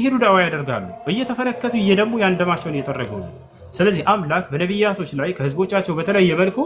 ይሄዱ ዳዋ ያደርጋሉ እየተፈለከቱ እየደሙ ያንደማቸውን እየጠረጉ ነው። ስለዚህ አምላክ በነቢያቶች ላይ ከህዝቦቻቸው በተለየ መልኩ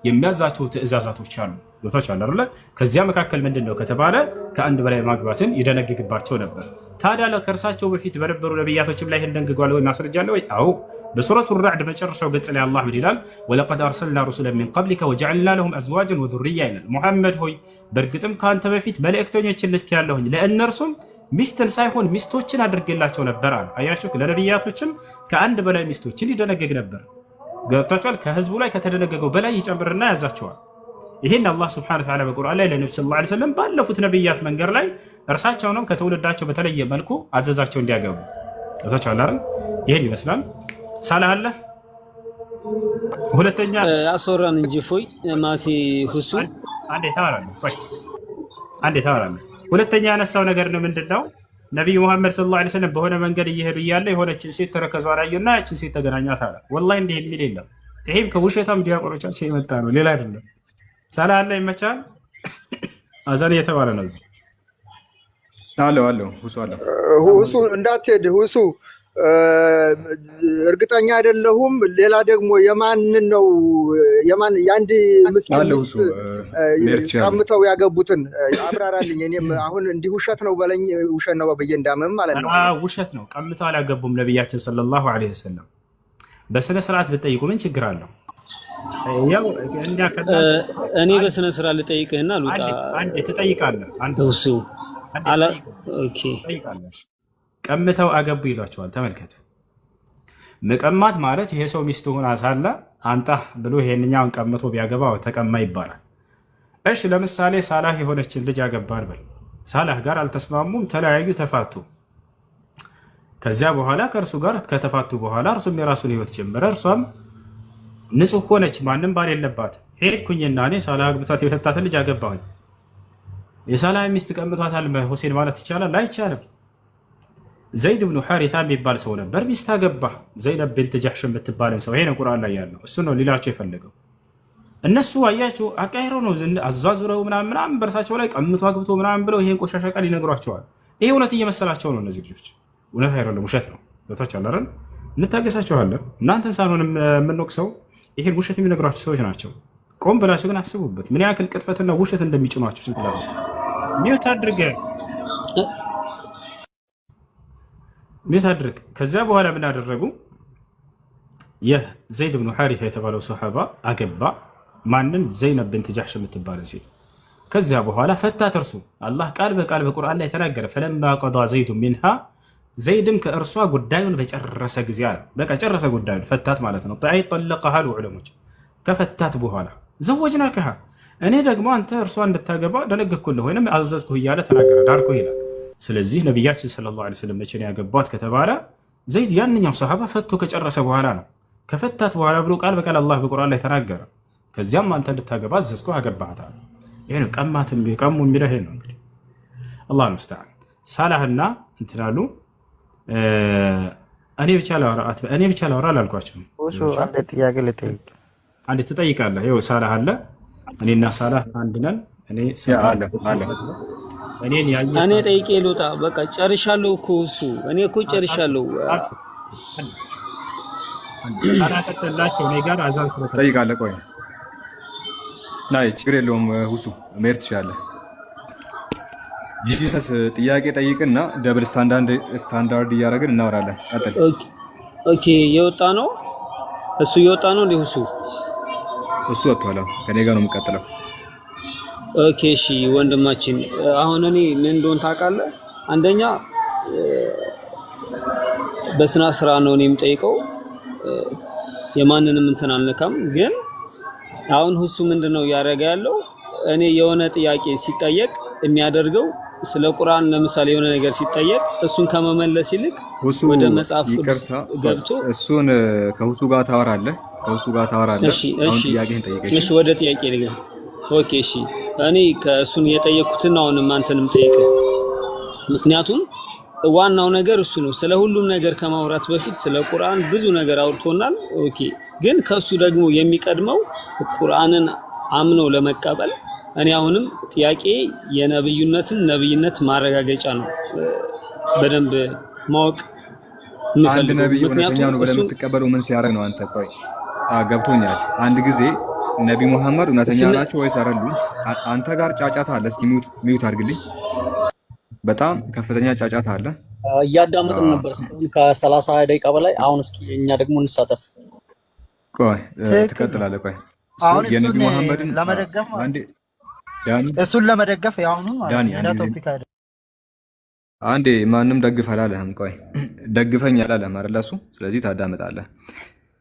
የሚያዛቸው ትእዛዛቶች አሉ። ዶታች አለ አይደል? ከዚያ መካከል ምንድነው ከተባለ ከአንድ በላይ ማግባትን ይደነግግባቸው ነበር። ታዲያ ለከርሳቸው በፊት በነበሩ ነቢያቶችም ላይ እንደንግጓል ወይ ማስረጃ አለ ወይ? አዎ በሱረቱ ራዕድ መጨረሻው ገጽ ላይ አላህ ምን ይላል? ወለቀድ አርሰልና ሩሱለን ሚን ቀብሊከ ወጀዐልና ለሁም አዝዋጀን ወዙርያ ይላል። ሙሐመድ ሆይ በእርግጥም ከአንተ በፊት መልእክተኞችን ልኬያለሁኝ ለእነርሱም ሚስትን ሳይሆን ሚስቶችን አድርጌላቸው ነበር አለ። አያችሁ ለነቢያቶችም ከአንድ በላይ ሚስቶችን ይደነግግ ነበር። ገብታችኋል? ከህዝቡ ላይ ከተደነገገው በላይ ይጨምርና ያዛቸዋል። ይሄን አላህ ሱብሓነሁ ወተዓላ በቁርአን ላይ ለነብዩ ሰለላሁ ዐለይሂ ወሰለም ባለፉት ነብያት መንገድ ላይ እርሳቸውንም ከትውልዳቸው በተለየ መልኩ አዘዛቸው እንዲያገቡ። ገብታችኋል አይደል? ይሄን ይመስላል። ሳላህ አለ ሁለተኛ አሶራን እንጂ ፎይ ማቲ ሁሱ አንዴ ታወራለህ። ሁለተኛ ያነሳው ነገር ነው ምንድነው? ነብዩ መሐመድ ሰለላሁ ዐለይሂ ወሰለም በሆነ መንገድ እየሄዱ እያለ የሆነችን ሴት ተረከዟን አዩና ያችን ሴት ተገናኟት አለ። ወላሂ እንዲህ የሚል የለም። ይሄም ከውሸታም ዲያቆኖቻቸው የመጣ ነው፣ ሌላ አይደለም። ሰላህ አለ ይመቻል። አዛን እየተባለ ነው እዚህ አለው ሁሱ እንዳትሄድ ሁሱ እርግጠኛ አይደለሁም። ሌላ ደግሞ የማንን ነው የአንድ ምስኪን ቀምተው ያገቡትን አብራራልኝ። እኔም አሁን እንዲህ ውሸት ነው በለኝ፣ ውሸት ነው ብዬ እንዳመም ማለት ነው። ውሸት ነው፣ ቀምተው አላገቡም ነብያችን ሰለላሁ ዐለይሂ ወሰለም። በስነ ስርዓት ብትጠይቁ ምን ችግር አለው? ያው እኔ በስነ ስርዓት ልጠይቅህና ልውጣ። አንዴ ትጠይቃለህ አንተ ሁሱ አላ ኦኬ ቀምተው አገቡ ይሏቸዋል። ተመልከት፣ መቀማት ማለት ይሄ ሰው ሚስት ሆና ሳለ አንጣ ብሎ ይሄንኛውን ቀምቶ ቢያገባ ተቀማ ይባላል። እሺ ለምሳሌ ሳላህ የሆነችን ልጅ አገባን በል። ሳላህ ጋር አልተስማሙም፣ ተለያዩ፣ ተፋቱ። ከዚያ በኋላ ከእርሱ ጋር ከተፋቱ በኋላ እርሱም የራሱን ህይወት ጀመረ። እርሷም ንጹህ ሆነች፣ ማንም ባል የለባት። ሄድኩኝና እኔ ሳላህ አግብቷት የፈታትን ልጅ አገባሁኝ። የሳላህ ሚስት ቀምቷታል ሁሴን ማለት ይቻላል? አይቻልም። ዘይድ ብኑ ሐሪታ የሚባል ሰው ነበር፣ ሚስት አገባ። ዘይነብ ብንት ጃሕሽ የምትባለን ሰው። ይሄ ነው ቁርአን ላይ ያለው፣ እሱ ነው ሊላቸው የፈለገው። እነሱ አያችሁ አቃይረው ነው አዟዙረው ምናምን በእርሳቸው ላይ ቀምቶ አግብቶ ምናምን ብለው ይሄን ቆሻሻ ቃል ይነግሯቸዋል። ይሄ እውነት እየመሰላቸው ነው። እነዚህ ልጆች እውነት አይደለም፣ ውሸት ነው። ገብታችሁ አላረን? እንታገሳቸዋለን። እናንተን ሳንሆን የምንወቅሰው ይሄን ውሸት የሚነግሯቸው ሰዎች ናቸው። ቆም ብላችሁ ግን አስቡበት፣ ምን ያክል ቅጥፈትና ውሸት እንደሚጭኗቸው ጭንቅላት ሚውት አድርግ። ከዚያ በኋላ ምን አደረጉ? ይህ ዘይድ ብኑ ሐሪታ የተባለው ሰሓባ አገባ። ማንን? ዘይነብ ብንት ጃሕሽ የምትባለን ሴት። ከዚያ በኋላ ፈታት። እርሱ አላህ ቃል በቃል በቁርአን ላይ ተናገረ። ፈለማ ቀዷ ዘይዱ ሚንሃ፣ ዘይድም ከእርሷ ጉዳዩን በጨረሰ ጊዜ አለ። በቃ ጨረሰ ጉዳዩን፣ ፈታት ማለት ነው። ጣይ ጠለቀሃ አሉ ዑለሞች። ከፈታት በኋላ ዘወጅናከሃ፣ እኔ ደግሞ አንተ እርሷ እንድታገባ ደነገግኩልህ ወይም አዘዝኩህ እያለ ተናገረ፣ ዳርኩህ ይላል። ስለዚህ ነቢያችን ሰለላሁ ዐለይሂ ወሰለም መቼ ነው ያገቧት ከተባለ ዘይድ ያንኛው ሰሃባ ፈቶ ከጨረሰ በኋላ ነው። ከፈታት በኋላ ብሎ ቃል በቃል አላህ በቁርአን ላይ ተናገረ። ከዚያም አንተ እንድታገባ አዘዝኩ፣ አገባሃት። ይሄ ነው ቀማትም ቢቀሙ የሚለው ይሄ ነው። እንግዲህ አላህ ሙስተዓን። ሳላህና እንትናሉ እኔ ብቻ ላወራ አላልኳችሁም። እሱ አንድ ጥያቄ ልጠይቅ። አንዴ ትጠይቃለህ። ይኸው ሳላህ አለ፣ እኔና ሳላህ አንድ ነን። እኔ ጠይቄ ልውጣ። በቃ ጨርሻለሁ እኮ እሱ እኔ እኮ ጨርሻለሁ። ሳላቀጥላቸው እኔ ጋር አዛን ጠይቃለህ። ቆይ ናይ ችግር የለውም ሁሱ መሄድ ትችላለህ። ጂሰስ ጥያቄ ጠይቅና ደብል ስታንዳርድ እያደረግን እናወራለን። ቀጥል። ኦኬ የወጣ ነው እሱ የወጣ ነው እንዴ? እሱ ወጥቷል። ከኔ ጋር ነው የምቀጥለው። ኦኬ እሺ ወንድማችን፣ አሁን እኔ ምን እንደሆነ ታውቃለህ? አንደኛ በስና ስራ ነው እኔ የምጠይቀው፣ የማንንም እንትን አልነካም። ግን አሁን ሁሱ ምንድነው እያደረገ ያለው? እኔ የሆነ ጥያቄ ሲጠየቅ የሚያደርገው ስለ ቁርአን ለምሳሌ የሆነ ነገር ሲጠየቅ እሱን ከመመለስ ይልቅ ወደ መጽሐፍ ቅዱስ ገብቶ እሱን ከሁሱ ጋር ታወራለህ። አሁን ጥያቄህን ጠይቀኝ። እሺ ወደ ጥያቄ ልግባ። ኦኬ እሺ እኔ ከእሱን የጠየቅኩትን አሁንም አንተንም ጠይቅ። ምክንያቱም ዋናው ነገር እሱ ነው። ስለ ሁሉም ነገር ከማውራት በፊት ስለ ቁርአን ብዙ ነገር አውርቶናል። ኦኬ ግን ከሱ ደግሞ የሚቀድመው ቁርአንን አምኖ ለመቀበል እኔ አሁንም ጥያቄ የነብይነት ማረጋገጫ ነው። በደንብ ማወቅ አንድ የምፈልገው። ነብይ እውነተኛ ምክንያቱም ነው ብለህ እሱ የምትቀበለው ምን ሲያደርግ ነው? አንተ ቆይ ገብቶኛል። አንድ ጊዜ ነቢ ሙሐመድ እውነተኛ ስለ ናቸው ወይስ አይደሉም? አንተ ጋር ጫጫታ አለ። እስኪ ሚውት አድርግልኝ። በጣም ከፍተኛ ጫጫታ አለ። እያዳመጥን ነበር እስካሁን ከ30 ደቂቃ በላይ። አሁን እስኪ እኛ ደግሞ እንሳተፍ። ቆይ ትክክል ነው። ትቀጥላለህ። ቆይ አሁን የነቢ እሱን ሙሐመድን ለመደገፍ ማለት አንዴ ዳኒ እሱን ለመደገፍ ያሁኑ ማለት ዳኒ ሌላ ቶፒክ አይደለም። አንዴ ማንም ደግፍ አላለህም። ቆይ ደግፈኝ አላለህም አይደል እሱ። ስለዚህ ታዳምጣለህ።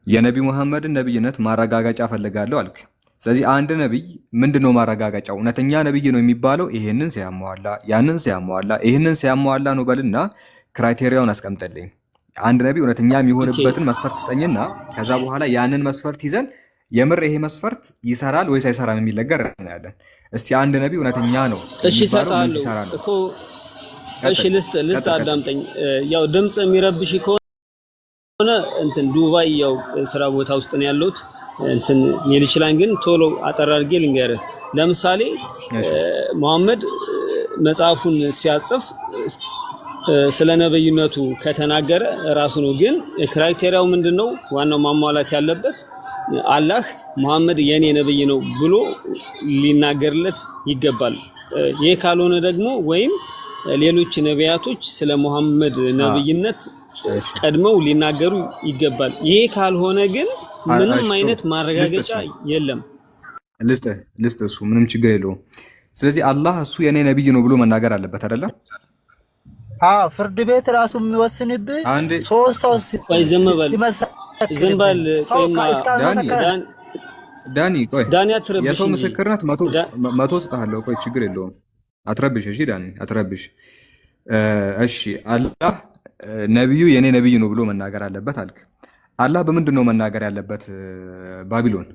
የነቢ ሙሐመድን ነብይነት ማረጋገጫ ፈልጋለሁ አልክ። ስለዚህ አንድ ነብይ ምንድነው ማረጋገጫው? እውነተኛ ነብይ ነው የሚባለው ይሄንን ሲያሟላ፣ ያንን ሲያሟላ፣ ይሄንን ሲያሟላ ነው በልና ክራይቴሪያውን አስቀምጠልኝ። አንድ ነብይ እውነተኛ የሚሆንበትን መስፈርት ስጠኝና ከዛ በኋላ ያንን መስፈርት ይዘን የምር ይሄ መስፈርት ይሰራል ወይስ አይሰራም የሚል ነገር እናያለን። እስቲ አንድ ነብይ እውነተኛ ነው እሺ እሰጥሃለሁ እኮ እሺ፣ ልስጥ አዳምጠኝ። ያው ድምጽ የሚረብሽ ከሆነ እንትን ዱባይ ያው ስራ ቦታ ውስጥ ነው ያለሁት እንትን ሊል ይችላል፣ ግን ቶሎ አጠር አድርጌ ልንገርህ። ለምሳሌ መሐመድ መጽሐፉን ሲያጽፍ ስለ ነብይነቱ ከተናገረ ራሱ ነው። ግን ክራይቴሪያው ምንድነው? ዋናው ማሟላት ያለበት አላህ መሐመድ የኔ ነብይ ነው ብሎ ሊናገርለት ይገባል። ይሄ ካልሆነ ደግሞ ወይም ሌሎች ነቢያቶች ስለ መሐመድ ነብይነት ቀድመው ሊናገሩ ይገባል። ይሄ ካልሆነ ግን ምንም አይነት ማረጋገጫ የለም። ልስጥ እሱ ምንም ችግር የለውም። ስለዚህ አላህ እሱ የኔ ነብይ ነው ብሎ መናገር አለበት አይደለም? ፍርድ ቤት ራሱ የሚወስንብህ ሶስት ሰው ዝም በል ዳኒ። ቆይ ዳኒ አትረብሽ። የሰው ምስክርነት መቶ ስጥሃለሁ። ቆይ ችግር የለውም አትረብሽ። እሺ ዳኒ አትረብሽ። እሺ አላህ ነብዩ የኔ ነብይ ነው ብሎ መናገር አለበት አልክ። አላህ በምንድን ነው መናገር ያለበት? ባቢሎን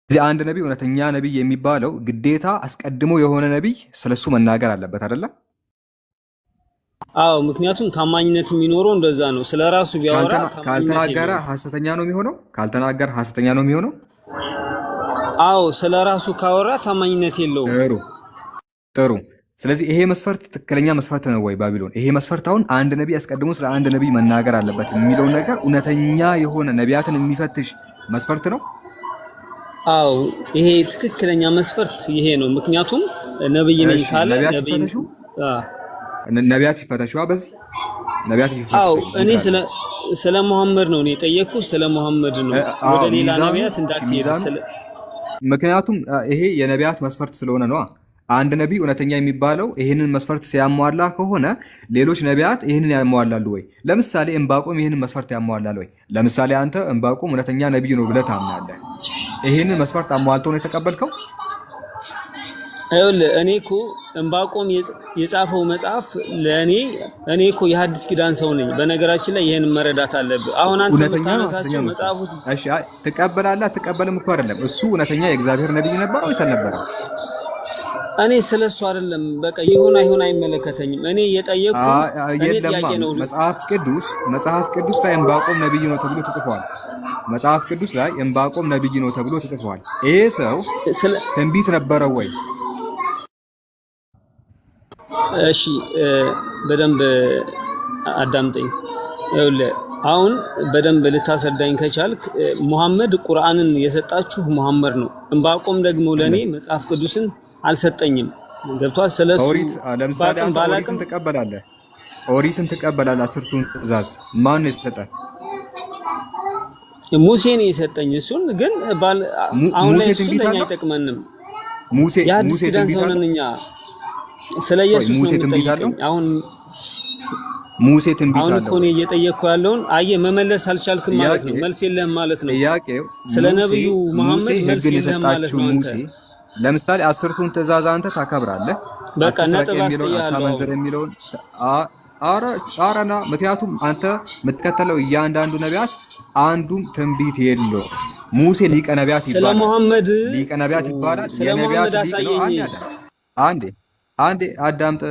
እዚህ አንድ ነብይ እውነተኛ ነብይ የሚባለው ግዴታ አስቀድሞ የሆነ ነብይ ስለሱ መናገር አለበት አይደለ? አዎ፣ ምክንያቱም ታማኝነት የሚኖረው እንደዛ ነው። ስለራሱ ቢያወራ ካልተናገረ ሐሰተኛ ነው የሚሆነው። ካልተናገረ ሐሰተኛ ነው የሚሆነው። አዎ፣ ስለራሱ ካወራ ታማኝነት የለውም። ጥሩ። ስለዚህ ይሄ መስፈርት ትክክለኛ መስፈርት ነው ወይ ባቢሎን? ይሄ መስፈርት አሁን አንድ ነብይ አስቀድሞ ስለ አንድ ነብይ መናገር አለበት የሚለው ነገር እውነተኛ የሆነ ነቢያትን የሚፈትሽ መስፈርት ነው? አዎ፣ ይሄ ትክክለኛ መስፈርት ይሄ ነው። ምክንያቱም ነብይ ነኝ ካለ ነቢያት ይፈተሹ። በዚህ ነቢያት ይፈተሹ። አዎ፣ እኔ ስለ መሐመድ ነው የጠየቅኩት፣ ስለ መሐመድ ነው። ወደ ሌላ ነቢያት እንዳትሄድ። ምክንያቱም ይሄ የነቢያት መስፈርት ስለሆነ ነው። አንድ ነቢይ እውነተኛ የሚባለው ይህንን መስፈርት ሲያሟላ ከሆነ ሌሎች ነቢያት ይህንን ያሟላሉ ወይ? ለምሳሌ ዕንባቆም ይህንን መስፈርት ያሟላል ወይ? ለምሳሌ አንተ ዕንባቆም እውነተኛ ነቢይ ነው ብለህ ታምናለህ። ይህንን መስፈርት አሟልቶ ነው የተቀበልከው? ይኸውልህ እኔ እኮ ዕንባቆም የጻፈው መጽሐፍ እኔ እኮ የሐዲስ ኪዳን ሰው ነኝ። በነገራችን ላይ ይሄን መረዳት አለብህ። አሁን አንተ የምታነሳቸው መጽሐፎች እሺ፣ ትቀበላለህ አትቀበልም እኮ አይደለም። እሱ እውነተኛ የእግዚአብሔር ነቢይ ነበር ወይስ አልነበረም? እኔ ስለሱ አይደለም። በቃ ይሁን አይሁን አይመለከተኝም። እኔ የጠየቅኩ ጥያቄ ነው። መጽሐፍ ቅዱስ ላይ ዕንባቆም ነቢይ ነው ተብሎ ተጽፏል። መጽሐፍ ቅዱስ ላይ ዕንባቆም ነቢይ ነው ተብሎ ተጽፏል። ይሄ ሰው ትንቢት ነበረው ወይ? እሺ በደንብ አዳምጠኝ። ይኸውልህ አሁን በደንብ ልታስረዳኝ ከቻልክ ሙሐመድ ቁርአንን የሰጣችሁ ሙሐመድ ነው። ዕንባቆም ደግሞ ለኔ መጽሐፍ ቅዱስን አልሰጠኝም። ገብቷል? ስለሱ ለምሳሌ አንተ ኦሪትን ትቀበላለህ። አስርቱን ትእዛዝ ማን ነው የሰጠህ? ሙሴ ነው የሰጠኝ። እሱን ግን አሁን ላይ እሱ ለኛ አይጠቅመንም። የሐዲስ ኪዳን ሰው ነን እኛ። ስለ ኢየሱስ ነው የምጠይቀኝ። አሁን ሙሴ ትንቢት አለው። አሁን እኮ ነው እየጠየቅኩ ያለውን አየህ፣ መመለስ አልቻልክም ማለት ነው። መልስ የለህም ማለት ነው። ስለ ነብዩ መሐመድ መልስ የለህም ማለት ነው አንተ። ለምሳሌ አስርቱን ትእዛዝ አንተ ታከብራለህ። በቃ ነጥብ አስተያየው የሚለውን አረና ምክንያቱም አንተ የምትከተለው እያንዳንዱ ነቢያት አንዱም ትንቢት የለው። ሙሴ ሊቀ ነቢያት ይባላል። ስለ መሐመድ ሊቀ ነቢያት ይባላል። ስለ መሐመድ አሳየኝ። አንዴ አዳምጥ።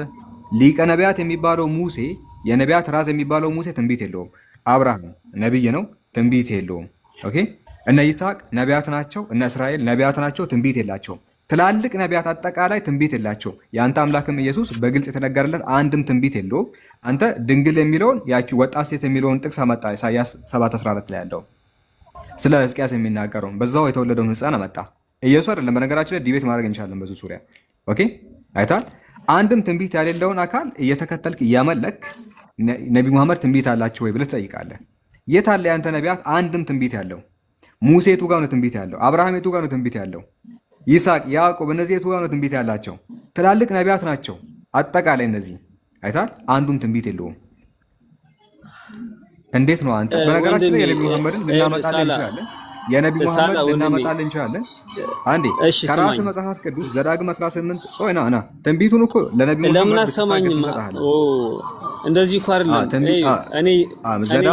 ሊቀ ነቢያት የሚባለው ሙሴ፣ የነቢያት ራስ የሚባለው ሙሴ ትንቢት የለውም። አብርሃም ነቢይ ነው፣ ትንቢት የለውም። ኦኬ። እነ ይስሐቅ ነቢያት ናቸው፣ እነ እስራኤል ነቢያት ናቸው፣ ትንቢት የላቸውም። ትላልቅ ነቢያት አጠቃላይ ትንቢት የላቸውም። የአንተ አምላክም ኢየሱስ በግልጽ የተነገረለት አንድም ትንቢት የለውም። አንተ ድንግል የሚለውን ያቺ ወጣት ሴት የሚለውን ጥቅስ አመጣ። ኢሳያስ 7:14 ላይ ያለው ስለ ሕዝቅያስ የሚናገረው በዛው የተወለደውን ሕፃን አመጣ። ኢየሱስ አይደለም። በነገራችን ላይ ዲቤት ማድረግ እንችላለን በዚህ ዙሪያ። ኦኬ አይታል። አንድም ትንቢት ያሌለውን አካል እየተከተልክ እያመለክ ነቢ መሐመድ ትንቢት አላቸው ወይ ብለህ ትጠይቃለህ። የት አለ ያንተ ነቢያት አንድም ትንቢት ያለው? ሙሴ የቱ ጋር ነው ትንቢት ያለው? አብርሃም የቱ ጋር ነው ትንቢት ያለው? ይስሐቅ፣ ያዕቆብ እነዚህ የቱ ጋር ነው ትንቢት ያላቸው? ትላልቅ ነቢያት ናቸው አጠቃላይ እነዚህ። አይታል። አንዱም ትንቢት የለውም። እንዴት ነው አንተ? በነገራችን ላይ የነቢ መሐመድን ልናመጣልን እንችላለን። የነቢ መሐመድ ልናመጣልን እንችላለን። አንዴ ከራስ መጽሐፍ ቅዱስ ዘዳግም 18 ቆይ ና ትንቢቱን እኮ ለነቢ መሐመድ ለምን አሰማኝም? እንደዚህ እኮ አይደለም። እኔ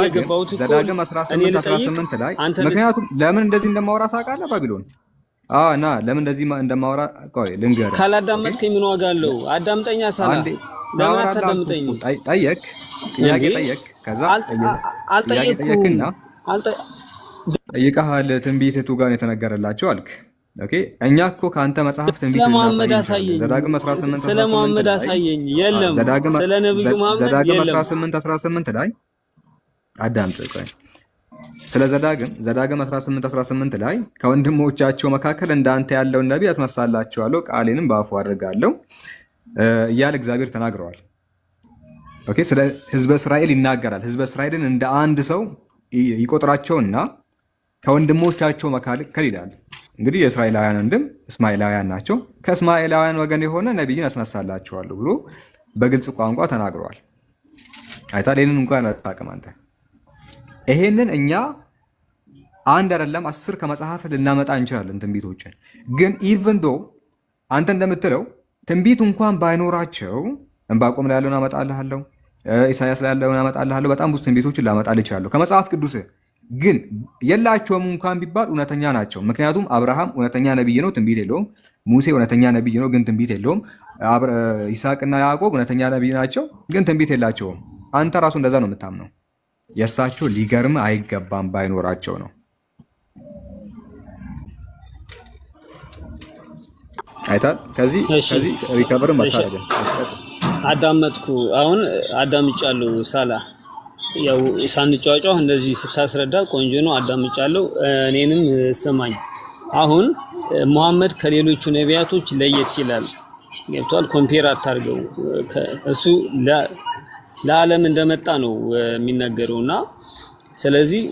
የገባሁት እኮ ዘዳግም 18 ላይ ምክንያቱም ለምን እንደዚህ እንደማወራ ታውቃለህ? ባቢሎን ና ለምን እንደዚህ እንደማወራ ቆይ ልንገርህ። ካላዳመጥከኝ ምን ዋጋ አለው? አዳምጠኛ ሳላ ለምን አታዳምጠኝ? ጠየቅ፣ ጥያቄ ጠየቅ። ከዛ አልጠየቅኩና ጠይቀሃል። ትንቢት የቱ ጋር የተነገረላቸው አልክ። ኦኬ እኛ እኮ ከአንተ መጽሐፍ ትንቢት ስለማመድ አሳየኝ። ዘዳግም 18 ስለማመድ አሳየኝ። የለም ስለ ነብዩ መሐመድ ዘዳግም የለም። 18 ላይ አዳምጥ። ቆይ ስለ ዘዳግም 18 ላይ ከወንድሞቻቸው መካከል እንዳንተ ያለውን ነቢይ አስነሳላቸዋለሁ፣ ቃሌንም በአፉ አድርጋለሁ እያለ እግዚአብሔር ተናግረዋል። ኦኬ ስለ ህዝበ እስራኤል ይናገራል። ህዝበ እስራኤልን እንደ አንድ ሰው ይቆጥራቸውና ከወንድሞቻቸው መካከል ይላል። እንግዲህ የእስራኤላውያን ወንድም እስማኤላውያን ናቸው። ከእስማኤላውያን ወገን የሆነ ነቢይን አስነሳላቸዋለሁ ብሎ በግልጽ ቋንቋ ተናግረዋል። አይታል። ይህንን እንኳን አታውቅም አንተ። ይሄንን እኛ አንድ አይደለም 10 ከመጽሐፍ ልናመጣ እንችላለን ትንቢቶችን። ግን ኢቭን ዶ አንተ እንደምትለው ትንቢት እንኳን ባይኖራቸው ዕንባቆም ላይ ያለውን አመጣልሃለሁ፣ ኢሳያስ ላይ ያለውን አመጣልሃለሁ። በጣም ብዙ ትንቢቶችን ላመጣልህ እችላለሁ ከመጽሐፍ ቅዱስ። ግን የላቸውም እንኳን ቢባል እውነተኛ ናቸው። ምክንያቱም አብርሃም እውነተኛ ነቢይ ነው፣ ትንቢት የለውም። ሙሴ እውነተኛ ነቢይ ነው፣ ግን ትንቢት የለውም። ይስሐቅና ያዕቆብ እውነተኛ ነቢይ ናቸው፣ ግን ትንቢት የላቸውም። አንተ ራሱ እንደዛ ነው የምታምነው። የእሳቸው ሊገርም አይገባም ባይኖራቸው ነው። አይታል። ከዚህ ሪከቨር ማታረገ አዳመጥኩ። አሁን አዳምጫለሁ። ሳላ ያው ሳንጫጫው እንደዚህ ስታስረዳ ቆንጆ ነው። አዳምጫለሁ። እኔንም ስማኝ። አሁን መሐመድ ከሌሎቹ ነቢያቶች ለየት ይላል። ገብቷል? ኮምፔር አታርገው። እሱ ለዓለም እንደመጣ ነው የሚነገረውና ስለዚህ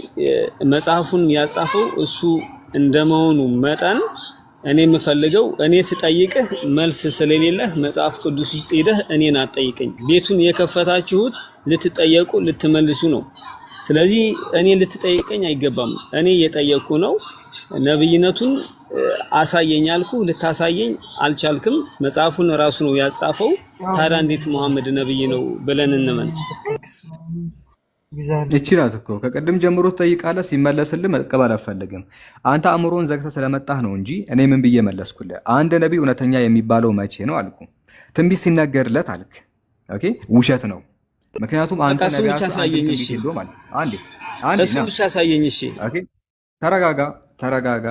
መጽሐፉን ያጻፈው እሱ እንደመሆኑ መጠን እኔ የምፈልገው እኔ ስጠይቅህ መልስ ስለሌለህ መጽሐፍ ቅዱስ ውስጥ ሄደህ እኔን አትጠይቀኝ። ቤቱን የከፈታችሁት ልትጠየቁ ልትመልሱ ነው። ስለዚህ እኔ ልትጠይቀኝ አይገባም። እኔ እየጠየቅኩ ነው። ነብይነቱን አሳየኝ አልኩ፣ ልታሳየኝ አልቻልክም። መጽሐፉን ራሱ ነው ያጻፈው። ታዲያ እንዴት መሐመድ ነብይ ነው ብለን እንመን? ይችላል እኮ ከቀደም ጀምሮ ትጠይቃለህ፣ ሲመለስልህ መቀበል አትፈልግም። አንተ አእምሮን ዘግተህ ስለመጣህ ነው እንጂ እኔ ምን ብዬ መለስኩልህ? አንድ ነቢይ እውነተኛ የሚባለው መቼ ነው አልኩ። ትንቢት ሲነገርለት አልክ። ኦኬ ውሸት ነው። ምክንያቱም አንተ ነቢያት ብቻ ሳየኝ። እሺ እሱ ብቻ ሳየኝ። እሺ ኦኬ ተረጋጋ።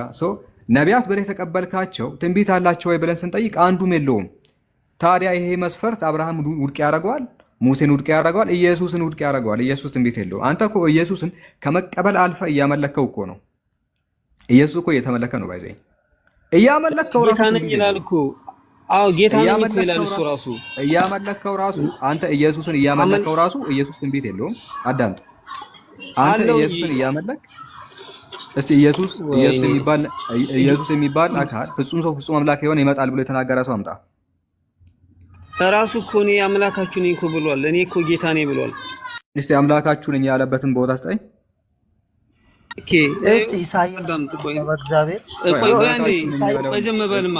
ነቢያት ብለህ የተቀበልካቸው ትንቢት አላቸው ወይ ብለን ስንጠይቅ አንዱም የለውም። ታዲያ ይሄ መስፈርት አብርሃም ውድቅ ያደርገዋል፣ ሙሴን ውድቅ ያደርገዋል፣ ኢየሱስን ውድቅ ያደርገዋል። ኢየሱስ ትንቢት የለውም። አንተ እኮ ኢየሱስን ከመቀበል አልፈ እያመለከው እኮ ነው። ኢየሱስ እኮ እየተመለከ ነው። ባይዘኝ እያመለከው ራሱ ጌታ ነኝ ይላል እኮ። አዎ ጌታ ነኝ እኮ ይላል እሱ ራሱ። እያመለከው ራሱ አንተ ኢየሱስን እያመለከው ራሱ ኢየሱስ ትንቢት የለውም። አዳምጥ። አንተ ኢየሱስን እያመለክ እስቲ ኢየሱስ የሚባል አካል ፍጹም ሰው ፍጹም አምላክ የሆነ ይመጣል ብሎ የተናገረ ሰው አምጣ። ራሱ እኮ እኔ አምላካችሁ ነኝ እኮ ብሏል። እኔ እኮ ጌታ ነኝ ብሏል። እስቲ አምላካችሁ ነኝ ያለበትን ቦታ ስጠኝ። ኦኬ እስቲ ኢሳይያስ በእግዚአብሔር ቆይ ዝም በልማ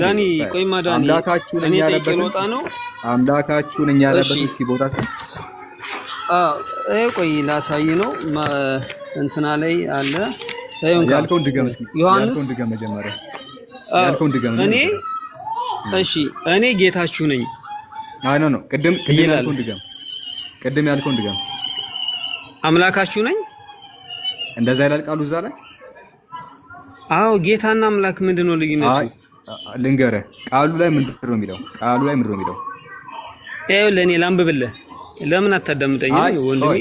ዳኒ፣ ቆይማ ዳኒ፣ አምላካችሁ ነኝ ያለበትን ቦታ ነው። አምላካችሁ ነኝ ያለበትን እስኪ ቦታ ስጠኝ። ቆይ ላሳይ ነው እንትና ላይ አለ። ያልከውን ድገም እስኪ። ዮሐንስ መጀመሪያ ያልከውን ድገም። እሺ እኔ ጌታችሁ ነኝ። አይ ነው ቅድም ያልከውን ድገም። አምላካችሁ ነኝ እንደዛ ይላል ቃሉ እዛ ላይ። አዎ ጌታና አምላክ ምንድነው ልዩነቱ? ልንገርህ ቃሉ ላይ ምንድን ነው የሚለው? ቃሉ ላይ ምንድን ነው የሚለው? ይኸው ለእኔ ላንብብልህ። ለምን አታዳምጠኝም ወንድሜ?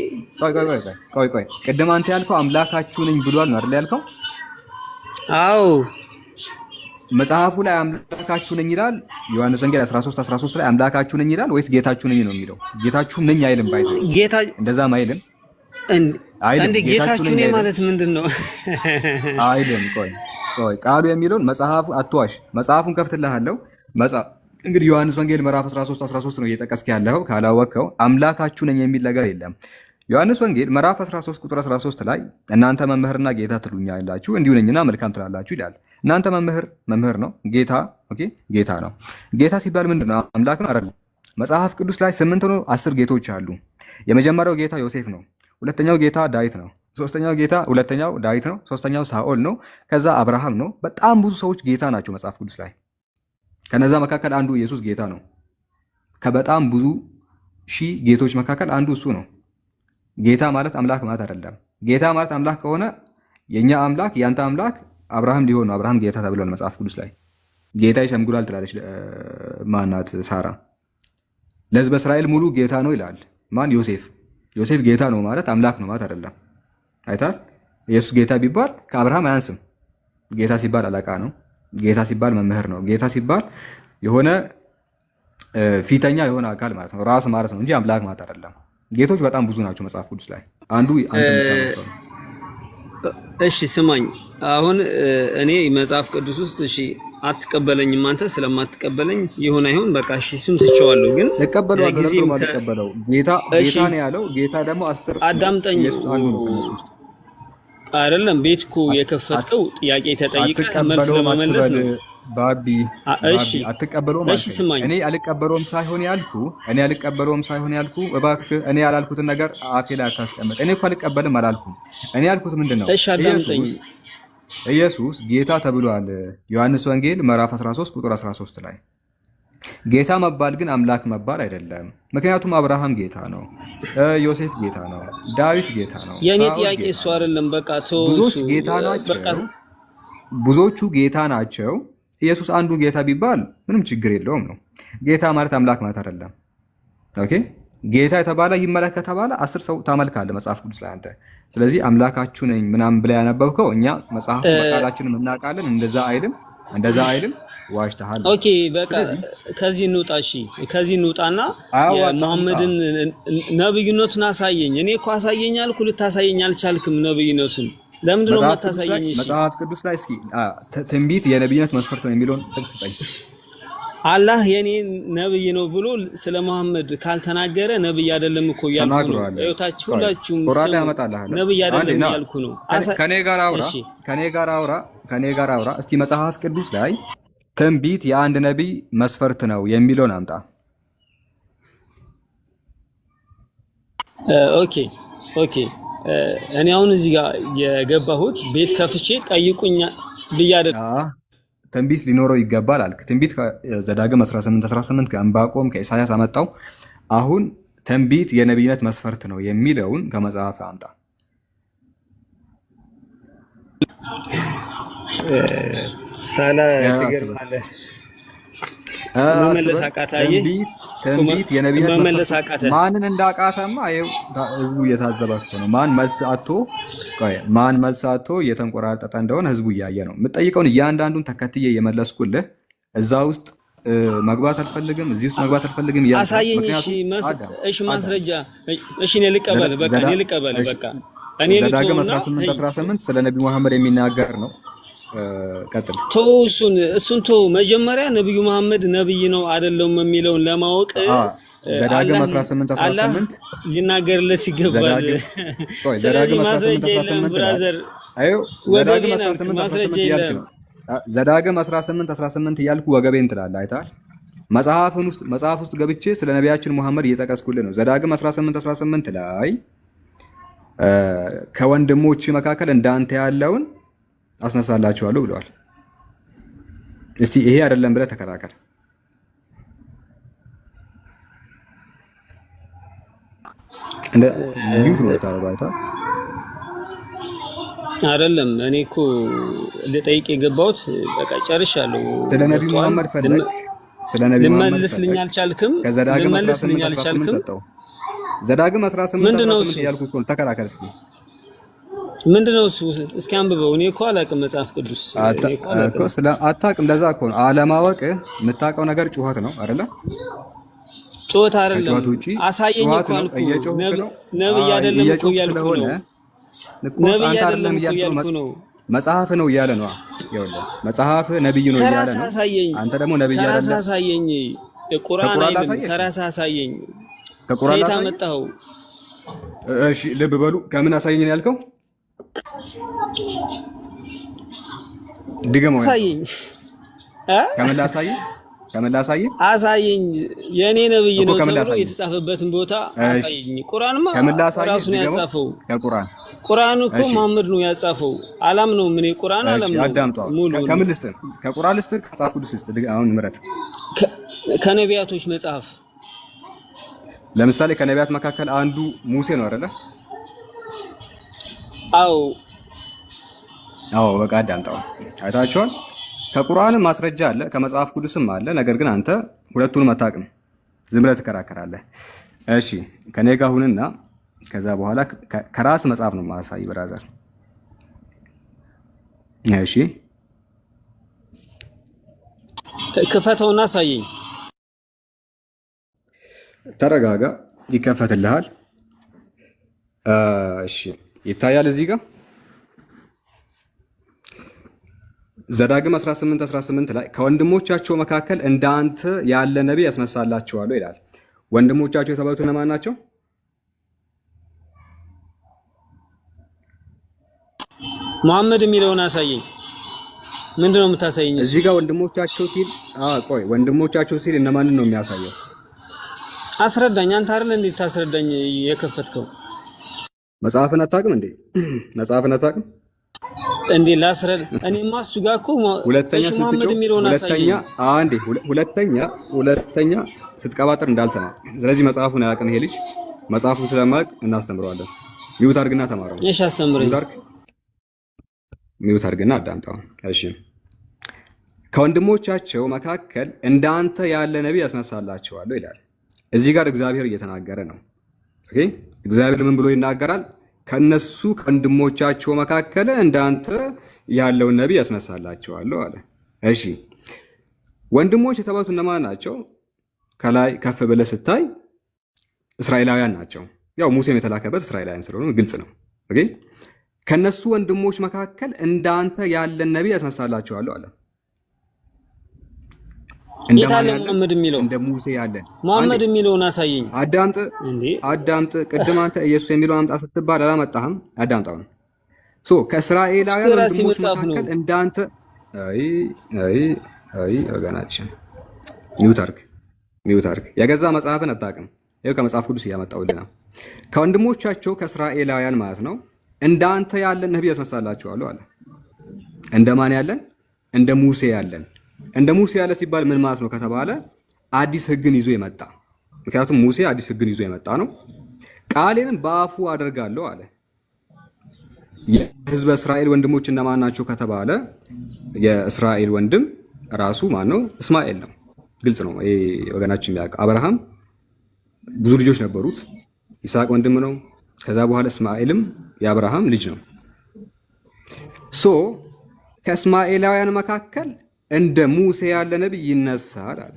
ቆይ ቅድም አንተ ያልከው አምላካችሁ ነኝ ብሏል ነው አይደል ያልከው? አዎ መጽሐፉ ላይ አምላካችሁ ነኝ ይላል። ዮሐንስ ወንጌል 13:13 ላይ አምላካችሁ ነኝ ይላል ወይስ ጌታችሁ ነኝ ነው የሚለው? ጌታችሁ ነኝ አይልም። ባይዘ ጌታ እንደዛም አይልም። እንዴ ጌታችሁ ነኝ ማለት ምንድን ነው? አይልም። ቆይ ቃሉ የሚለውን መጽሐፉ አትዋሽ። መጽሐፉን ከፍትልሃለሁ። እንግዲህ ዮሐንስ ወንጌል ምዕራፍ 13:13 ነው እየጠቀስክ ያለው። ካላወቅከው አምላካችሁ ነኝ የሚል ነገር የለም። ዮሐንስ ወንጌል ምዕራፍ 13 ቁጥር 13 ላይ እናንተ መምህርና ጌታ ትሉኛላችሁ እንዲሁ ነኝና መልካም ትላላችሁ ይላል። እናንተ መምህር ነው፣ ጌታ ጌታ ነው። ጌታ ሲባል ምንድን ነው? አምላክ ነው አይደል? መጽሐፍ ቅዱስ ላይ 8 ነው 10 ጌቶች አሉ። የመጀመሪያው ጌታ ዮሴፍ ነው። ሁለተኛው ጌታ ዳዊት ነው። ሁለተኛው ዳዊት ነው። ሶስተኛው ሳኦል ነው። ከዛ አብርሃም ነው። በጣም ብዙ ሰዎች ጌታ ናቸው መጽሐፍ ቅዱስ ላይ። ከነዛ መካከል አንዱ ኢየሱስ ጌታ ነው። ከበጣም ብዙ ሺህ ጌቶች መካከል አንዱ እሱ ነው። ጌታ ማለት አምላክ ማለት አይደለም። ጌታ ማለት አምላክ ከሆነ የኛ አምላክ ያንተ አምላክ አብርሃም ሊሆን ነው። አብርሃም ጌታ ተብሏል መጽሐፍ ቅዱስ ላይ። ጌታ ይሸምግላል ትላለች ማናት ሳራ። ለሕዝበ እስራኤል ሙሉ ጌታ ነው ይላል ማን? ዮሴፍ ጌታ ነው ማለት አምላክ ነው ማለት አይደለም። አይታል። ኢየሱስ ጌታ ቢባል ከአብርሃም አያንስም። ጌታ ሲባል አለቃ ነው። ጌታ ሲባል መምህር ነው። ጌታ ሲባል የሆነ ፊተኛ የሆነ አካል ማለት ነው፣ ራስ ማለት ነው እንጂ አምላክ ማለት አይደለም። ጌቶች በጣም ብዙ ናቸው መጽሐፍ ቅዱስ ላይ። አንዱ እሺ ስማኝ፣ አሁን እኔ መጽሐፍ ቅዱስ ውስጥ እሺ አትቀበለኝም አንተ ስለማትቀበለኝ ይሁን አይሁን በቃ እሺ እሱን ትቼዋለሁ። ግን ተቀበለው ጌታ ነው ያለው። ጌታ ደግሞ 10 አዳምጠኝ። አይደለም ቤት እኮ የከፈትከው ጥያቄ ተጠይቀህ መልስ ለመመለስ ነው። ባቢ አትቀበለውም ማለት ነው። እኔ አልቀበለውም ሳይሆን ያልኩ እባክህ እኔ ያላልኩትን ነገር አፌ ላይ አታስቀምጥ። እኔ እኮ አልቀበልም አላልኩም። እኔ ያልኩት ምንድን ነው? እሺ አዳምጠኝ። ኢየሱስ ጌታ ተብሏል ዮሐንስ ወንጌል ምዕራፍ 13 ቁጥር 13 ላይ። ጌታ መባል ግን አምላክ መባል አይደለም። ምክንያቱም አብርሃም ጌታ ነው፣ ዮሴፍ ጌታ ነው፣ ዳዊት ጌታ ነው። የኔ ጥያቄ እሱ አይደለም። በቃ ብዙዎቹ ጌታ ናቸው። ኢየሱስ አንዱ ጌታ ቢባል ምንም ችግር የለውም ነው። ጌታ ማለት አምላክ ማለት አይደለም። ኦኬ ጌታ የተባለ ይመለክ ከተባለ 10 ሰው ታመልካለህ መጽሐፍ ቅዱስ ላይ አንተ። ስለዚህ አምላካችሁ ነኝ ምናምን ብለህ ያነበብከው እኛ መጽሐፍ በቃላችን እናውቃለን። እንደዛ አይልም። ዋሽተሃል። ኦኬ በቃ ከዚህ እንውጣ። እሺ ከዚህ እንውጣና የመሐመድን ነብይነቱን አሳየኝ። እኔ እኮ አሳየኝ አልኩ፣ ልታሳየኝ አልቻልክም ነብይነቱን። ለምንድን ነው የማታሳየኝ? እሺ መጽሐፍ ቅዱስ ላይ እስኪ ትንቢት የነብይነት መስፈርት ነው የሚለውን ጥቅስ ስጠኝ። አላህ የኔ ነብይ ነው ብሎ ስለ መሐመድ ካልተናገረ ነብይ አይደለም እኮ ያልኩ ነው። እዩታችሁ ሁላችሁም ነብይ አይደለም ያልኩ ነው። ከኔ ጋር አውራ እስቲ መጽሐፍ ቅዱስ ላይ ትንቢት የአንድ ነቢይ መስፈርት ነው የሚለውን አምጣ። ኦኬ እኔ አሁን እዚህ ጋር የገባሁት ቤት ከፍቼ ጠይቁኝ ብያደ ትንቢት ሊኖረው ይገባል አልክ። ትንቢት ዘዳግም 18:18 ከዕንባቆም ከኢሳያስ አመጣው። አሁን ትንቢት የነቢይነት መስፈርት ነው የሚለውን ከመጽሐፍ አምጣ። ሳላ ትገርማለህ። መመለስ አቃታዬ። ትንቢት የነቢይነት መስፈርት ማንን እንዳቃተማ ይኸው ህዝቡ እየታዘባቸው ነው። ማን መልስ አጥቶ እየተንቆራጠጠ እንደሆነ ህዝቡ እያየ ነው። የምጠይቀውን እያንዳንዱን ተከትዬ እየመለስኩልህ እዛ ውስጥ መግባት አልፈልግም፣ እዚህ ውስጥ መግባት አልፈልግም። አሳየኝ። እሺ ማስረጃ። እሺ እኔ ልቀበል። በቃ እኔ ዘዳግም 18:18 ስለ ነብዩ መሐመድ የሚናገር ነው። ቀጥል። እሱን መጀመሪያ ነብዩ መሐመድ ነብይ ነው አይደለም የሚለውን ለማወቅ ዘዳግም 18:18 ሊናገርለት ይገባል። ዘዳግም 18:18 እያልኩ ወገቤን ትላለህ። አይተሃል? መጽሐፍ ውስጥ ገብቼ ስለ ነቢያችን መሐመድ እየጠቀስኩልህ ነው። ዘዳግም 18:18 ላይ ከወንድሞች መካከል እንዳንተ ያለውን አስነሳላችኋለሁ ብለዋል። እስቲ ይሄ አይደለም ብለህ ተከራከር። እንደ ሚውት ነው ታረጋታ። አይደለም እኔ እኮ ልጠይቅ የገባሁት በቃ ጨርሻለሁ። ስለ ነብዩ መሐመድ ፈለግ ስለ ነብዩ መሐመድ ልመልስልኝ አልቻልክም። ከዘዳግም ልመልስልኝ አልቻልክም። ዘዳግም 18 ያልኩ እኮ ተከራከር እስኪ ምንድነው እሱ? እስኪ አንብበው። እኔ እኮ አላውቅም መጽሐፍ ቅዱስ እኮ ስለ አታውቅም። ለዛ እኮ ነው አለማወቅ። የምታውቀው ነገር ጩኸት ነው አይደለ? ጩኸት አይደለም። አሳየኝ እኮ አልኩ። ነብይ አይደለም እኮ እያልኩ ነው። ነብይ አይደለም እኮ እያልኩ ነው። መጽሐፍ ነው እያለ ነው። ይኸውልህ መጽሐፍ ነብይ ነው እያለ ነው። አንተ ደግሞ ነብይ አይደለም። ከራስህ አሳየኝ። ቁርአን አይደለም። ከራስህ አሳየኝ። ከቁርአን አመጣው። እሺ ልብ በሉ። ከምን አሳየኝ ነው ያልከው? ድገመው። አሳየኝ። ከምን ላሳየኝ? ከምን ላሳየኝ? አሳየኝ። የኔ ነብይ ነው ተብሎ የተጻፈበትን ቦታ አሳየኝ። ቁርአንማ ራሱ ነው ያጻፈው። ከቁርአን ቁርአን እኮ መሐመድ ነው ያጻፈው። አላም ነው ምን ቁርአን አላም ነው። አዳምጠው። ከምን ልስጥ? ከቁርአን ልስጥ? ከመጽሐፍ ቅዱስ ልስጥ? አሁን ምረጥ። ከነቢያቶች መጽሐፍ። ለምሳሌ ከነቢያት መካከል አንዱ ሙሴ ነው አይደለ? አዎ በቃ አዳምጠው። አይታችኋል። ከቁርአን ማስረጃ አለ፣ ከመጽሐፍ ቅዱስም አለ። ነገር ግን አንተ ሁለቱንም አታውቅም፣ ዝም ብለህ ትከራከራለህ። እሺ ከኔ ጋር ሁንና ከዛ በኋላ ከራስ መጽሐፍ ነው ማሳይ ብራዘር። እሺ ክፈተውና አሳየኝ። ተረጋጋ፣ ይከፈትልሃል። እሺ ይታያል እዚህ ጋር ዘዳግም 18:18 ላይ ከወንድሞቻቸው መካከል እንዳንተ ያለ ነብይ ያስነሳላቸዋል ይላል። ወንድሞቻቸው የተባሉት እነማን ናቸው? መሐመድ የሚለውን አሳየኝ። ምንድነው የምታሳየኝ? እዚህ ጋር ወንድሞቻቸው ሲል ቆይ ወንድሞቻቸው ሲል እነማንን ነው የሚያሳየው? አስረዳኝ። አንተ አይደል እንዴ ታስረዳኝ የከፈትከው? መጽሐፍን አታውቅም እንዴ? መጽሐፍን አታውቅም እንዴ? ላስረድ። እኔማ እሱ ጋር እኮ መሐመድ የሚለውን አሳየኝ። ሁለተኛ ስትቀባጥር እንዳልሰማ። ስለዚህ መጽሐፉን አያውቅም ይሄ ልጅ። መጽሐፉን ስለማያውቅ እናስተምረዋለን። ሚውት አድርግና ተማረው። እሺ አስተምረኝ። ሚውት አድርግና አዳምጣው። እሺ ከወንድሞቻቸው መካከል እንዳንተ ያለ ነብይ ያስነሳላቸዋል ይላል። እዚህ ጋር እግዚአብሔር እየተናገረ ነው። ኦኬ እግዚአብሔር ምን ብሎ ይናገራል? ከነሱ ከወንድሞቻቸው መካከል እንዳንተ ያለውን ነብይ ያስነሳላቸዋል አለ። እሺ ወንድሞች የተባሉት እነማን ናቸው? ከላይ ከፍ ብለህ ስታይ እስራኤላውያን ናቸው። ያው ሙሴም የተላከበት እስራኤላውያን ስለሆኑ ግልጽ ነው። ኦኬ ከነሱ ወንድሞች መካከል እንዳንተ ያለን ነብይ ያስነሳላቸዋል አለ። የታለ መሐመድ የሚለው? እንደ ሙሴ ያለን መሐመድ የሚለውን አሳየኝ። አዳምጥ። ቅድም አንተ ኢየሱስ የሚለውን አምጣ ስትባል አላመጣህም። አዳምጣው። ከእስራኤላውያን ወንድሞች መካከል እንዳንተ ወገናችን ሚውት አድርግ። የገዛ መጽሐፍን አታውቅም። ይኸው ከመጽሐፍ ቅዱስ እያመጣሁልህ ነው። ከወንድሞቻቸው ከእስራኤላውያን ማለት ነው እንዳንተ ያለን ነብይ ያስነሳላቸዋል አለ። እንደማን ያለን? እንደ ሙሴ ያለን። እንደ ሙሴ ያለ ሲባል ምን ማለት ነው ከተባለ አዲስ ሕግን ይዞ የመጣ ምክንያቱም ሙሴ አዲስ ሕግን ይዞ የመጣ ነው። ቃሌንም በአፉ አደርጋለሁ አለ። የሕዝበ እስራኤል ወንድሞች እነማን ናቸው ከተባለ የእስራኤል ወንድም ራሱ ማን ነው? እስማኤል ነው። ግልጽ ነው። ይሄ ወገናችን የሚያውቅ አብርሃም ብዙ ልጆች ነበሩት። ይስሐቅ ወንድም ነው። ከዛ በኋላ እስማኤልም የአብርሃም ልጅ ነው። ከእስማኤላውያን መካከል እንደ ሙሴ ያለ ነብይ ይነሳል አለ።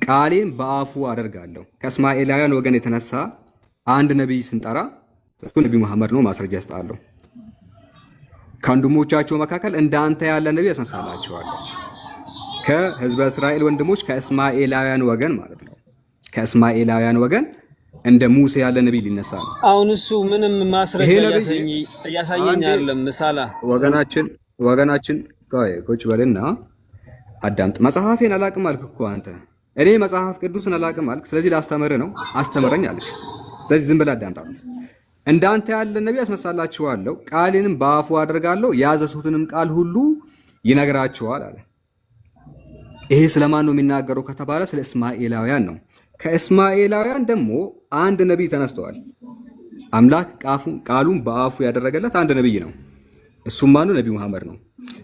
ቃሌን በአፉ አደርጋለሁ። ከእስማኤላውያን ወገን የተነሳ አንድ ነብይ ስንጠራ እሱ ነብይ መሐመድ ነው። ማስረጃ ያስጣለሁ። ከወንድሞቻቸው መካከል እንዳንተ ያለ ነብይ ያስነሳላቸዋል። ከህዝበ እስራኤል ወንድሞች ከእስማኤላውያን ወገን ማለት ነው። ከእስማኤላውያን ወገን እንደ ሙሴ ያለ ነብይ ሊነሳ ነው። አሁን እሱ ምንም ማስረጃ እያሳየኝ አይደለም። ምሳላ ወገናችን ቁጭ በልና አዳምጥ። መጽሐፌን አላቅም አልክ እኮ አንተ። እኔ መጽሐፍ ቅዱስን አላቅም አልክ። ስለዚህ ላስተምርህ ነው። አስተምረኝ አልክ። ስለዚህ ዝም ብለህ አዳምጣ። እንዳንተ ያለ ነብይ አስነሳላችኋለሁ፣ ቃሌንም በአፉ አደርጋለሁ፣ ያዘዝሁትንም ቃል ሁሉ ይነግራችኋል አለ። ይሄ ስለማን ነው የሚናገረው ከተባለ ስለ እስማኤላውያን ነው። ከእስማኤላውያን ደግሞ አንድ ነብይ ተነስተዋል። አምላክ ቃሉን በአፉ ያደረገለት አንድ ነብይ ነው። እሱም ማኑ ነብይ መሐመድ ነው።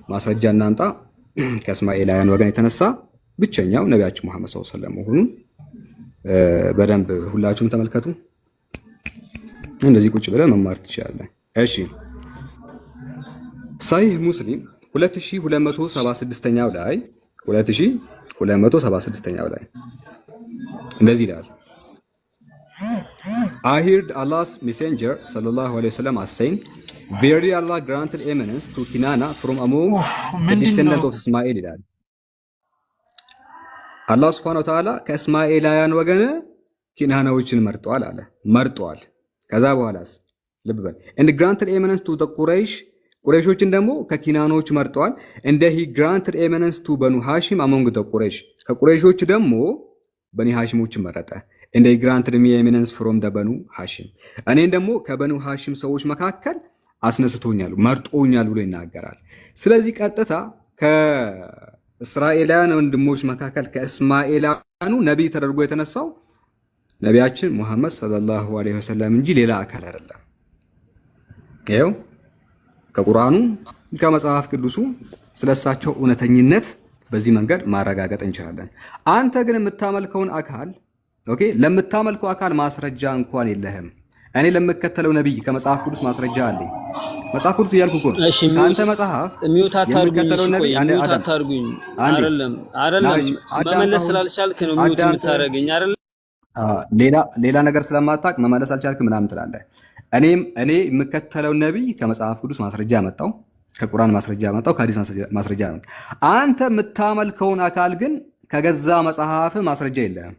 ማስረጃ እናምጣ። ከእስማኤላውያን ወገን የተነሳ ብቸኛው ነቢያችን መሐመድ ሰለላሁ ዐለይሂ ወሰለም መሆኑን በደንብ ሁላችሁም ተመልከቱ። እንደዚህ ቁጭ ብለህ መማር ትችላለህ። እሺ ሰሂህ ሙስሊም 2276ኛው ላይ 2276ኛው ላይ እንደዚህ ይላል I heard Allah's messenger sallallahu alaihi wasallam as saying, "Verily Allah granted eminence to Kinana from among the descendants of Ismail." ይላል አላህ Subhanahu Wa Ta'ala ከእስማኤላውያን ወገን ኪናናዎችን መርጧል አለ። መርጧል። ከዛ በኋላስ ልብ በል and granted eminence to the ቁረይሾችን ደግሞ ከኪናኖች መርጧል። and he granted eminence to Banu Hashim among the Quraysh ከቁረይሾች ደግሞ በኒ ሃሽሞች መረጠ። and he granted me eminence from the Banu Hashim እኔን ደግሞ ከበኑ ሃሽም ሰዎች መካከል አስነስቶኛል መርጦኛል ብሎ ይናገራል። ስለዚህ ቀጥታ ከእስራኤላውያን ወንድሞች መካከል ከእስማኤላውያኑ ነብይ ተደርጎ የተነሳው ነቢያችን ሙሐመድ ሰለላሁ ዐለይሂ ወሰለም እንጂ ሌላ አካል አይደለም። ይኸው ከቁርአኑ ከመጽሐፍ ቅዱሱ ስለሳቸው እውነተኝነት በዚህ መንገድ ማረጋገጥ እንችላለን። አንተ ግን የምታመልከውን አካል ለምታመልከው አካል ማስረጃ እንኳን የለህም። እኔ ለምከተለው ነብይ ከመጽሐፍ ቅዱስ ማስረጃ አለኝ። መጽሐፍ ቅዱስ እያልኩ እኮ ነው። አንተ መጽሐፍ የምከተለው ነብይ አታርጉኝ። አይደለም መመለስ ስላልቻልክ ነው ሚውት የምታረገኝ አይደለም። ሌላ ነገር ስለማታውቅ መመለስ አልቻልክም ምናምን ትላለህ። እኔ የምከተለው ነብይ ከመጽሐፍ ቅዱስ ማስረጃ ያመጣው፣ ከቁርአን ማስረጃ ያመጣው፣ ከሐዲስ ማስረጃ ያመጣው። አንተ የምታመልከውን አካል ግን ከገዛ መጽሐፍ ማስረጃ የለህም።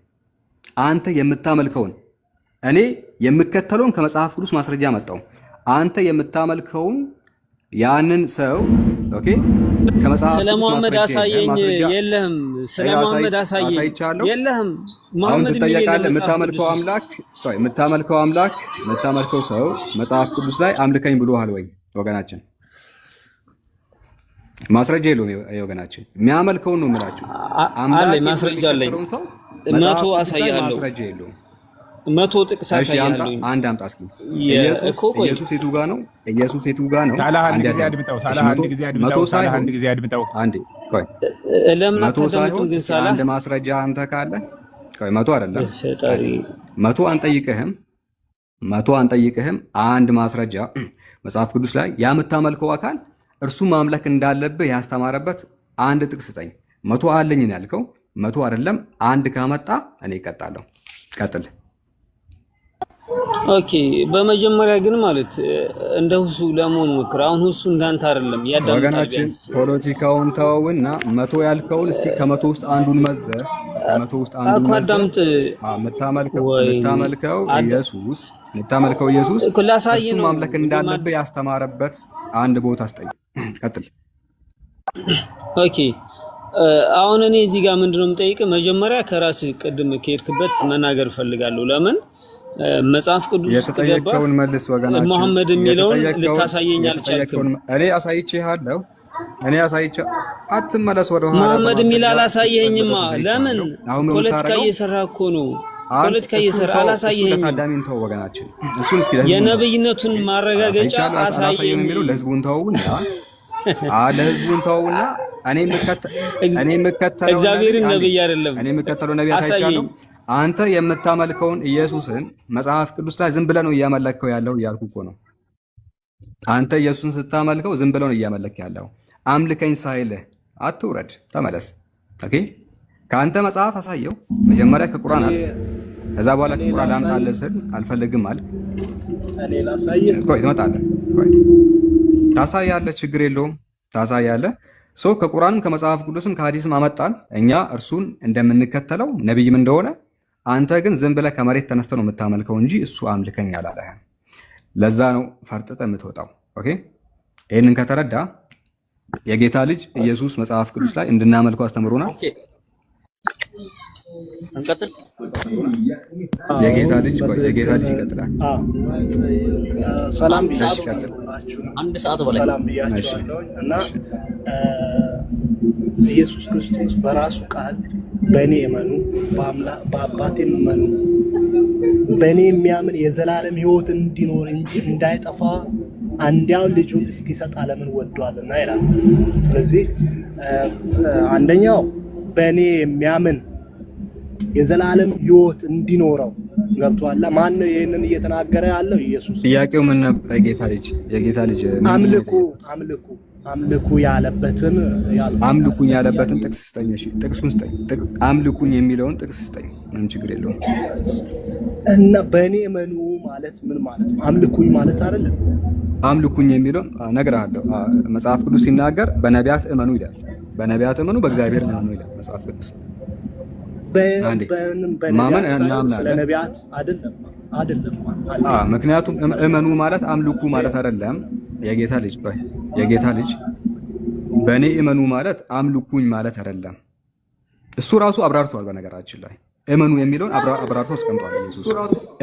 አንተ የምታመልከውን እኔ የምከተለውን ከመጽሐፍ ቅዱስ ማስረጃ ያመጣው፣ አንተ የምታመልከውን ያንን ሰው ከመጽሐፍ ስለ ሙሐመድ አሳየኝ የለህም። ስለ ሙሐመድ አሳየኝ የለህም። ሙሐመድ ተጠየቃለህ። የምታመልከው ሰው መጽሐፍ ቅዱስ ላይ አምልከኝ ብሎሃል ወይ? ወገናችን ማስረጃ የለውም። ወገናችን የሚያመልከውን ነው የምላችሁ። አለኝ ማስረጃ አለኝ። መቶ አሳያለሁ። ማስረጃ የለውም። መቶ ጥቅስ አሳያለሁ። አንድ አምጣ እስኪ። ኢየሱስ የቱ ጋር ነው? ኢየሱስ የቱ ጋር ነው? ሳላህ አንድ ጊዜ አድምጠው። አንዴ ቆይ። ለምን አታደምጡም ግን? ሳላህ አንድ ማስረጃ አንተ ካለ ቆይ። መቶ አይደለም መቶ አንጠይቅህም። አንድ ማስረጃ መጽሐፍ ቅዱስ ላይ የምታመልከው አካል እርሱ ማምለክ እንዳለብህ ያስተማረበት አንድ ጥቅስ ስጠኝ። መቶ አለኝ ነው ያልከው። መቶ አይደለም አንድ ካመጣ እኔ እቀጣለሁ። ቀጥል። ኦኬ። በመጀመሪያ ግን ማለት እንደ ሁሱ ለመሆን ሞክር። አሁን ሁሱ እንዳንተ አይደለም ያዳምጣል። ወገናችን ፖለቲካውን ተውና መቶ ያልከውን እስቲ ከመቶ ውስጥ አንዱን መዘህ ከመቶ ውስጥ አንዱን አዳምጥ። የምታመልከው ኢየሱስ እሱ ማምለክ እንዳለብህ ያስተማረበት አንድ ቦታ አስጠኝ። ቀጥል። ኦኬ። አሁን እኔ እዚህ ጋር ምንድነው የምጠይቅህ? መጀመሪያ ከራስህ ቅድም ከሄድክበት መናገር ፈልጋለሁ። ለምን መጽሐፍ ቅዱስ ስትገባ ሙሐመድ የሚለውን ልታሳየኝ አልቻልክም? እኔ አሳይቼሃለሁ። አትመለስ ወደ ኋላ። ሙሐመድ የሚል አላሳየኝማ። ለምን? ፖለቲካ እየሰራ እኮ ነው። ፖለቲካ እየሰራ አላሳየኝም። ታዳሚን ተው ወገናችን። እሱን እስኪ የነብይነቱን ማረጋገጫ አሳየኝ የሚለው ለህዝቡን ተውና እኔ የምከተለው እግዚአብሔርን ነብይ አይደለም። እኔ የምከተለው ነብይ አሳይቻለሁ። አንተ የምታመልከውን ኢየሱስን መጽሐፍ ቅዱስ ላይ ዝም ብለህ ነው እያመለከው ያለው እያልኩ እኮ ነው። አንተ ኢየሱስን ስታመልከው ዝም ብለህ ነው እያመለክ ያለው። አምልከኝ ሳይልህ አትውረድ፣ ተመለስ። ኦኬ። ከአንተ መጽሐፍ አሳየው መጀመሪያ ከቁርአን አለ። ከዛ በኋላ ከቁርአን ላምጣልህ ስል አልፈልግም አልክ። ቆይ ትመጣለህ። ቆይ ታሳያለህ፣ ችግር የለውም ታሳያለህ። ከቁርአንም ከመጽሐፍ ቅዱስም ከሐዲስም አመጣን። እኛ እርሱን እንደምንከተለው ነብይም እንደሆነ አንተ ግን ዝም ብለህ ከመሬት ተነስተህ ነው የምታመልከው እንጂ እሱ አምልከኝ አላለህም። ለዛ ነው ፈርጥጠህ የምትወጣው። ኦኬ። ይህንን ከተረዳ የጌታ ልጅ ኢየሱስ መጽሐፍ ቅዱስ ላይ እንድናመልከው አስተምሮናል። እንቀጥል። የጌታ ልጅ ይቀጥላል። ሰላም አንድ ሰዓት በላይ ሰላም ብያችኋለሁ። እና ኢየሱስ ክርስቶስ በራሱ ቃል በእኔ እመኑ፣ በአባቴም እመኑ። በእኔ የሚያምን የዘላለም ሕይወት እንዲኖር እንጂ እንዳይጠፋ አንድያው ልጁን እስኪሰጥ ዓለምን ወዷልና ይላል። ስለዚህ አንደኛው በእኔ የሚያምን የዘላለም ሕይወት እንዲኖረው ገብቷል። ማን ነው ይሄንን እየተናገረ ያለው? ኢየሱስ። ጥያቄው ምን ነበር? የጌታ ልጅ አምልኩ ያለበትን አምልኩኝ ያለበትን ጥቅስ ስጠኝ። እሺ ጥቅሱን ስጠኝ። አምልኩኝ የሚለውን ጥቅስ ስጠኝ። ምንም ችግር የለውም። እና በእኔ እመኑ ማለት ምን ማለት ነው? አምልኩኝ ማለት አይደለም። አምልኩኝ የሚለውን እነግርሃለሁ። መጽሐፍ ቅዱስ ሲናገር በነቢያት እመኑ ይላል። በነቢያት እመኑ፣ በእግዚአብሔር እመኑ ይላል መጽሐፍ ቅዱስ። ማመን እናምናለን። ነቢያት አይደለም። ምክንያቱም እመኑ ማለት አምልኩ ማለት አይደለም። የጌታ ልጅ በእኔ እመኑ ማለት አምልኩኝ ማለት አይደለም። እሱ ራሱ አብራርቷል። በነገራችን ላይ እመኑ የሚለውን አብራርቶ አስቀምጧል ኢየሱስ።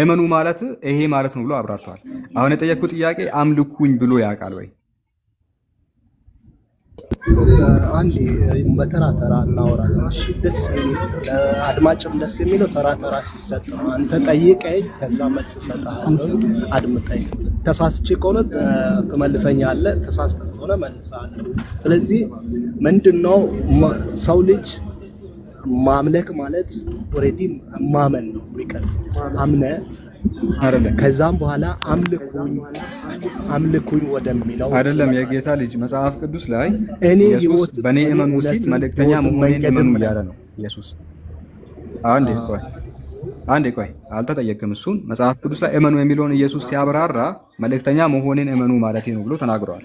እመኑ ማለት ይሄ ማለት ነው ብሎ አብራርቷል። አሁን የጠየቅኩት ጥያቄ አምልኩኝ ብሎ ያውቃል ወይ? አንዴ በተራ ተራ እናወራለን። እሺ ደስ የሚል አድማጭም ደስ የሚለው ተራ ተራ ሲሰጥ ነው። አንተ ጠይቀኝ፣ ከዛ መልስ እሰጥሃለሁ። አድምጠኝ። ተሳስቼ ከሆነ ትመልሰኛለህ፣ ተሳስተህ ከሆነ መልሳለሁ። ስለዚህ ምንድነው ሰው ልጅ ማምለክ ማለት ኦልሬዲ ማመን ነው። ይቀር አምነ አይደለም። ከዛም በኋላ አምልኩኝ ወደሚለው አይደለም። የጌታ ልጅ መጽሐፍ ቅዱስ ላይ ኢየሱስ በእኔ እመኑ ሲል መልእክተኛ መሆኔን እመኑ እያለ ነው ኢየሱስ። አንዴ ቆይ አልተጠየቅም። እሱን መጽሐፍ ቅዱስ ላይ እመኑ የሚለውን ኢየሱስ ሲያብራራ መልእክተኛ መሆኔን እመኑ ማለቴ ነው ብሎ ተናግሯል።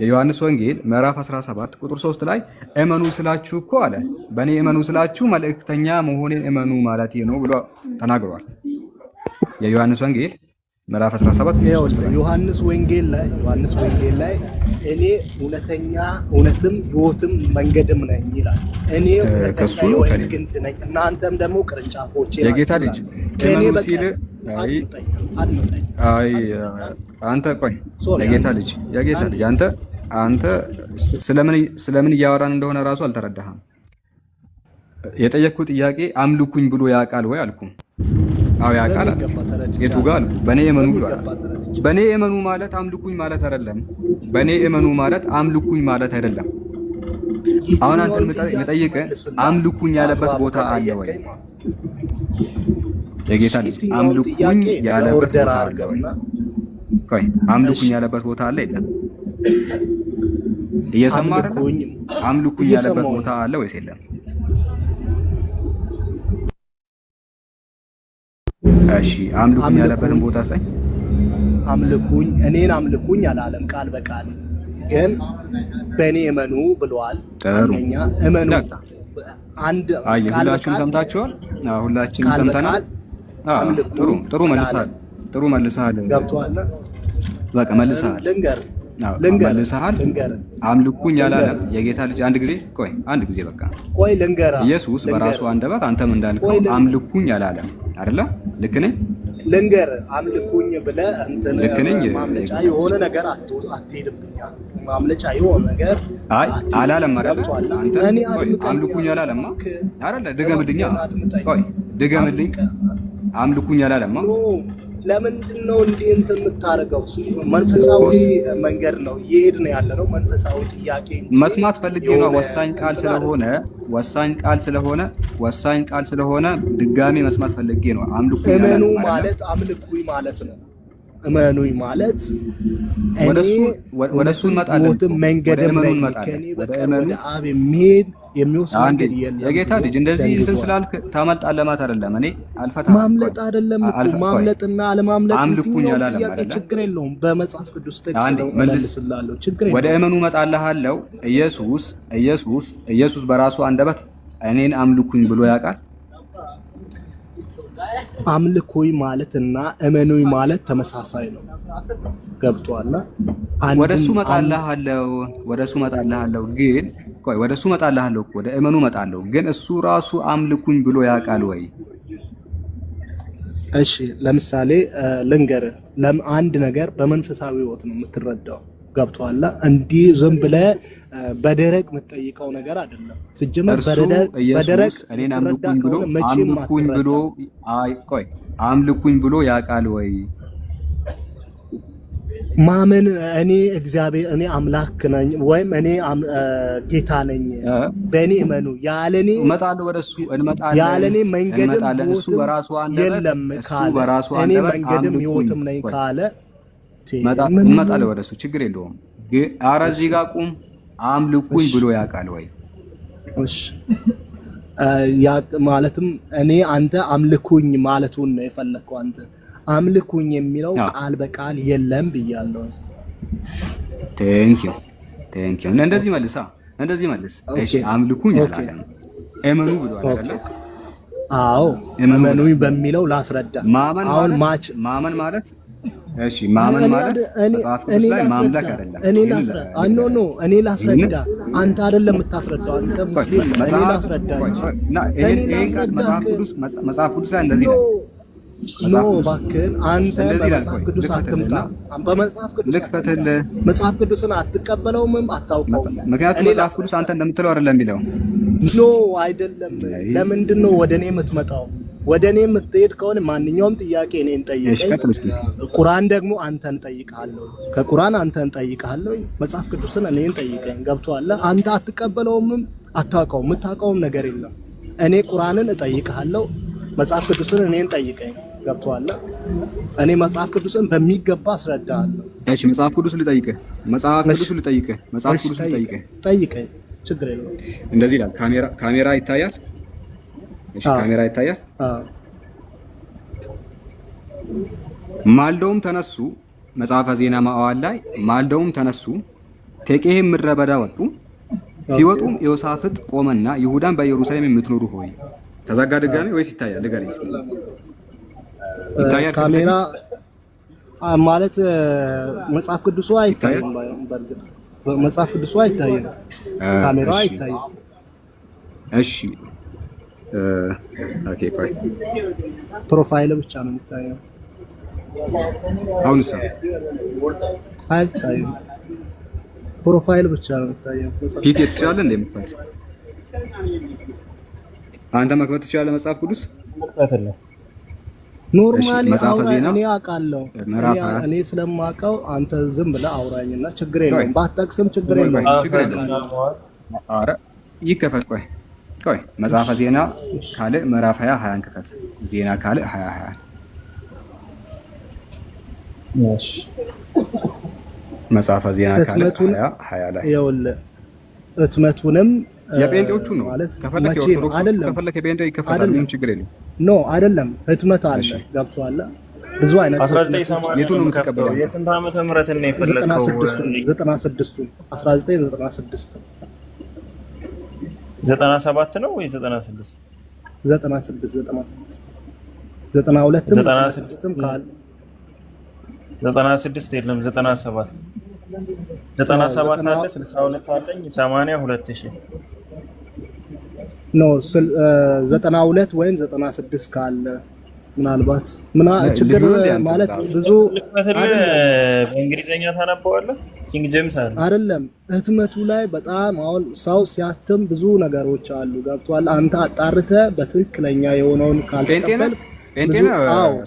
የዮሐንስ ወንጌል ምዕራፍ 17 ቁጥር 3 ላይ እመኑ ስላችሁ እኮ አለ በእኔ እመኑ ስላችሁ መልእክተኛ መሆኔን እመኑ ማለቴ ነው ብሎ ተናግሯል። የዮሐንስ ወንጌል ምዕራፍ 17 ዮሐንስ ወንጌል ላይ እኔ እውነትም ሕይወትም መንገድም ነኝ ይላል። እኔ ከሱ ግንድ ነኝ፣ እናንተም ደግሞ ቅርንጫፎች። የጌታ ልጅ እመኑ ሲል አንተ ቆይ የጌታ ልጅ አንተ ስለምን እያወራን እንደሆነ ራሱ አልተረዳህም። የጠየቅኩት ጥያቄ አምልኩኝ ብሎ ያውቃል ወይ አልኩ። አዎ ያውቃል። የቱ ጋር አልኩ? በእኔ እመኑ ብሏል። በእኔ እመኑ ማለት አምልኩኝ ማለት አይደለም። በእኔ እመኑ ማለት አምልኩኝ ማለት አይደለም። አሁን አንተን የምጠይቅህ አምልኩኝ ያለበት ቦታ አለ ወይ? የጌታ ልጅ አምልኩኝ ያለበት ቦታ አለ ወይ? ቆይ አምልኩኝ ያለበት ቦታ አለ የለም? እየሰማህ አይደል? አምልኩኝ ያለበት ቦታ አለ ወይስ የለም? እሺ አምልኩኝ ያለበትን ቦታ ስጠኝ። እኔን አምልኩኝ አላለም ቃል በቃል ግን በእኔ እመኑ ብለዋል። አንደኛ እመኑ ሁላችሁም ሰምታችኋል። ሁላችንም ሰምተናል። ጥሩ መልሰሃል። ገብቶሃል? በቃ መልሰሃል። መልሰሃል። አምልኩኝ ያላለም የጌታ ልጅ አንድ ጊዜ በቃ ኢየሱስ በራሱ አንደበት አንተም እንዳልከው አምልኩኝ ያላለም አይደለ? ልክ ነኝ? አምልኩኝ ብለህ ማምለጫ የሆነ ነገር አትሄድብኛል። ማምለጫ የሆነ ነገር አላለም አይደለ? አንተ አምልኩኝ ያላለማ አይደለ? ድገምልኝ። አምልኩኝ ያላለማ ለምንድን ነው እንዲህ እንትን የምታደርገው? መንፈሳዊ መንገድ ነው እየሄድን ያለ ነው። መንፈሳዊ ጥያቄ መስማት ፈልጌ ነው። ወሳኝ ቃል ስለሆነ ድጋሚ መስማት ፈልጌ ነው። እመኑ ማለት አምልኩኝ ማለት ነው። እመኑኝ ማለት ወደ እሱ እንመጣለን። መንገድም ከእኔ በቀር ወደ አብ የሚሄድ የሚወስድ መንገድ የለም። የጌታ ልጅ እንደዚህ እንትን ስላልክ ታመልጣለህ ማለት አይደለም። እኔ አልፈታም። ማምለጥ አይደለም እኮ ማምለጥና አለማምለጥ ጥያቄ ችግር የለውም። በመጽሐፍ ቅዱስ ጥቅስ ነው መልስላለሁ። ችግር የለውም። ወደ እመኑ እመጣልሃለሁ። ኢየሱስ በራሱ አንደበት እኔን አምልኩኝ ብሎ ያውቃል? አምልኩኝ ማለትና እመኑኝ ማለት ተመሳሳይ ነው። ገብቶሃል? ወደሱ እመጣልሃለሁ ግን ወደሱ እመጣልሃለሁ እኮ ወደ እመኑ እመጣለሁ ግን እሱ ራሱ አምልኩኝ ብሎ ያውቃል ወይ? እሺ ለምሳሌ ልንገርህ፣ አንድ ነገር በመንፈሳዊ ሕይወት ነው የምትረዳው። ገብቶሃል? እንዲህ ዝም ብለህ በደረቅ የምትጠይቀው ነገር አይደለም። ሲጀመር በደረቅ እኔን አምልኩኝ ብሎ ያውቃል ወይ? ማመን እኔ እግዚአብሔር እኔ አምላክ ነኝ ወይም እኔ ጌታ ነኝ በእኔ እመኑ ያለኔ እመጣለሁ ወደሱ እንመጣለን ያለኔ መንገድም እሱ በራሱ አንደበት የለም ካለ እኔ መንገድም ህይወትም ነኝ ካለ እንመጣለን ወደሱ ችግር የለውም። ግን ኧረ እዚህ ጋር ቁም አምልኩኝ ብሎ ያውቃል ወይ? እሺ ማለትም እኔ አንተ አምልኩኝ ማለቱን ነው የፈለከው አንተ አምልኩኝ የሚለው ቃል በቃል የለም ብያለሁ። ቴንክ ዩ እንደዚህ መልስ። እሺ አምልኩኝ አላለም እመኑ ብሏል አይደል? አዎ እመኑኝ በሚለው ላስረዳ። አሁን ማመን ማለት እሺ ማመን ማለት መጽሐፍ ቅዱስ ላይ ማምለክ አይደለም። እኔ ላስረዳ። አንተ አይደለም የምታስረዳው፣ አንተ ሙስሊም ነህ። እኔ ላስረዳ መጽሐፍ ቅዱስ ላይ እንደዚህ ነው። ኖ እባክህን አንተ በመጽሐፍ ቅዱስ አትምጣ። መጽሐፍ ቅዱስን አትቀበለውም አታውቀውም። ምክንያቱም መጽሐፍ ቅዱስ አንተ እንደምትለው አይደለም የሚለው። ኖ አይደለም። ለምንድን ነው ወደ እኔ የምትመጣው? ወደ እኔ የምትሄድ ከሆነ ማንኛውም ጥያቄ እኔን ጠይቀኝ። ቁርአን ደግሞ አንተን ጠይቃለሁ። ከቁርአን አንተን ጠይቃለሁ። መጽሐፍ ቅዱስን እኔን ጠይቀኝ። ገብቶሃል? አንተ አትቀበለውም አታውቀውም። የምታውቀውም ነገር የለም። እኔ ቁርአንን እጠይቅሃለሁ። መጽሐፍ ቅዱስን እኔን ጠይቀኝ። ገብቶሃል? እኔ መጽሐፍ ቅዱስን በሚገባ አስረዳሃለሁ። እሺ መጽሐፍ ቅዱስ ልጠይቅህ። ጠይቀኝ፣ ችግር የለውም። እንደዚህ ይላል። ካሜራ ይታያል? እሺ ካሜራ ይታያል። ማልደውም ተነሱ፣ መጽሐፈ ዜና መዋዕል ላይ ማልደውም ተነሱ፣ ከቄሄም ምድረ በዳ ወጡ። ሲወጡም ዮሳፍጥ ቆመና ይሁዳን በኢየሩሳሌም የምትኖሩ ሆይ ተዘጋ። ድጋሚ ወይስ ይታያል? ንገረኝ እስኪ። ይታያል ካሜራ ማለት መጽሐፍ ቅዱሱ አይታይም። በእርግጥ መጽሐፍ ቅዱሱ አይታይም፣ ካሜራው አይታይም። እሺ ኦኬ፣ ቆይ ፕሮፋይል ብቻ ነው የሚታየው። አሁንስ አይታይም፣ ፕሮፋይል ብቻ ነው የሚታየው። ፒኬ ትችላለህ እንዴ? መክፈት አንተ መክፈት ትችላለህ መጽሐፍ ቅዱስ? ኖርማሊ እኔ አውቃለሁ። እኔ ስለማውቀው አንተ ዝም ብለህ አውራኝና ችግር የለውም። ባትጠቅስም ችግር የለውም። ኧረ ይከፈት። ቆይ መጽሐፈ ዜና ካልዕ ምዕራፍ 20 ክፈት። ዜና ካልዕ 20 እሺ መጽሐፈ ዜና ካልዕ 20 ላይ ይኸውልህ እትመቱንም የጴንጤዎቹ ነው ማለት ከፈለክ የኦርቶዶክስ ከፈለክ የጴንጤ ይከፈታል። ምንም ችግር የለም። ኖ አይደለም፣ ህትመት አለ። ገብቶሃል? ብዙ አይነት 1980 የቱን ነው የምትቀበለው? የስንት ዓመተ ምህረት ነው የፈለከው? 96 1996 97 ነው ወይ 96? 96 92 ካል 96 የለም 97 97 አለ 62 አለኝ 80 2000 ኖ 92 ወይም 96 ካለ ምናልባት ችግር ማለት ብዙ በእንግሊዘኛ ታነበዋለህ። ኪንግ ጄምስ አለ አይደለም። ህትመቱ ላይ በጣም አሁን ሰው ሲያትም ብዙ ነገሮች አሉ። ገብቷል? አንተ አጣርተህ በትክክለኛ የሆነውን ካልተቀበል ጴንጤና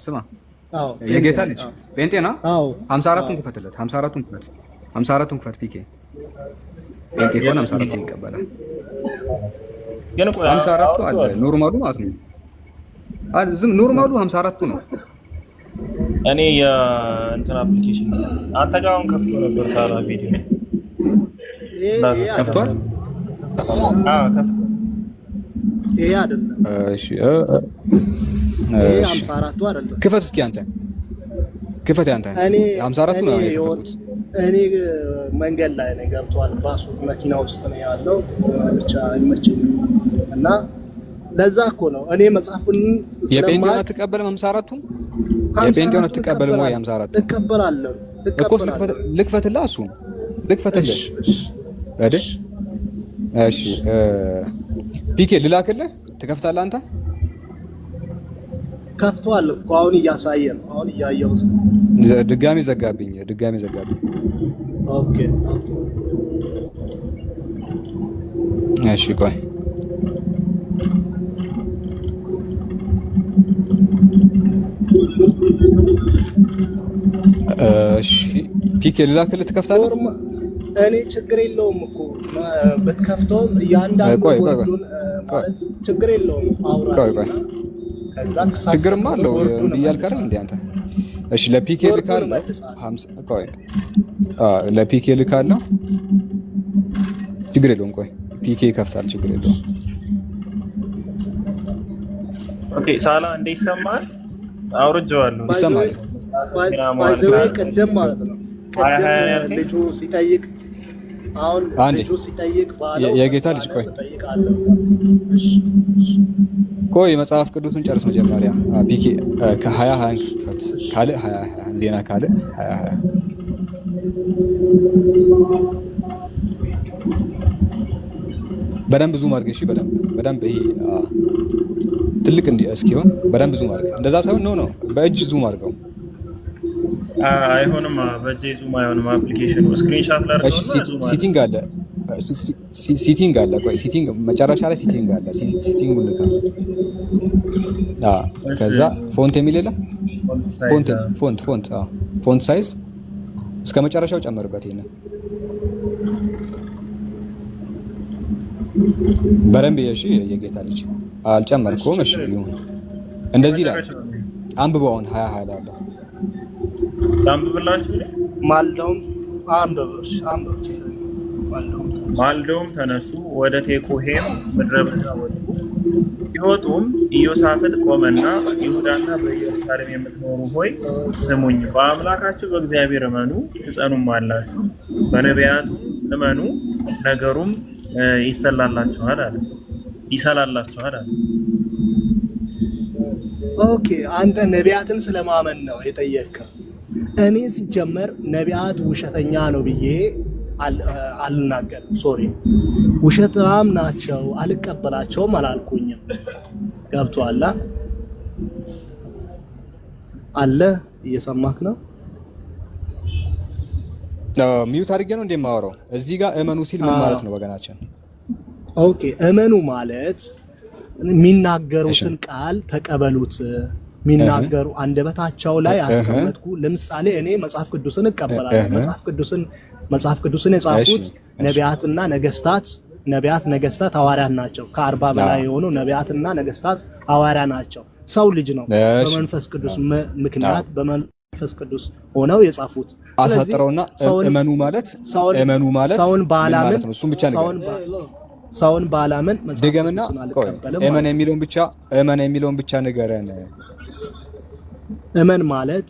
ስማ፣ አዎ የጌታ ልጅ ጴንጤና አዎ 54ቱን ክፈትለት። 54ቱን ክፈት። ፒኬ ጴንጤ ከሆነ 54ቱን ይቀበላል። ግን 54ቱ አለ ኖርማሉ ማለት ነው። ዝም ኖርማሉ 54ቱ ነው። እኔ የእንትን አፕሊኬሽን አንተ ጋር አሁን ከፍቶ ነበር ሳላ ቪዲዮ ከፍቷል። ከፍቶ ይሄ አይደለም። እሺ ይሄ 54ቱ አይደለም። ክፈት እስኪ አንተ ክፈት። አንተ 54ቱ ነው የከፈቱት። እኔ መንገድ ላይ ነው። ገብቷል? ራሱ መኪና ውስጥ ነው ያለው። ብቻ አይመቸኝም እና ለዛ እኮ ነው እኔ መጽሐፉን የጴንጤውን አትቀበልም? 54ቱን የጴንጤውን አትቀበልም ወይ? 54 እቀበላለሁ እኮ ልክፈትልህ። እሱን ልክፈትልህ አይደል? እሺ ፒኬ ልላክልህ፣ ትከፍታለህ አንተ? ከፍቷል እኮ አሁን እያሳየ ነው። አሁን እያየሁት ነው። ድጋሚ ዘጋብኝ። ኦኬ እሺ ቆይ እሺ ፒኬ ልላክልህ ትከፍታለህ? እኔ ችግር የለውም እኮ ብትከፍተውም እያንዳንዱ ወርዱን ማለት ችግር የለውም አውራ ከዛ ችግርማ አለው ብያልክ አይደል እንዴ አንተ? እሺ ለፒኬ ልካለሁ 50 ቆይ ለፒኬ ልካለሁ ችግር የለውም ቆይ ፒኬ ይከፍታል ችግር የለውም። ኦኬ ሳላ እንደ ይሰማል አውርጄዋለሁ ይሰማል። ቅድም ማለት ነው ልጁ ሲጠይቅ አሁን ልጁ ሲጠይቅ ባለው የጌታ ልጅ ቆይ መጽሐፍ ቅዱስን ጨርስ መጀመሪያ ፒኬ ከ20 ፈት ካለ 20 ሌና ካለ 20 በደንብ ዙም አድርገሽ በደንብ ይሄ ትልቅ እንዲ እስኪሆን በደንብ ዙም አድርገው። እንደዛ ሳይሆን ነው በእጅ ዙም አድርገው። አይሆንም በእጅ ዙም አይሆንም። አፕሊኬሽኑ ስክሪንሻት ላድርገው። እሺ ሲቲንግ አለ ቆይ ሲቲንግ መጨረሻ ላይ ሲቲንግ አለ። ሲቲንጉን ልካ ከዛ ፎንት የሚል የለ ፎንት ሳይዝ እስከ መጨረሻው ጨመርበት። ይሄን በደንብ እሺ የጌታ ልጅ አልጨመርኩም። እሺ ይሁን እንደዚህ ላይ አንብበው። አሁን 20 ላይ አለ አንብብላችሁ ማልዶም ተነሱ ወደ ቴኮሄም ምድረ በዳ ወጡ። ሲወጡም ኢዮሳፍጥ ቆመና ይሁዳና በኢየሩሳሌም የምትኖሩ ሆይ ስሙኝ፣ በአምላካችሁ በእግዚአብሔር እመኑ ትጸኑም አላችሁ፣ በነቢያቱ እመኑ ነገሩም ይሰላላችኋል አለ። ኦኬ አንተ ነቢያትን ስለማመን ነው የጠየቅከው። እኔ ሲጀመር ነቢያት ውሸተኛ ነው ብዬ አልናገርም። ሶሪ ውሸታም ናቸው አልቀበላቸውም አላልኩኝም። ገብቶሃል አለ እየሰማክ ነው? ሚዩት አድርጌ ነው እንደማወራው። እዚህ ጋር እመኑ ሲል ምን ማለት ነው ወገናችን? ኦኬ እመኑ ማለት የሚናገሩትን ቃል ተቀበሉት። የሚናገሩ አንደበታቸው ላይ አስቀመጥኩ። ለምሳሌ እኔ መጽሐፍ ቅዱስን እቀበላለሁ። መጽሐፍ ቅዱስን የጻፉት ነቢያትና ነገስታት ሐዋርያት ናቸው። ከ40 በላይ የሆኑ ነቢያትና ነገስታት ሐዋርያት ናቸው። ሰው ልጅ ነው በመንፈስ ቅዱስ ምክንያት በመንፈስ ቅዱስ ሆነው የጻፉት። አሳጥረውና እመኑ ማለት ሰውን ባላምን ነው። እሱም ብቻ ነገር ሰውን ባላምን ደገምና እመን የሚለውን ብቻ ንገረን። እመን ማለት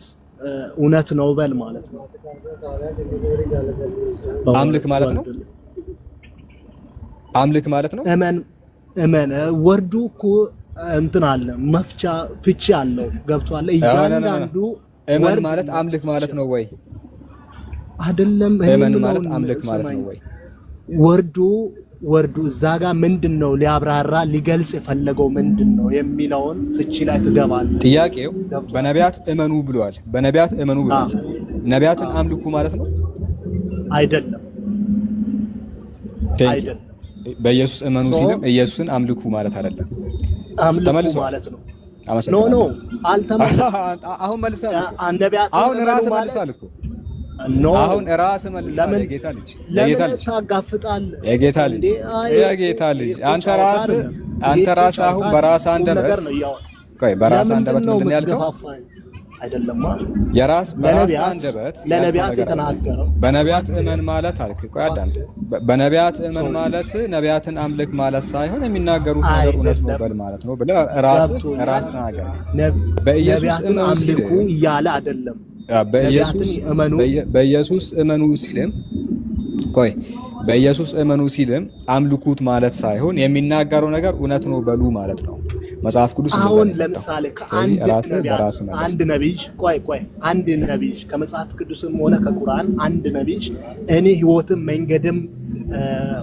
እውነት ነው በል ማለት ነው። አምልክ ማለት ነው። እመን ወርዱ እኮ እንትን አለ መፍቻ ፍቺ አለው። ገብቷል? እያንዳንዱ እመን ማለት አምልክ ማለት ነው ወይ አይደለም? እመን ማለት አምልክ ማለት ነው ወይ? ወርዱ እዛ ጋር ምንድነው ሊያብራራ ሊገልጽ የፈለገው ምንድነው የሚለውን ፍቺ ላይ ትገባለህ። ጥያቄው በነቢያት እመኑ ብሏል። ነቢያትን አምልኩ ማለት ነው አይደለም? በኢየሱስ እመኑ ሲልም ኢየሱስን አምልኩ ማለት አይደለም። አምልኩ ማለት ነው። ኖ አሁን መልሰሃል። አሁን ራስህ መልሰሃል እኮ አሁን ራስህ መልሰሃል። የጌታ ልጅ ታጋፍጣለህ። የጌታ ልጅ አንተ ራስህ አሁን በራስህ አንደበት ምንድን ነው ያልከው? አይደለም በራስህ አንደበት ለነቢያት የተናገረው በነቢያት እመን ማለት አልክ። ቆይ አዳምጥ። በነቢያት እመን ማለት ነቢያትን አምልክ ማለት ሳይሆን የሚናገሩት ነገር እውነት ነው በል ማለት ነው ብለህ ራስህ ተናገር። በኢየሱስ አምልኩ እያለ አይደለም። በኢየሱስ እመኑ ሲልም አምልኩት ማለት ሳይሆን የሚናገረው ነገር እውነት ነው በሉ ማለት ነው። መጽሐፍ ቅዱስ አሁን ለምሳሌ አንድ ነቢይ ከመጽሐፍ ቅዱስም ሆነ ከቁርአን አንድ ነቢይ እኔ ሕይወትም መንገድም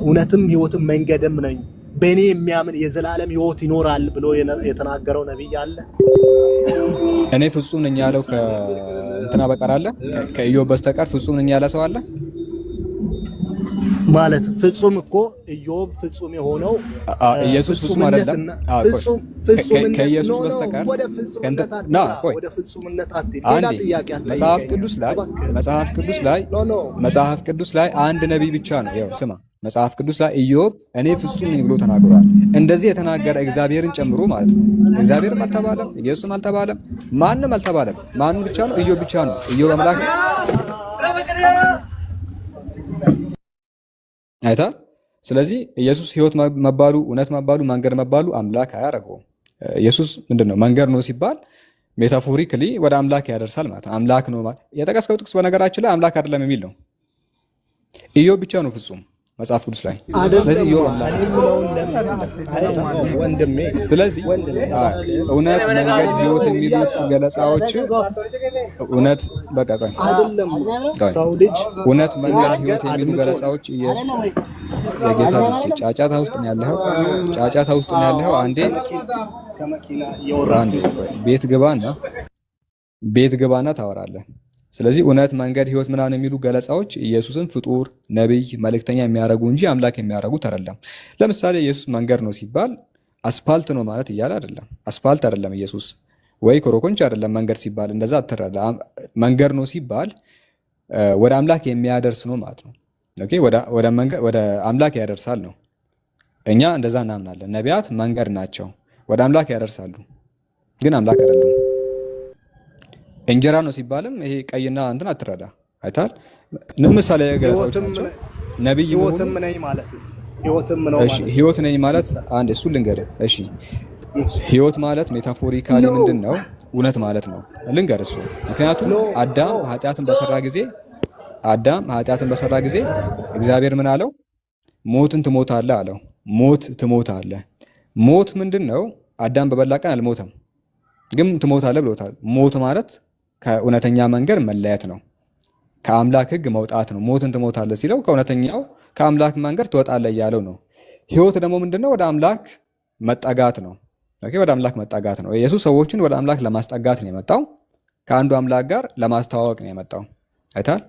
እውነትም ሕይወትም መንገድም ነኝ፣ በእኔ የሚያምን የዘላለም ሕይወት ይኖራል ብሎ የተናገረው ነቢይ አለ? እኔ ፍጹም ነኝ ያለው ከእንትና በቀር አለ? ከኢዮብ በስተቀር ፍጹም ነኝ ያለ ሰው አለ? ማለት ፍጹም እኮ ኢዮብ ፍጹም የሆነው ኢየሱስ ፍጹም አይደለም። ከኢየሱስ በስተቀር ወደ ፍጹምነት አትሄድ። ሌላ ጥያቄ መጽሐፍ ቅዱስ ላይ አንድ ነቢይ ብቻ ነው። ያው ስማ፣ መጽሐፍ ቅዱስ ላይ ኢዮብ እኔ ፍጹም ነኝ ብሎ ተናግሯል። እንደዚህ የተናገረ እግዚአብሔርን ጨምሮ ማለት ነው። እግዚአብሔርም አልተባለም፣ ኢየሱስም አልተባለም፣ ማንም አልተባለም። ማንም ብቻ ነው? ኢዮብ ብቻ ነው። ኢዮብ አምላክ አይታ። ስለዚህ ኢየሱስ ሕይወት መባሉ፣ እውነት መባሉ፣ መንገድ መባሉ አምላክ አያደርገውም። ኢየሱስ ምንድነው? መንገድ ነው ሲባል ሜታፎሪክሊ ወደ አምላክ ያደርሳል ማለት ነው። አምላክ ነው ማለት የጠቀስከው ጥቅስ በነገራችን ላይ አምላክ አይደለም የሚል ነው። ኢዮብ ብቻ ነው ፍጹም መጽሐፍ ቅዱስ ላይ። ስለዚህ ኢዮብ አምላክ ወንድሜ። ስለዚህ እውነት፣ መንገድ፣ ሕይወት የሚሉት ገለጻዎች እውነት በቃ ቆይ አይደለም ሰው ልጅ እውነት፣ መንገድ፣ ሕይወት የሚሉ ገለጻዎች የጌታ ልጅ ጫጫታ ውስጥ ነው ያለኸው። ጫጫታ ውስጥ ነው ያለኸው። አንዴ ከመኪና ቤት ግባና ታወራለህ። ስለዚህ እውነት፣ መንገድ፣ ሕይወት ምናምን የሚሉ ገለጻዎች ኢየሱስን ፍጡር፣ ነቢይ፣ መልእክተኛ የሚያደርጉ እንጂ አምላክ የሚያደርጉት አይደለም። ለምሳሌ ኢየሱስ መንገድ ነው ሲባል አስፓልት ነው ማለት እያለ አይደለም። አስፓልት አይደለም ኢየሱስ፣ ወይ ኮረኮንች አይደለም መንገድ ሲባል፣ እንደዛ አትረዳ። መንገድ ነው ሲባል ወደ አምላክ የሚያደርስ ነው ማለት ነው። ኦኬ፣ ወደ አምላክ ያደርሳል ነው። እኛ እንደዛ እናምናለን። ነቢያት መንገድ ናቸው፣ ወደ አምላክ ያደርሳሉ፣ ግን አምላክ አይደሉም። እንጀራ ነው ሲባልም ይሄ ቀይና እንትን አትረዳ። አይታል ምሳሌ ገለጻዎች ናቸው። ነብይ ሕይወትም ነኝ ማለትስ ሕይወት ነኝ ማለት አንድ እሱ ልንገርህ። እሺ ሕይወት ማለት ሜታፎሪካሊ ምንድን ነው? እውነት ማለት ነው። ልንገርህ እሱ ምክንያቱም አዳም ኃጢአትን በሰራ ጊዜ እግዚአብሔር ምን አለው? ሞትን ትሞታለህ አለው። ሞት ትሞታለህ። ሞት ምንድን ነው? አዳም በበላ ቀን አልሞተም፣ ግን ትሞታለህ ብሎታል። ሞት ማለት ከእውነተኛ መንገድ መለየት ነው። ከአምላክ ሕግ መውጣት ነው። ሞትን ትሞታለህ ሲለው ከእውነተኛው ከአምላክ መንገድ ትወጣለህ እያለው ነው። ሕይወት ደግሞ ምንድነው? ወደ አምላክ መጠጋት ነው። ኦኬ፣ ወደ አምላክ መጠጋት ነው። ኢየሱስ ሰዎችን ወደ አምላክ ለማስጠጋት ነው የመጣው። ከአንዱ አምላክ ጋር ለማስተዋወቅ ነው የመጣው። አይታል።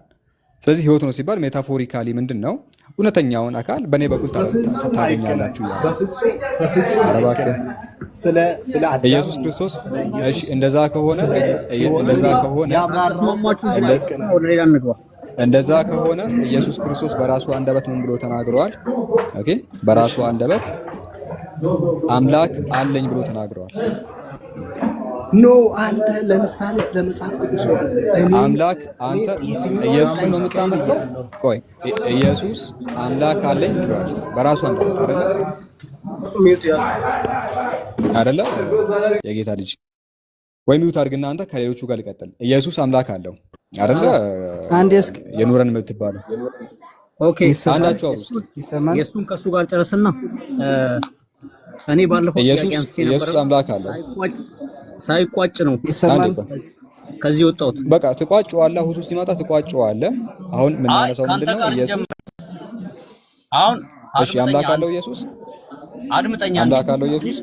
ስለዚህ ሕይወት ነው ሲባል ሜታፎሪካሊ ምንድን ነው? እውነተኛውን አካል በእኔ በኩል ታገኛላችሁ። ኢየሱስ ክርስቶስ እሺ፣ እንደዛ ከሆነ ኢየሱስ ክርስቶስ በራሱ አንደበት ምን ብሎ ተናግረዋል? ኦኬ፣ በራሱ አንደበት አምላክ አለኝ ብሎ ተናግረዋል። ኖ አንተ ለምሳሌ ስለ መጽሐፍ ቅዱስ አምላክ አንተ ኢየሱስን ነው የምታመልከው? ቆይ ኢየሱስ አምላክ አለኝ ብሏል በራሱ አንደበት አይደለ? የጌታ ልጅ ወይ ሚውት አድርግና አንተ ከሌሎቹ ጋር ልቀጥል። ኢየሱስ አምላክ አለው አይደለ? አንዴ እስኪ የኑረን የምትባለው ኦኬ፣ አንዳቸው ይሰማል። የሱን ከሱ ጋር ጨርስና እኔ ባለፈው ጥያቄ አንስቼ ነበር። ኢየሱስ አምላክ አለው ሳይቋጭ ነው ይሰማል። ከዚህ ወጣሁት። በቃ ትቋጭዋለህ። ሁሉ ሲመጣ ትቋጭዋለህ። አሁን ምን ማለት ምንድነው? ኢየሱስ አሁን እሺ፣ አምላክ አለው ኢየሱስ? አድምጠኛ። አምላክ አለው ኢየሱስ?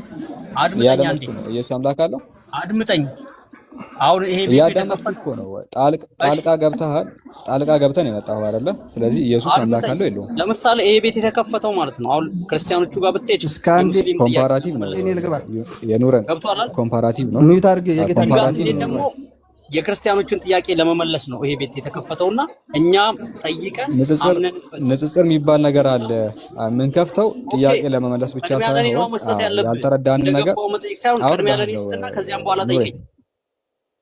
አድምጠኛ። ኢየሱስ አምላክ አለው? አድምጠኝ። አሁን ይሄ ቤት እኮ ነው። ጣልቃ ገብተን የመጣው አይደለ? ስለዚህ ኢየሱስ አምላክ አለው የለውም? ለምሳሌ ይሄ ቤት የተከፈተው ማለት ነው። አሁን ክርስቲያኖቹ ጋር ብትሄድ ኮምፓራቲቭ ነው። የኑረን ኮምፓራቲቭ ነው። ሚውት አድርግ። ደግሞ የክርስቲያኖቹን ጥያቄ ለመመለስ ነው ይሄ ቤት የተከፈተውና እኛ ጠይቀን ንጽጽር የሚባል ነገር አለ። የምንከፍተው ጥያቄ ለመመለስ ብቻ ሳይሆን ያልተረዳንን ነገር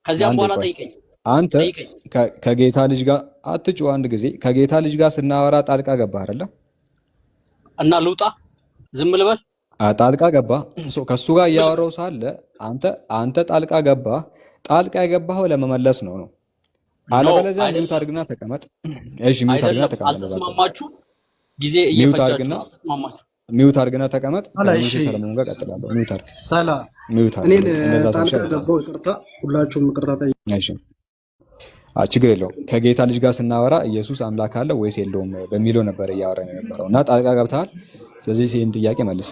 ከዚያም በኋላ ጠይቀኝ። አንተ ከጌታ ልጅ ጋር አትጩ። አንድ ጊዜ ከጌታ ልጅ ጋር ስናወራ ጣልቃ ገባ አይደለ? እና ልውጣ ዝም ልበል? ጣልቃ ገባ። ከሱ ጋር እያወራው ሳለ አንተ ጣልቃ ገባ። ጣልቃ የገባኸው ለመመለስ ነው። አለበለዚያ ሚውት አድርግና ተቀመጥ። እሺ፣ ሚውት አድርግና ተቀመጥ። አልተስማማችሁ? ጊዜ እየፈጃችሁ አልተስማማችሁ? ሚውት አድርግና ተቀመጥ። ከሙሴ ሰለሞን ጋር ቀጥላለሁ። ሚውት አድርግ። ሰላም ሚውት አድርግ። እኔ ጣልቃ ገባሁ። ይቅርታ፣ ሁላችሁም ይቅርታ ጠይቁ። እሺ፣ ችግር የለውም። ከጌታ ልጅ ጋር ስናወራ ኢየሱስ አምላክ አለው ወይስ የለውም በሚለው ነበር እያወራን የነበረው እና ጣልቃ ገብተሃል። ስለዚህ ይህን ጥያቄ መልስ።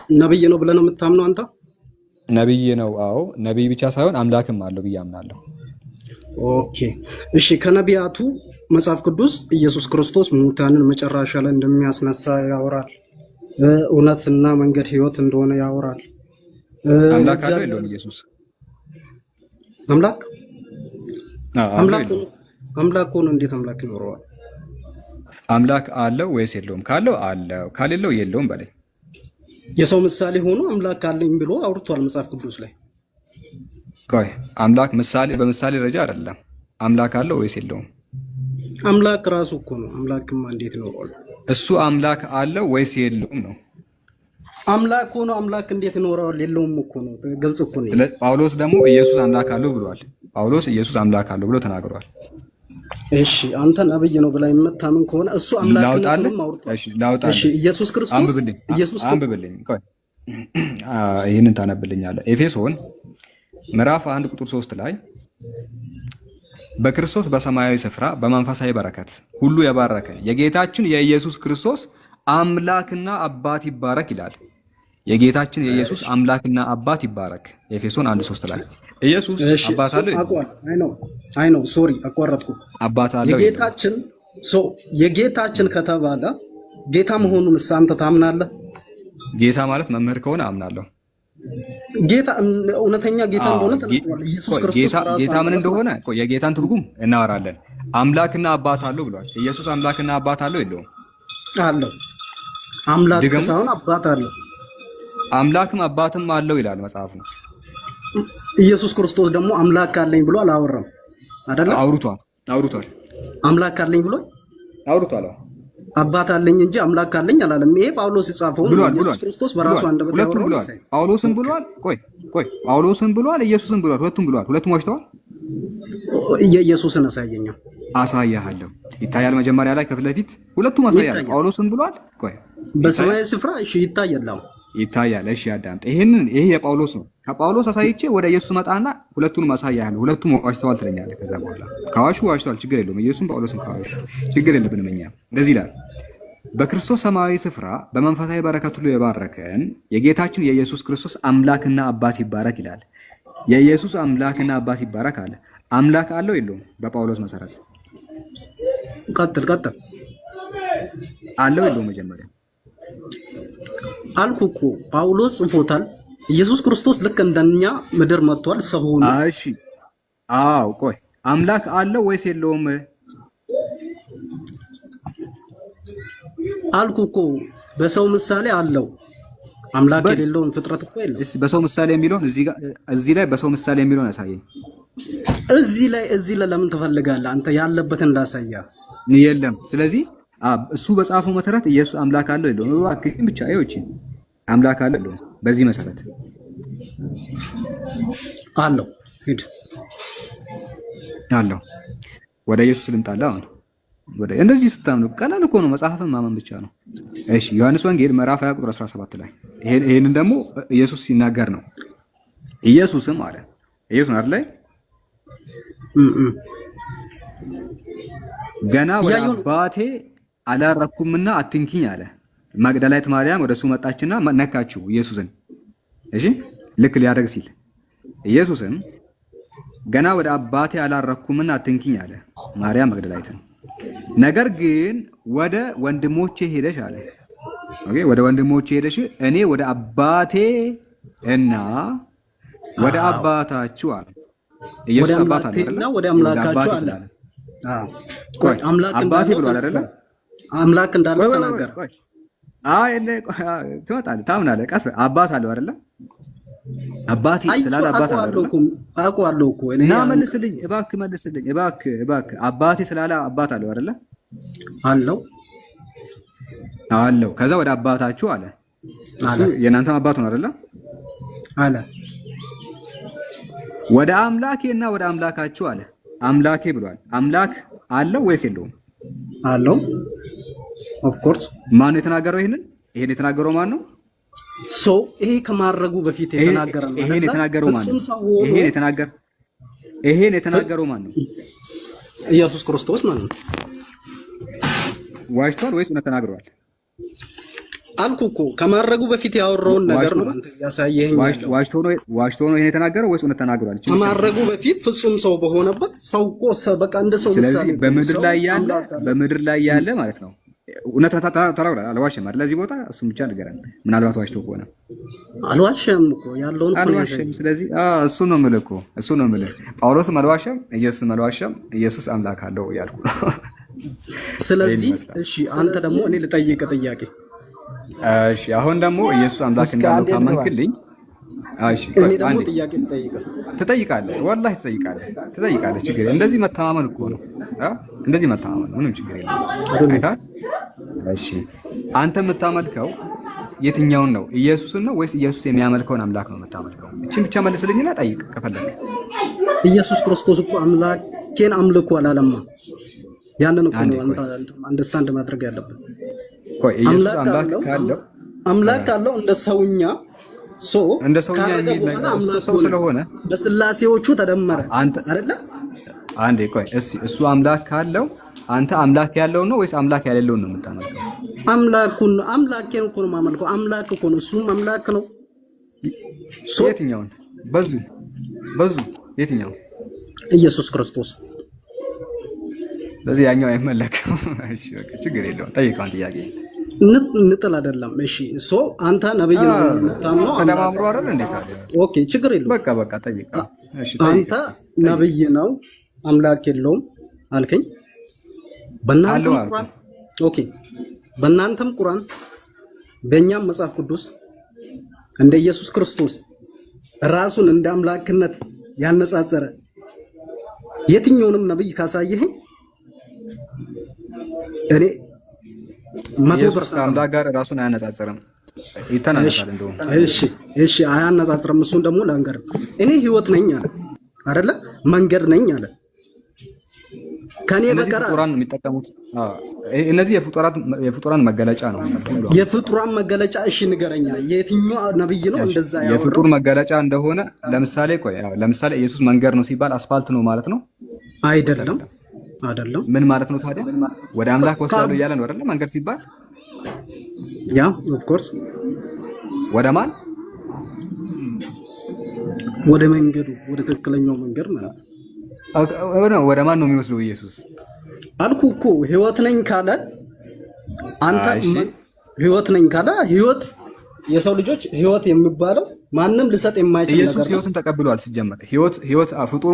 ነብይ ነው ብለህ ነው የምታምነው አንተ? ነብይ ነው። አዎ ነብይ ብቻ ሳይሆን አምላክም አለው ብዬ አምናለሁ። ኦኬ እሺ። ከነቢያቱ መጽሐፍ ቅዱስ ኢየሱስ ክርስቶስ ሙታንን መጨረሻ ላይ እንደሚያስነሳ ያወራል። እውነትና መንገድ ህይወት እንደሆነ ያወራል። አምላክ አለው የለውም? ኢየሱስ አምላክ አምላክ ሆኖ እንዴት አምላክ ይኖረዋል? አምላክ አለው ወይስ የለውም? ካለው አለው፣ ካሌለው የለውም በላይ። የሰው ምሳሌ ሆኖ አምላክ አለኝ ብሎ አውርቷል መጽሐፍ ቅዱስ ላይ። ቆይ አምላክ ምሳሌ በምሳሌ ደረጃ አይደለም። አምላክ አለው ወይስ የለውም? አምላክ ራሱ እኮ ነው። አምላክማ እንዴት ይኖረዋል? እሱ አምላክ አለው ወይስ የለውም ነው። አምላክ ሆኖ አምላክ እንዴት ይኖረዋል? የለውም እኮ ነው። ግልጽ እኮ ነው። ጳውሎስ ደግሞ ኢየሱስ አምላክ አለው ብሏል። ጳውሎስ ኢየሱስ አምላክ አለው ብሎ ተናግሯል። እሺ አንተ ነብይ ነው ብላ የምታምን ከሆነ እሱ አምላክነቱንም አውርቷል። እሺ ኢየሱስ ክርስቶስ አንብብልኝ። ቆይ ይህንን ታነብልኛለህ። ኤፌሶን ምዕራፍ 1 ቁጥር 3 ላይ በክርስቶስ በሰማያዊ ስፍራ በመንፈሳዊ በረከት ሁሉ የባረከ የጌታችን የኢየሱስ ክርስቶስ አምላክና አባት ይባረክ ይላል። የጌታችን የኢየሱስ አምላክና አባት ይባረክ። ኤፌሶን 1:3 ላይ ኢየሱስ አባት አለው። አይ ነው ሶሪ አቋረጥኩ። አባት አለው። የጌታችን ከተባለ ጌታ መሆኑን አንተ ታምናለህ? ጌታ ማለት መምህር ከሆነ አምናለሁ። ጌታ እውነተኛ ጌታ እንደሆነ ተናግሯል። ኢየሱስ ክርስቶስ ጌታ ምን እንደሆነ የጌታን ትርጉም እናወራለን። አምላክና አባት አለው ብሏል። ኢየሱስ አምላክና አባት አለው የለውም? አለው። አምላክ ሳይሆን አባት አለው። አምላክም አባትም አለው ይላል መጽሐፍ ነው። ኢየሱስ ክርስቶስ ደግሞ አምላክ አለኝ ብሎ አላወራም አይደል? አውርቷል። አምላክ አለኝ ብሎ አውርቷል። አባት አለኝ እንጂ አምላክ አለኝ አላለም። ይሄ ጳውሎስ የጻፈው ኢየሱስ ክርስቶስ በራሱ አንደበት ያወራው። ጳውሎስን ብሏል። ቆይ ጳውሎስን ብሏል፣ ኢየሱስን ብሏል። ሁለቱም ዋሽተዋል። ኢየሱስን አሳያለሁ። ይታያል። መጀመሪያ ላይ ከፊት ለፊት ሁለቱም አሳያለሁ። ጳውሎስን ብሏል። ቆይ በሰማያዊ ስፍራ እሺ ይታያል። እሺ አዳምጥ። ይሄ የጳውሎስ ነው። ከጳውሎስ አሳይቼ ወደ ኢየሱስ መጣና ሁለቱንም አሳያለሁ። ሁለቱም ዋሽተዋል ትለኛለህ። ከዛ በኋላ ከዋሹ ዋሽተዋል፣ ችግር የለውም። ኢየሱስም ጳውሎስም ከዋሹ ችግር የለብንም እኛ። እንደዚህ ይላል፣ በክርስቶስ ሰማያዊ ስፍራ በመንፈሳዊ በረከት ሁሉ የባረከን የጌታችን የኢየሱስ ክርስቶስ አምላክና አባት ይባረክ ይላል። የኢየሱስ አምላክና አባት ይባረክ አለ። አምላክ አለው የለውም? በጳውሎስ መሰረት ቀጥል አለው የለውም? መጀመሪያ አልኩ እኮ ጳውሎስ ጽፎታል። ኢየሱስ ክርስቶስ ልክ እንደኛ ምድር መጥቷል፣ ሰው ሆኖ። እሺ አዎ፣ ቆይ አምላክ አለው ወይስ የለውም? አልኩ እኮ በሰው ምሳሌ አለው። አምላክ የሌለውን ፍጥረት እኮ የለም። እሺ በሰው ምሳሌ የሚለውን እዚህ ላይ በሰው ምሳሌ የሚለውን ያሳየኝ። እዚህ ላይ ለምን ትፈልጋለህ አንተ? ያለበትን እንዳሳያ የለም። ስለዚህ እሱ በጻፈው መሰረት ኢየሱስ አምላክ አለው የለውም? እባክህን ብቻ ይወጪ አምላክ አለው የለውም? በዚህ መሰረት አለው። ሂድ አለው። ወደ ኢየሱስ ልምጣላ። አሁን እንደዚህ ስታምኑ ቀላል እኮ ነው። መጽሐፍን ማመን ብቻ ነው። እሺ ዮሐንስ ወንጌል ምዕራፍ 20 ቁጥር 17 ላይ ይሄንን ደግሞ ኢየሱስ ሲናገር ነው። ኢየሱስም አለ ኢየሱስ አይደል ላይ ገና ወደ አባቴ አላረኩምና አትንኪኝ አለ። መግደላዊት ማርያም ወደሱ መጣችና ነካችው ኢየሱስን። እሺ ልክ ሊያደርግ ሲል ኢየሱስም ገና ወደ አባቴ አላረኩምና አትንኪኝ አለ ማርያም መግደላዊትን። ነገር ግን ወደ ወንድሞቼ ሄደሽ አለ። ኦኬ ወደ ወንድሞቼ ሄደሽ እኔ ወደ አባቴ እና ወደ አባታችሁ አለ። ኢየሱስ አባት አለ አይደል? ወደ አምላካችሁ አለ። ቆይ አምላክ አባቴ ብሏል አይደል? አምላክ እንዳለ ተናገረ። ትመጣለህ፣ ታምናለህ። ቀስ አባት አለው አይደለ? አባቴ ስላለ አባት አለው አውቀዋለሁ እኮ እና መልስልኝ እባክህ። አባቴ ስላለ አባት አለው አይደለ? አለው። ከዛ ወደ አባታችሁ አለ። እሱ የእናንተም አባት ነው አይደለ? አለ። ወደ አምላኬና ወደ አምላካችሁ አለ። አምላኬ ብሏል። አምላክ አለው ወይስ የለውም? አለው። ኦፍ ኮርስ። ማን ነው የተናገረው? ይሄን የተናገረው ማን ነው? ይሄ ከማድረጉ በፊት የተናገረ ነው። ይሄን የተናገረው ማን ነው? ይሄን የተናገረው ማን ነው? ኢየሱስ ክርስቶስ ማለት ነው። ዋሽቷል ወይስ እውነት ተናግሯል? አልኩ እኮ ከማድረጉ በፊት ያወራውን ነገር ነው አንተ ያሳየኸኝ። ዋሽቶ ነው ይሄን የተናገረው ወይስ እውነት ተናግሯል? ከማድረጉ በፊት ፍጹም ሰው በሆነበት ሰው እኮ በቃ እንደ ሰው ምሳሌ። ስለዚህ በምድር ላይ ያለ ማለት ነው እውነት ተናግሯል። አልዋሸም አይደል? ለዚህ ቦታ እሱም ብቻ ንገረን። ምናልባት ዋሽቶ ከሆነ አልዋሸም እኮ ያለውን እኮ አልዋሸም። ስለዚህ እሱ ነው የምልህ እኮ እሱ ነው የምልህ። ጳውሎስም አልዋሸም፣ ኢየሱስም አልዋሸም። ኢየሱስ አምላክ አለው ያልኩ። ስለዚህ እሺ አንተ ደግሞ እኔ ልጠይቅ ጥያቄ። እሺ አሁን ደግሞ ኢየሱስ አምላክ እንዳለው ካመንክልኝ፣ እሺ እኔ ደግሞ ጥያቄ ትጠይቃለህ። ወላሂ ትጠይቃለህ። ችግር የለም። እንደዚህ መተማመን እኮ ነው። እንደዚህ መተማመን ምንም ችግር የለም። አይታል። እሺ አንተ የምታመልከው የትኛውን ነው? ኢየሱስን ነው ወይስ ኢየሱስ የሚያመልከውን አምላክ ነው የምታመልከው? እቺን ብቻ መልስልኝና ጠይቅ ከፈለክ። ኢየሱስ ክርስቶስ እኮ አምላኬን አምልኩ አላለማ። ያንን እኮ ነው አንተ አንደርስታንድ ማድረግ ያለብን። ቆይ ኢየሱስ አምላክ ካለው እንደ ሰውኛ እንደ ሰውኛ ሰው ስለሆነ በስላሴዎቹ ተደመረ አይደለ? አንዴ ቆይ እሱ አምላክ ካለው አንተ አምላክ ያለው ነው ወይስ አምላክ ያሌለውን ነው የምታመልከው? አምላኬን እኮ ነው የማመልከው። አምላክ እኮ ነው፣ እሱም አምላክ ነው። የትኛውን በዙ የትኛው? ኢየሱስ ክርስቶስ። ስለዚህ ያኛው አይመለክም። እሺ በቃ ችግር የለውም። ጠይቀውን ጥያቄ ንጥል አይደለም። እሺ አንተ ነብይ ነው ታምነው ተደማምሮ አይደል? እንዴት አለ? ኦኬ ችግር የለውም። በቃ ጠይቃ። እሺ አንተ ነብይ ነው አምላክ የለውም አልከኝ። በእናንተም ቁርአን ኦኬ፣ በእናንተም ቁርአን በእኛም መጽሐፍ ቅዱስ እንደ ኢየሱስ ክርስቶስ ራሱን እንደ አምላክነት ያነጻጸረ የትኛውንም ነብይ ካሳየኸኝ እኔ 100% አምላክ ጋር ራሱን አያነጻጽርም። ይተናነሳል እንደው። እሺ አያነጻጽርም። እሱን ደግሞ ላንገር። እኔ ህይወት ነኝ አለ አይደለ? መንገድ ነኝ አለ። ከኔ በቀር ፍጡራን የሚጠቀሙት እነዚህ የፍጡራን መገለጫ ነው። የፍጡራን መገለጫ እሺ ንገረኛ፣ የትኛው ነብይ ነው እንደዛ ያወራው? የፍጡር መገለጫ እንደሆነ ለምሳሌ ኢየሱስ መንገድ ነው ሲባል አስፋልት ነው ማለት ነው? አይደለም። ምን ማለት ነው ታዲያ? ወደ አምላክ ወስዳለሁ እያለ ነው አይደለ? መንገድ ሲባል ያ ኦፍ ኮርስ ወደ ማን? ወደ መንገዱ፣ ወደ ትክክለኛው መንገድ ማለት ነው። ወደ ማን ነው የሚወስደው ኢየሱስ? አልኩ እኮ ህይወት ነኝ ካለ አንተ ህይወት ነኝ ካለ ህይወት የሰው ልጆች ህይወት የሚባለው ማንም ሊሰጥ የማይችል ነገር ነው። ኢየሱስ ህይወትን ተቀብሏል። ሲጀመር ህይወት ፍጡር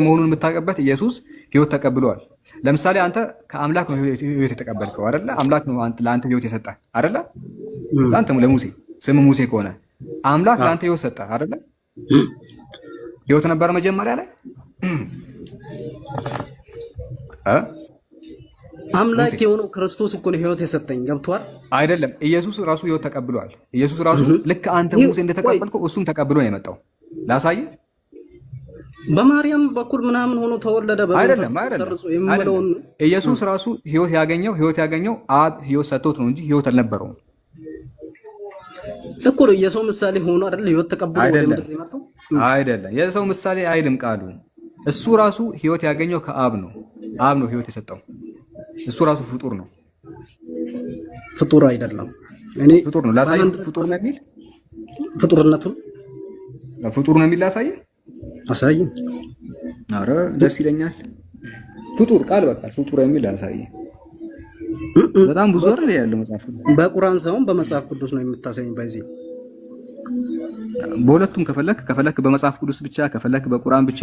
መሆኑን የምታውቅበት ኢየሱስ ህይወት ተቀብሏል። ለምሳሌ አንተ ከአምላክ ነው ህይወት የተቀበልከው አይደለ? አምላክ ነው ለአንተ ህይወት የሰጠ አይደለ? ለአንተ ለሙሴ ስም ሙሴ ከሆነ አምላክ ለአንተ ህይወት ሰጠ አይደለ? ህይወት ነበር መጀመሪያ ላይ አምላክ የሆነው ክርስቶስ እኮ ነው ህይወት የሰጠኝ። ገብቷል አይደለም? ኢየሱስ ራሱ ህይወት ተቀብሏል። ኢየሱስ ራሱ ልክ አንተ ሙሴ እንደተቀበልከው እሱም ተቀብሎ ነው የመጣው። ላሳየህ። በማርያም በኩል ምናምን ሆኖ ተወለደ። አይደለም ኢየሱስ ራሱ ህይወት ያገኘው አብ ህይወት ሰጥቶት ነው እንጂ ህይወት አልነበረውም እኮ ነው። የሰው ምሳሌ ሆኖ አይደል ህይወት ተቀብሎ ወደ ምድር የመጣው? አይደለም የሰው ምሳሌ አይልም ቃሉ። እሱ ራሱ ህይወት ያገኘው ከአብ ነው። አብ ነው ህይወት የሰጠው። እሱ ራሱ ፍጡር ነው። ፍጡር አይደለም። እኔ ፍጡር ነው። ላሳየህ። ፍጡር ነው የሚል ፍጡርነቱን ፍጡር ነው የሚል ላሳየህ። አሳየኝ። ኧረ ደስ ይለኛል። ፍጡር ቃል በቃል ፍጡር የሚል ላሳየህ። በጣም ብዙ አይደል ያለው መጽሐፍ ቅዱስ። በቁርአን ሳይሆን በመጽሐፍ ቅዱስ ነው የምታሳየኝ። በዚህ በሁለቱም ከፈለክ በመጽሐፍ ቅዱስ ብቻ፣ ከፈለክ በቁርአን ብቻ።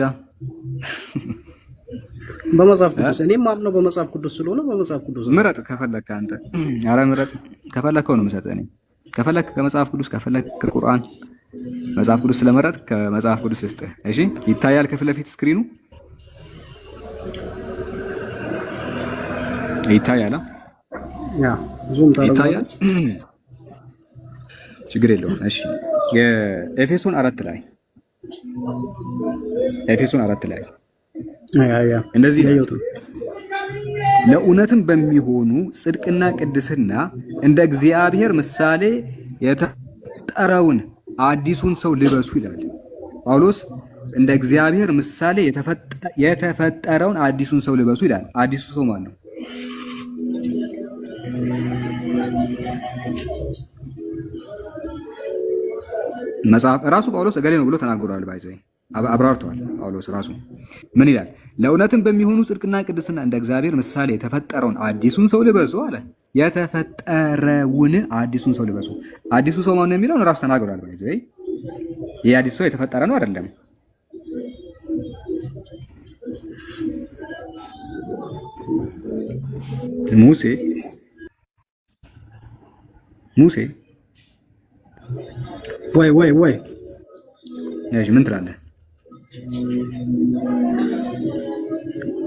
በመጽሐፍ ቅዱስ እኔም ማምነው በመጽሐፍ ቅዱስ ስለሆነ በመጽሐፍ ቅዱስ ምረጥ። ከፈለክ አንተ ኧረ ምረጥ። ከፈለከው ነው የምሰጠህ እኔ። ከፈለክ ከመጽሐፍ ቅዱስ፣ ከፈለክ ከቁርአን። መጽሐፍ ቅዱስ ስለመረጥ ከመጽሐፍ ቅዱስ ልስጥህ። እሺ ይታያል ከፊት ለፊት ስክሪኑ ይታያል። ያ ዙም ይታያል። ችግር የለውም። እሺ የኤፌሶን 4 ላይ እንደዚህ ለእውነትም በሚሆኑ ጽድቅና ቅድስና እንደ እግዚአብሔር ምሳሌ የተፈጠረውን አዲሱን ሰው ልበሱ ይላል ጳውሎስ። እንደ እግዚአብሔር ምሳሌ የተፈጠረውን አዲሱን ሰው ልበሱ ይላል። አዲሱ ሰው ማን ነው? መጽሐፍ ራሱ ጳውሎስ እገሌ ነው ብሎ ተናግሯል። ባይዘይ አብራርቷል። ጳውሎስ ራሱ ምን ይላል? ለእውነትም በሚሆኑ ጽድቅና ቅድስና እንደ እግዚአብሔር ምሳሌ የተፈጠረውን አዲሱን ሰው ልበሱ አለ። የተፈጠረውን አዲሱን ሰው ልበሱ። አዲሱ ሰው ማን ነው የሚለውን ራሱ ተናግሯል። ባይዘይ ይሄ አዲስ ሰው የተፈጠረ ነው አይደለም? ሙሴ ወይ ያጅ ምን ትላለህ?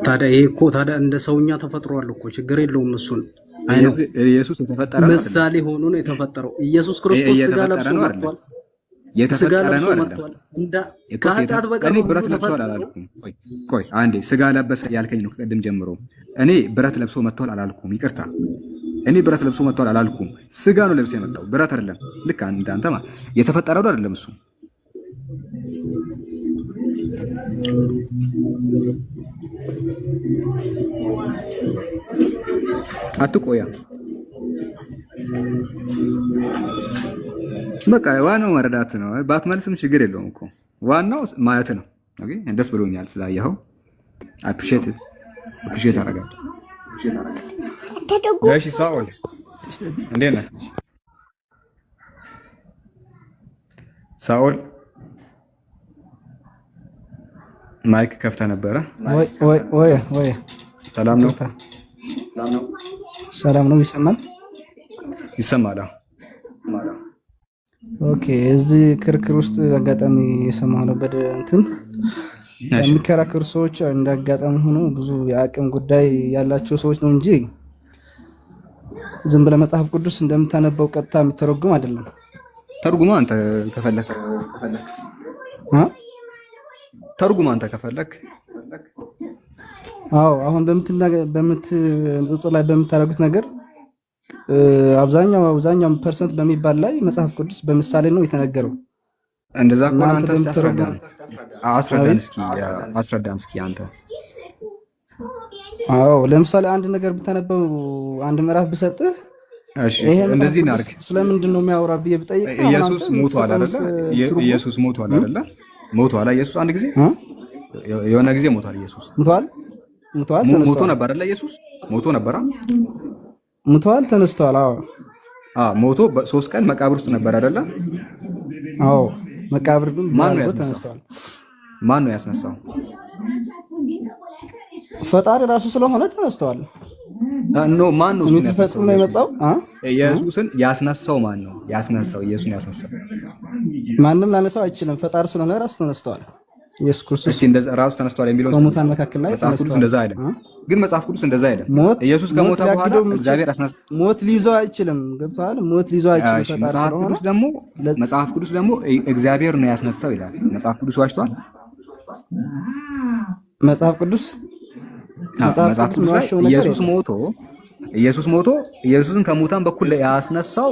ታዲያ ይሄ እኮ ታዲያ እንደ ሰውኛ ተፈጥሯል እኮ ችግር የለውም። እሱን ኢየሱስ የተፈጠረ ነው ምሳሌ ሆኖ ነው የተፈጠረው። ኢየሱስ ክርስቶስ ስጋ ለብሶ መጥቷል። የተፈጠረ ነው አይደለም? ከኃጢአት በቀር እኔ ብረት ለብሷል አላልኩም። ቆይ አንዴ ስጋ ለበሰ ያልከኝ ነው ከቀድም ጀምሮ። እኔ ብረት ለብሶ መጥቷል አላልኩም። ይቅርታ እኔ ብረት ለብሶ መጥቷል አላልኩም። ስጋ ነው ለብሶ የመጣው ብረት አይደለም። ልክ አንተ ማለት የተፈጠረው አይደለም እሱ አትቆያ። በቃ ዋናው መረዳት ነው። ባትመልስም ችግር የለውም እኮ ዋናው ማየት ነው። ኦኬ ደስ ብሎኛል ስላየኸው። አፕሪሼት አደርጋለሁ። እሺ ሳኦል እንዴት ነህ? ሳኦል ማይክ ከፍተህ ነበረ። ወይ ሰላም ነው? ሰላም ነው። ይሰማል? ይሰማል። ኦኬ። እዚህ ክርክር ውስጥ አጋጣሚ የሰማሁ ነበር። እንትን የሚከራከሩ ሰዎች እንዳጋጣሚ ሆኖ ብዙ የአቅም ጉዳይ ያላቸው ሰዎች ነው እንጂ ዝም ብለህ መጽሐፍ ቅዱስ እንደምታነበው ቀጥታ የሚተረጉም አይደለም። ተርጉማ አንተ ከፈለክ አንተ ከፈለክ። አዎ አሁን በምትጽፍ ላይ በምታደርጉት ነገር አብዛኛው ፐርሰንት በሚባል ላይ መጽሐፍ ቅዱስ በምሳሌ ነው የተነገረው። እንደዛ ከሆነ አንተ አስረዳን እስኪ አንተ። አዎ ለምሳሌ አንድ ነገር ብታነበው አንድ ምዕራፍ ብሰጥህ እሺ እንደዚህ እናድርግ። ስለምንድን ነው የሚያወራ ብዬ ብጠይቅ ኢየሱስ ሞቷል አይደለ? ኢየሱስ ሞቷል አይደለ? ሞቷል። ኢየሱስ አንድ ጊዜ የሆነ ጊዜ ሞቷል። ኢየሱስ ሞቶ ነበር አይደለ? ኢየሱስ ሞቶ ነበር። ሞቷል፣ ተነስቷል። ሞቶ በ3 ቀን መቃብር ውስጥ ነበር አይደለ? አዎ መቃብር ግን ተነስቷል። ማን ነው ያስነሳው? ፈጣሪ ራሱ ስለሆነ ተነስቷል። ማን ነው እሱን ያስነሳው? ኢየሱስን ያስነሳው ማን ነው? ኢየሱስን ያስነሳው ማንም ላነሳው አይችልም። ፈጣሪ ስለሆነ ራሱ ተነስቷል። ኢየሱስ ክርስቶስ እስቲ እንደዛ ራሱ ተነስቷል የሚለው በሙታን መካከል ላይ መጽሐፍ ቅዱስ እንደዛ አይደለም። ግን መጽሐፍ ቅዱስ እንደዛ አይደለም። ኢየሱስ ከሞተ በኋላ እግዚአብሔር አስነሳ። ሞት ሊይዘው አይችልም። ገብቶሃል? ሞት ሊይዘው አይችልም። ፈጣሪ ስለሆነ መጽሐፍ ቅዱስ ደግሞ እግዚአብሔር ነው ያስነሳው ይላል። መጽሐፍ ቅዱስ ዋሽቷል? መጽሐፍ ቅዱስ ላይ ኢየሱስ ሞቶ ኢየሱስን ከሙታን በኩል ያስነሳው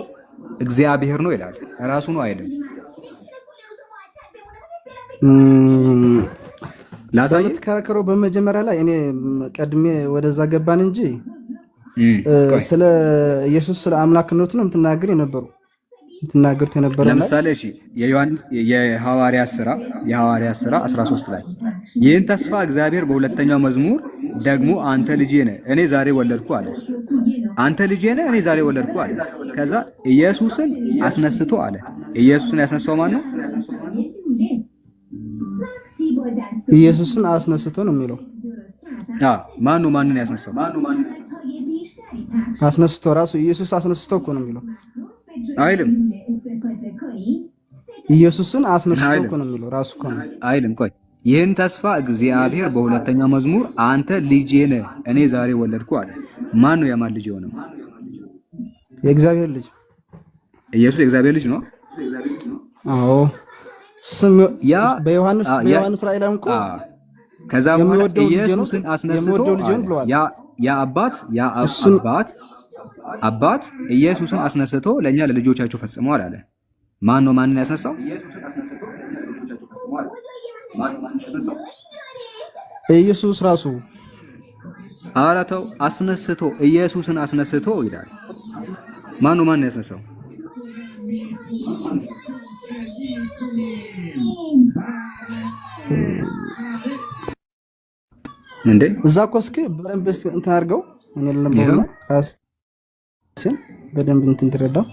እግዚአብሔር ነው ይላል። ራሱ ነው አይደለም። የምትከራከረው በመጀመሪያ ላይ እኔ ቀድሜ ወደዛ ገባን እንጂ ስለ ኢየሱስ ስለ አምላክነቱ ነው የምትናገሩት የነበረው። ለምሳሌ እሺ የሐዋርያት ሥራ 13 ላይ ይህን ተስፋ እግዚአብሔር በሁለተኛው መዝሙር ደግሞ አንተ ልጄ ነህ እኔ ዛሬ ወለድኩ አለ። አንተ ልጄ ነህ እኔ ዛሬ ወለድኩ አለ። ከዛ ኢየሱስን አስነስቶ አለ። ኢየሱስን ያስነሳው ማን ነው? ኢየሱስን አስነስቶ ነው የሚለው። ማን ነው ማንን ያስነሳው? አስነስቶ ራሱ ኢየሱስ አስነስቶ እኮ ነው የሚለው አይልም። ኢየሱስን አስነስቶ እኮ ነው የሚለው ራሱ እኮ ነው አይልም። ቆይ ይህን ተስፋ እግዚአብሔር በሁለተኛው መዝሙር አንተ ልጄ ነህ እኔ ዛሬ ወለድኩ አለ። ማን ነው የማን ልጅ የሆነው? የእግዚአብሔር ልጅ። ኢየሱስ የእግዚአብሔር ልጅ ነው። አዎ በዮሐንስ ራእይ ላይ እንኳን ከዛ በኋላ ኢየሱስን አስነስቶ አባት ኢየሱስን አስነስቶ ለእኛ ለልጆቻቸው ፈጽመዋል አለ። ማን ነው ማንን ያስነሳው? ኢየሱስ ራሱ። ኧረ ተው፣ አስነስቶ ኢየሱስን አስነስቶ ይላል። ማን ነው ማንን ያስነሳው? እንዴ እዛ እኮ እስኪ በደንብ እንትን አድርገው እኔ ለምበውና ራስን በደንብ እንትን ትረዳው።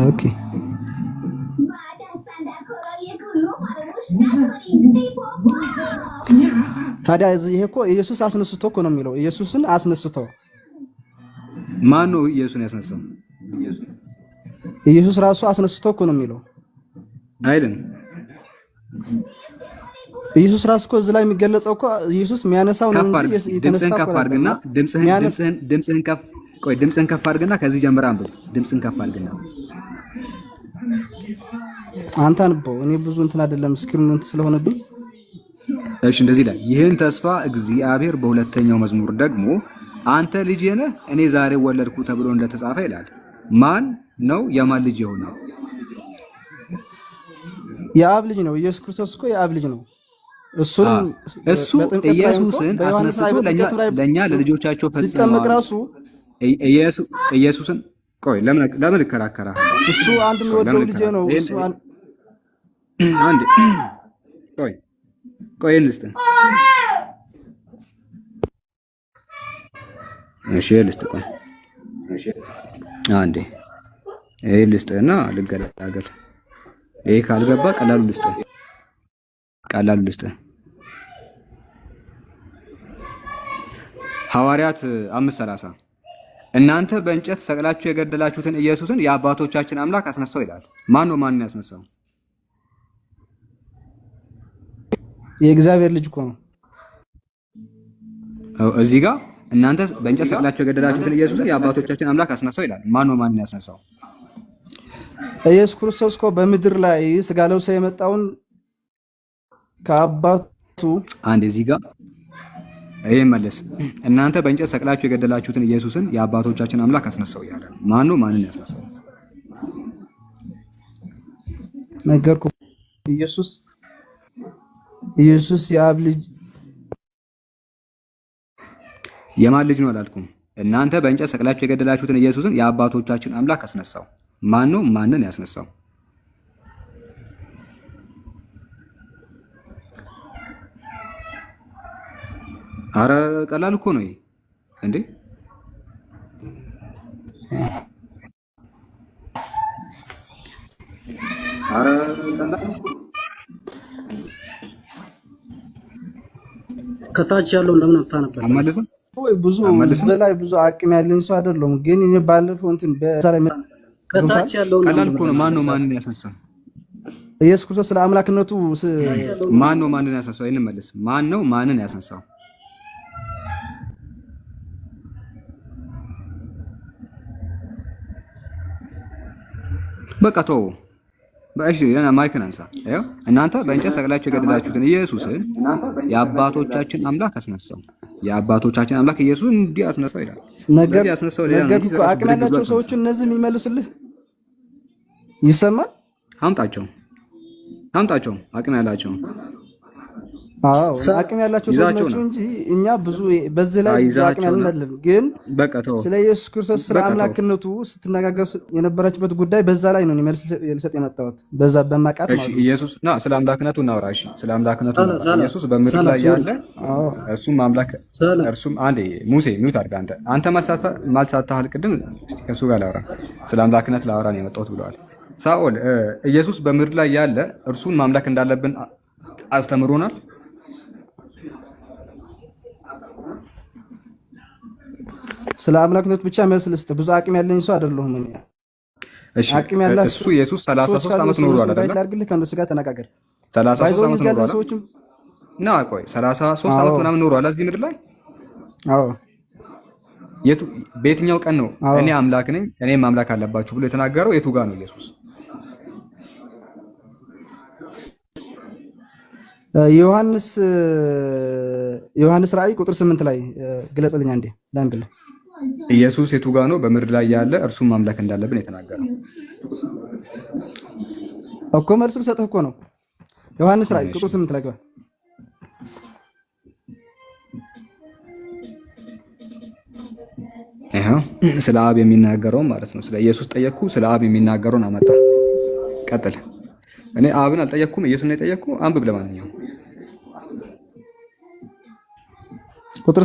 ኦኬ ታዲያ ይሄ እኮ ኢየሱስ አስነስቶ እኮ ነው የሚለው። ኢየሱስን አስነስቶ ማን ነው ኢየሱስን ያስነሳው? ኢየሱስ ራሱ አስነስቶ እኮ ነው የሚለው አይደል? ኢየሱስ ራሱ እኮ እዚህ ላይ የሚገለጸው እኮ ኢየሱስ የሚያነሳው ነው እንጂ ድምፅህን ከፍ አድርግና ድምፅህን ከፍ አድርግና ከዚህ ጀምራ አንብብ። ድምፅህን ከፍ አድርግና አንተ አንብበው። እኔ ብዙ እንትን አይደለም ስክሪኑ እንትን ስለሆነብኝ። እሺ እንደዚህ ላይ ይህን ተስፋ እግዚአብሔር በሁለተኛው መዝሙር ደግሞ አንተ ልጄ ነህ እኔ ዛሬ ወለድኩ ተብሎ እንደተጻፈ ይላል። ማን ነው የማን ልጅ የሆነው? የአብ ልጅ ነው። ኢየሱስ ክርስቶስ እኮ የአብ ልጅ ነው። እሱ ኢየሱስን አስነስቶ ለኛ ለልጆቻቸው ሲጠመቅ ራሱ ኢየሱስን ቆይ ለምን እከራከራ? እሱ አንድ የሚወደው ልጅ ነው። እሱ አንድ ቆይ ልስጥ። እሺ ልስጥ። ቆይ አንዴ ልስጥና ልገላገል። ይሄ ካልገባ ቀላሉ ልስጥ። ሐዋርያት 5:30 እናንተ በእንጨት ሰቅላችሁ የገደላችሁትን ኢየሱስን የአባቶቻችን አምላክ አስነሳው ይላል። ማን ነው ማንን ያስነሳው? የእግዚአብሔር ልጅ እኮ ነው። እዚህ ጋር እናንተ በእንጨት ሰቅላችሁ የገደላችሁትን ኢየሱስን የአባቶቻችን አምላክ አስነሳው ይላል። ማን ነው ማንን ያስነሳው? ኢየሱስ ክርስቶስ እኮ በምድር ላይ ስጋ ለብሶ የመጣውን ከአባቱ አንድ እዚህ ጋር ይሄ መለስ እናንተ በእንጨት ሰቅላችሁ የገደላችሁትን ኢየሱስን የአባቶቻችን አምላክ አስነሳው ይላል። ማን ነው ማንን ያስነሳው? ነገርኩ። ኢየሱስ የአብ ልጅ የማን ልጅ ነው አላልኩም። እናንተ በእንጨት ሰቅላችሁ የገደላችሁትን ኢየሱስን የአባቶቻችን አምላክ አስነሳው። ማን ነው ማንን ያስነሳው? አረ ቀላል እኮ ነው እንዴ! አረ ቀላል ከታች ያለውን ለምን አታነበር? አማለፈ ብዙ ዘላይ ብዙ አቅም ያለኝ ሰው አይደለም። ግን እኔ ባለፈው እንትን በዛ ላይ ከታች ያለውን ቀላል እኮ ነው። ማን ነው ማንን ያስነሳው? ኢየሱስ ክርስቶስ ስለ አምላክነቱ ማን ነው ማንን ያስነሳው? ይሄን መልስ። ማን ነው ማንን ያስነሳው? በቃ ተው። በእሺ ለና ማይክን አንሳ። አይው እናንተ በእንጨት ሰቅላችሁ የገደላችሁትን ኢየሱስን የአባቶቻችን አምላክ አስነሳው። የአባቶቻችን አምላክ ኢየሱስን እንዲህ አስነሳው ይላል። ነገር እኮ አቅም ያላቸው ሰዎች እነዚህ የሚመልሱልህ ይሰማል። አምጣቸው አቅም ያላቸው። አዎ አቅም ያላቸው ሰዎች ናቸው እንጂ እኛ ብዙ በዚህ ላይ አቅም ያልነበረን። ግን ስለ ኢየሱስ ክርስቶስ ስለ አምላክነቱ ስትነጋገር የነበረችበት ጉዳይ በዛ ላይ ነው መልስ ልሰጥ የመጣሁት። በዛ በማቃት ማለት ነው። ኢየሱስ ስለ አምላክነቱ እናውራ። እሺ ስለ አምላክነቱ ኢየሱስ በምድር ላይ ያለ እርሱም አምላክ እርሱም አንዴ ሙሴ ሚውት አድርጋ አንተ ማልሳታህ ቅድም እስቲ ከሱ ጋር ላውራ ስለ አምላክነት ላውራ ነው የመጣሁት ብለዋል። ሳኦል ኢየሱስ በምድር ላይ ያለ እርሱን ማምለክ እንዳለብን አስተምሮናል። ስለ አምላክነቱ ብቻ መልስ ልስጥ። ብዙ አቅም ያለኝ ሰው አይደለሁም እኔ። እሺ አቅም ያላችሁ እሱ ኢየሱስ 33 ዓመት ኖሯል አይደል? ታርግልህ ከእነሱ ጋር ተነጋገር። 33 ዓመት ኖሯል። ና ቆይ 33 ዓመት ምናምን ኖሯል እዚህ ምድር ላይ። አዎ የቱ በየትኛው ቀን ነው እኔ አምላክ ነኝ እኔም አምላክ አለባችሁ ብሎ የተናገረው? የቱ ጋር ነው ኢየሱስ? ዮሐንስ ራእይ ቁጥር 8 ላይ ግለጽልኝ አንዴ ላንብልህ። ኢየሱስ የቱ ጋር ነው በምድር ላይ ያለ እርሱም ማምለክ እንዳለብን የተናገረው? እኮ መልሱ ልሰጥህ እኮ ነው። ዮሐንስ ራእይ ቁጥር 8 ላይ ግባ። ይሄ ስለ አብ የሚናገረው ማለት ነው። ስለ ኢየሱስ ጠየቅኩ፣ ስለ አብ የሚናገረውን አመጣ። ቀጥል። እኔ አብን አልጠየቅኩም፣ ኢየሱስ ነው የጠየቅኩ። አንብብ። ለማንኛውም ቁጥር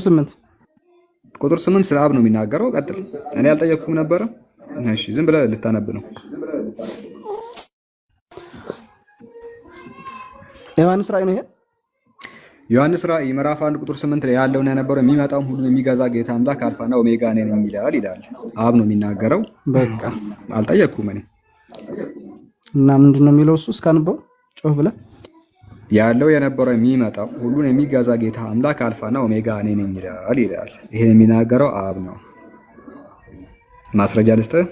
8 ስለ አብ ነው የሚናገረው። ቀጥል። እኔ አልጠየቅኩም ነበረ። እሺ ዝም ብለህ ልታነብ ነው። ዮሐንስ ራእይ ነው ይሄ። ዮሐንስ ራእይ ምዕራፍ 1 ቁጥር 8 ላይ ያለውን የነበረው የሚመጣውን ሁሉ የሚገዛ ጌታ አምላክ አልፋና ኦሜጋ እኔ ነኝ ይላል። አብ ነው የሚናገረው። በቃ አልጠየቅኩም እኔ። እና ምንድን ነው የሚለው እሱ? እስካንበው ጮህ ብለህ ያለው የነበረው የሚመጣው ሁሉን የሚገዛ ጌታ አምላክ አልፋና ኦሜጋ እኔ ነኝ ይላል። ይሄን የሚናገረው አብ ነው። ማስረጃ ልስጥህ።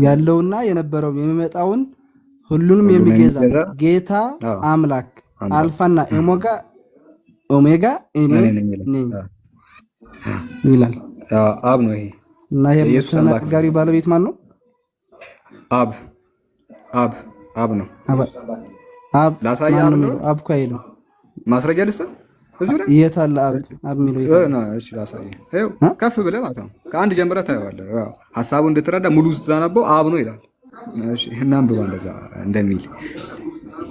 ያለውና የነበረው የሚመጣውን ሁሉንም የሚገዛ ጌታ አምላክ አልፋና ኦሜጋ እኔ ነኝ ይላል። አብ ነው ይሄ። እና ይሄ ተናጋሪ ባለቤት ማን ነው? አብ ነው። አብ ላሳየህ ነው። አብ እኮ አይልም። ማስረጃ ልስጥህ እዚሁ ላይ የት አለ አብ የሚለው የት ነው? እሺ ላሳየህ። ይኸው ከፍ ብለህ ማለት ነው ከአንድ ጀምረህ ታየዋለህ። ሐሳቡ እንድትረዳ ሙሉ ስታነበው አብ ነው ይላል። እሺ እናንብባ እንደዛ እንደሚል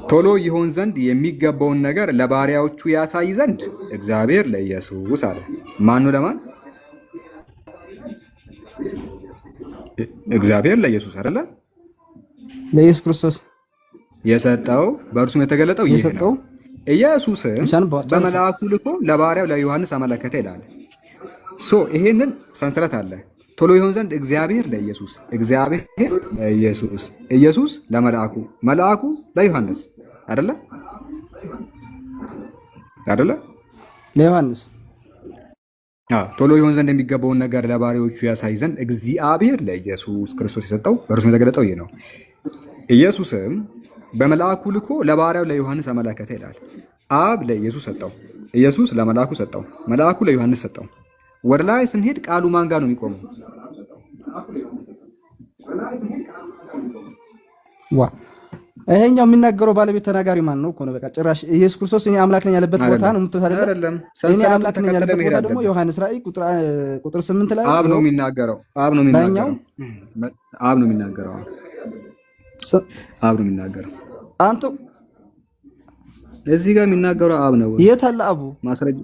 ቶሎ ይሆን ዘንድ የሚገባውን ነገር ለባሪያዎቹ ያሳይ ዘንድ እግዚአብሔር ለኢየሱስ አለ። ማን ነው ለማን? እግዚአብሔር ለኢየሱስ አይደለ? ለኢየሱስ ክርስቶስ የሰጠው በእርሱም የተገለጠው ይህ ነው። ኢየሱስም በመልአኩ ልኮ ለባሪያው ለዮሐንስ አመለከተ ይላል። ይሄንን ሰንሰለት አለ። ቶሎ ይሆን ዘንድ እግዚአብሔር ለኢየሱስ፣ እግዚአብሔር ለኢየሱስ፣ ኢየሱስ ለመልአኩ፣ መልአኩ ለዮሐንስ አይደለ? ለዮሐንስ ቶሎ ይሆን ዘንድ የሚገባውን ነገር ለባሪያዎቹ ያሳይ ዘንድ እግዚአብሔር ለኢየሱስ ክርስቶስ የሰጠው በእርሱም የተገለጠው ይህ ነው። ኢየሱስም በመልአኩ ልኮ ለባሪያው ለዮሐንስ አመለከተ ይላል። አብ ለኢየሱስ ሰጠው፣ ኢየሱስ ለመልአኩ ሰጠው፣ መልአኩ ለዮሐንስ ሰጠው። ወደ ላይ ስንሄድ ቃሉ ማን ጋር ነው የሚቆመው? ይሄኛው የሚናገረው ባለቤት ተናጋሪ ማን ነው እኮ ነው። በቃ ጭራሽ ኢየሱስ ክርስቶስ እኔ አምላክ ነኝ ያለበት ቦታ ነው የምትወታ አይደለም። እኔ አምላክ ነኝ ያለበት ቦታ ደግሞ ዮሐንስ ራእይ ቁጥር 8 ላይ አብ ነው የሚናገረው። አብ ነው የሚናገረው። አንተ እዚህ ጋር የሚናገረው አብ ነው። የት አለ አቡ? ማስረጃ።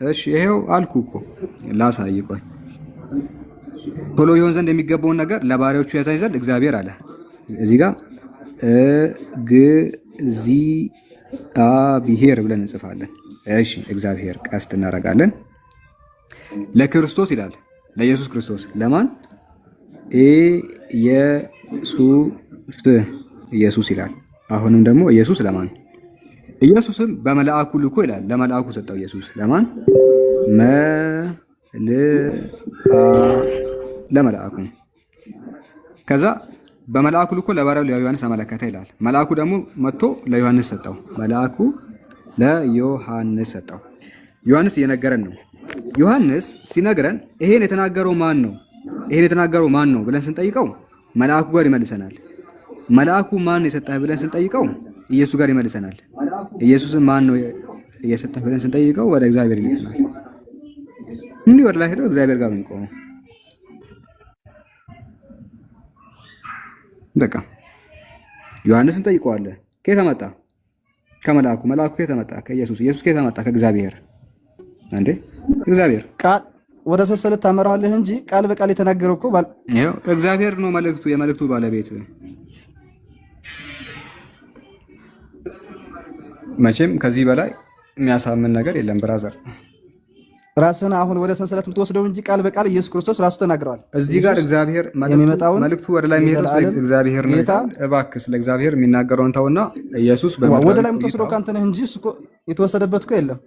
እሺ ይሄው አልኩ እኮ ላሳይ። ቆይ ቶሎ ይሆን ዘንድ የሚገባውን ነገር ለባሪያዎቹ ያሳይ ዘንድ እግዚአብሔር አለ። እዚህ ጋር እግዚአብሔር ብለን እንጽፋለን። እሺ እግዚአብሔር ቀስት እናደርጋለን። ለክርስቶስ ይላል፣ ለኢየሱስ ክርስቶስ። ለማን? ኢየሱስ ይላል። አሁንም ደግሞ ኢየሱስ ለማን? ኢየሱስም በመልአኩ ልኮ ይላል፣ ለመልአኩ ሰጠው። ኢየሱስ ለማን? ለመልአኩ። ከዛ በመልአኩ ልኮ ለባሪያው ለዮሐንስ አመለከተ ይላል። መልአኩ ደግሞ መጥቶ ለዮሐንስ ሰጠው። መልአኩ ለዮሐንስ ሰጠው። ዮሐንስ እየነገረን ነው። ዮሐንስ ሲነግረን ይሄን የተናገረው ማን ነው? ይሄን የተናገረው ማን ነው ብለን ስንጠይቀው መልአኩ ጋር ይመልሰናል። መልአኩ ማን ነው የሰጠህ ብለን ስንጠይቀው ኢየሱስ ጋር ይመልሰናል። ኢየሱስን ማን ነው የሰጠህ ብለን ስንጠይቀው ወደ እግዚአብሔር ይመልሰናል። እንዲህ ወደ ላይ ሄዶ እግዚአብሔር ጋር ነው የሚቆመው። በቃ ዮሐንስን ጠይቀዋለህ። ከየት መጣ? ከመልአኩ። መልአኩ ከየት መጣ? ከኢየሱስ። ኢየሱስ ከየት መጣ? ከእግዚአብሔር። እንዴ እግዚአብሔር ቃል ወደ ሰሰለት ታመራዋለህ እንጂ ቃል በቃል የተናገረው እኮ ይኸው እግዚአብሔር ነው መልእክቱ፣ የመልእክቱ ባለቤት። መቼም ከዚህ በላይ የሚያሳምን ነገር የለም ብራዘር። ራስህን አሁን ወደ ሰንሰለት የምትወስደው እንጂ ቃል በቃል ኢየሱስ ክርስቶስ ራሱ ተናግረዋል። እዚህ ጋር እግዚአብሔር መልእክቱ ወደ ላይ የሚሄደው ስለ እግዚአብሔር ነው። እባክህ ስለ እግዚአብሔር የሚናገረውን ተውና ኢየሱስ ወደ ላይ የምትወስደው ካንተ ነህ እንጂ እሱ እኮ የተወሰደበት እኮ የለም።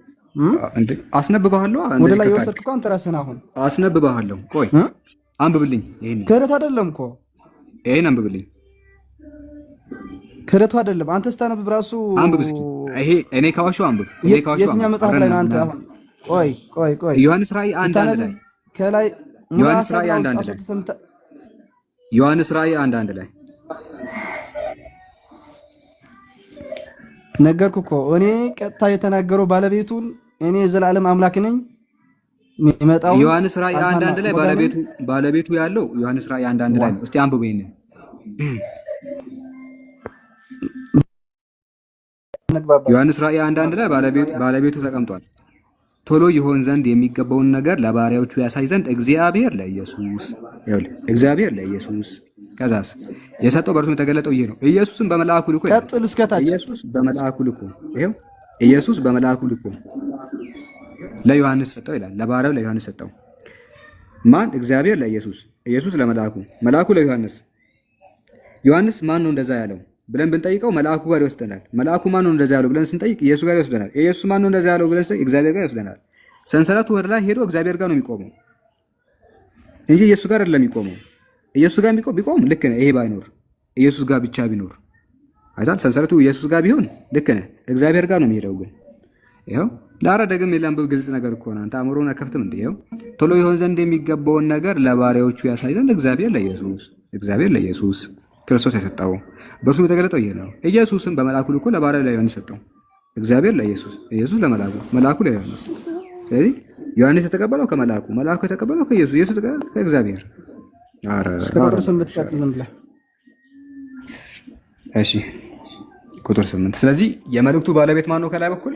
እንዴ አስነብባለሁ። ወደ ላይ የወሰድክ እኮ አንተ ራስህን አሁን አስነብባለሁ። ቆይ አንብብልኝ። ይሄን ክህደት አይደለም እኮ ይሄን አንብብልኝ። ክህደቱ አይደለም። አንተ ስታነብብ ራሱ አንብብ እስኪ። ይሄ እኔ ካዋሽው አንብብ። የትኛው መጽሐፍ ላይ ነው አንተ አሁን? ቆይ ዮሐንስ ራእይ 1:1 ላይ ከላይ ዮሐንስ ራእይ 1:1 ላይ ዮሐንስ ራእይ 1:1 ላይ ነገርኩ እኮ እኔ ቀጥታ የተናገረው ባለቤቱን እኔ የዘላለም አምላክ ነኝ የሚመጣው ዮሐንስ ራእይ 1:1 ላይ ባለቤቱ ያለው ዮሐንስ ራእይ 1:1 ላይ ነው። እስቲ አንብበው ይሄንን ዮሐንስ ራእይ 1:1 ላይ ባለቤቱ ተቀምጧል። ቶሎ ይሆን ዘንድ የሚገባውን ነገር ለባሪያዎቹ ያሳይ ዘንድ እግዚአብሔር ለኢየሱስ ከዛስ የሰጠው በእርሱ የተገለጠው ይሄ ነው። ኢየሱስን በመልአኩ ልኮ ቀጥል እስከታች ኢየሱስ በመልአኩ ልኮ ለዮሐንስ ሰጠው ይላል። ለባሪያው ለዮሐንስ ሰጠው። ማን? እግዚአብሔር ለኢየሱስ፣ ኢየሱስ ለመልአኩ፣ መልአኩ ለዮሐንስ። ዮሐንስ ማን ነው እንደዛ ያለው ብለን ብንጠይቀው መልአኩ ጋር ይወስደናል። መልአኩ ማን ነው እንደዛ ያለው ብለን ስንጠይቅ ኢየሱስ ጋር ይወስደናል። ኢየሱስ ማን ነው እንደዛ ያለው ብለን ስንጠይቅ እግዚአብሔር ጋር ይወስደናል። ሰንሰለቱ ወደ ላይ ሄዶ እግዚአብሔር ጋር ነው የሚቆመው እንጂ ኢየሱስ ጋር አይደለም የሚቆመው። ኢየሱስ ጋር ቢቆም ልክ ነህ። ይሄ ባይኖር ኢየሱስ ጋር ብቻ ቢኖር አይታል። ሰንሰለቱ ኢየሱስ ጋር ቢሆን ልክ ነህ። እግዚአብሔር ጋር ነው የሚሄደው። ግን ይኸው ዳራ ደግም የላንብብ ግልጽ ነገር እኮ ነው። አንተ አእምሮን አከፍትም እንዴ? ይኸው ቶሎ ይሆን ዘንድ የሚገባውን ነገር ለባሪያዎቹ ያሳይ ዘንድ እግዚአብሔር ለኢየሱስ ክርስቶስ የሰጠው በእርሱ የተገለጠው ይሄ ነው። ኢየሱስም በመልአኩ ልኮ ለባሪያው ለዮሐንስ ሰጠው። እግዚአብሔር ለኢየሱስ፣ ኢየሱስ ለመልአኩ፣ መልአኩ ለዮሐንስ። ስለዚህ ዮሐንስ የተቀበለው ከመልአኩ፣ መልአኩ የተቀበለው ከኢየሱስ፣ ኢየሱስ የተቀበለው ከእግዚአብሔር። እስከ ቁጥር 8 ቀጥል ዝም ብለህ። እሺ ቁጥር 8። ስለዚህ የመልእክቱ ባለቤት ማን ነው? ከላይ በኩል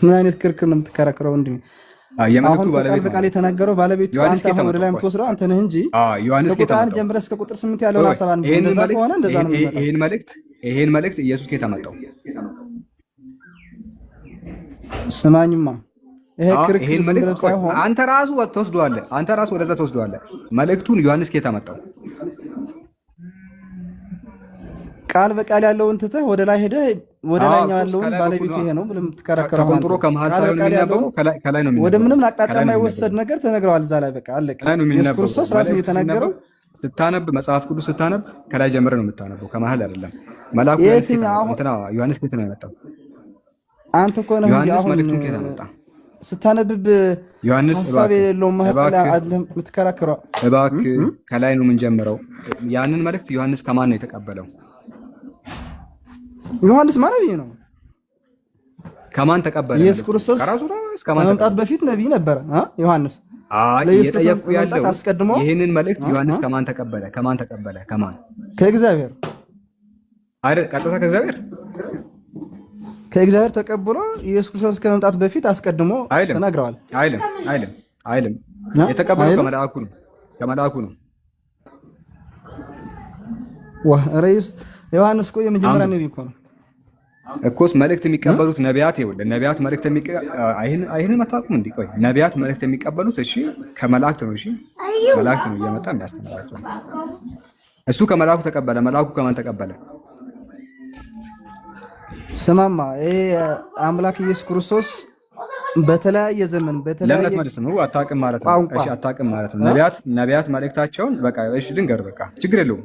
ምን አይነት ክርክር ነው የምትከራከረው? እንዴ የመልእክቱ ባለቤት በቃል የተናገረው ባለቤቱ አንተ አሁን ወደ ላይ የምትወስደው አንተ ነህ እንጂ ዮሐንስ ከቁጥር 1 ጀምረህ እስከ ቁጥር 8 ያለውን ሐሳብ አንተ እንደዛ ከሆነ እንደዛ ነው የሚመጣው። ይሄን መልእክት ኢየሱስ ከየት አመጣው? ስማኝማ ይሄ ክርክር ዝም ሳይሆን አንተ ራሱ ተወስዷለህ። አንተ ራሱ ወደዛ ተወስዷለህ። መልእክቱን ዮሐንስ ከየት አመጣው? ቃል በቃል ያለውን ትተህ ወደ ላይ ሄደህ ወደ ላይኛው ያለውን ባለቤቱ ይሄ ነው ብለህ የምትከራከረው ተቆንጥሮ ከመሃል ሳይሆን የሚነበበው ከላይ ነው የሚነበበው። ወደ ምንም አቅጣጫ የማይወሰድ ነገር ተነግረዋል እዛ ላይ በቃ አለቀ። ኢየሱስ ክርስቶስ ራሱ የተናገረው ስታነብ መጽሐፍ ቅዱስ ስታነብ ከላይ ጀምረህ ነው የምታነበው፣ ከመሃል አይደለም። መልአኩ ዮሐንስ ከየት ነው የመጣው? አንተ እኮ ነህ ዮሐንስ መልእክቱን ከየት አመጣ? ስታነብብ ዮሐንስ ሐሳብ የለውም መሐላ አይደለም የምትከራከረው። እባክህ ከላይ ነው የምንጀምረው። ያንን መልእክት ዮሐንስ ከማን ነው የተቀበለው? ዮሐንስ ነብይ ነው። ከማን ተቀበለ? ኢየሱስ ክርስቶስ ከመምጣት በፊት ነብይ ነበረ። ዮሐንስ እየጠየቁ ያለው አስቀድሞ ይህንን መልእክት ዮሐንስ ከማን ተቀበለ? ከማን? ከእግዚአብሔር አይደል? ቀጥታ ከእግዚአብሔር ተቀብሎ ኢየሱስ ክርስቶስ ከመምጣት በፊት አስቀድሞ ተናግረዋል። አይልም። የተቀበለው ከመልአኩ ነው። ረይስ ዮሐንስ እኮ የመጀመሪያ ነብይ እኮ ነው እኮስ። መልእክት የሚቀበሉት ነቢያት ነቢያት መልእክት አይህን መታቁም እንዴ? ቆይ ነቢያት መልእክት የሚቀበሉት እሺ ከመላእክት ነው። እሺ መላእክት ነው እየመጣ የሚያስተምራቸው። እሱ ከመልአኩ ተቀበለ። መልአኩ ከማን ተቀበለ? ስማማ ይሄ አምላክ ኢየሱስ ክርስቶስ በተለያየ ዘመን በተለያየ ለምን ነው አታውቅም ማለት ነው? እሺ አታውቅም ማለት ነው። ነቢያት መልእክታቸውን በቃ እሺ ድንገር በቃ ችግር የለውም።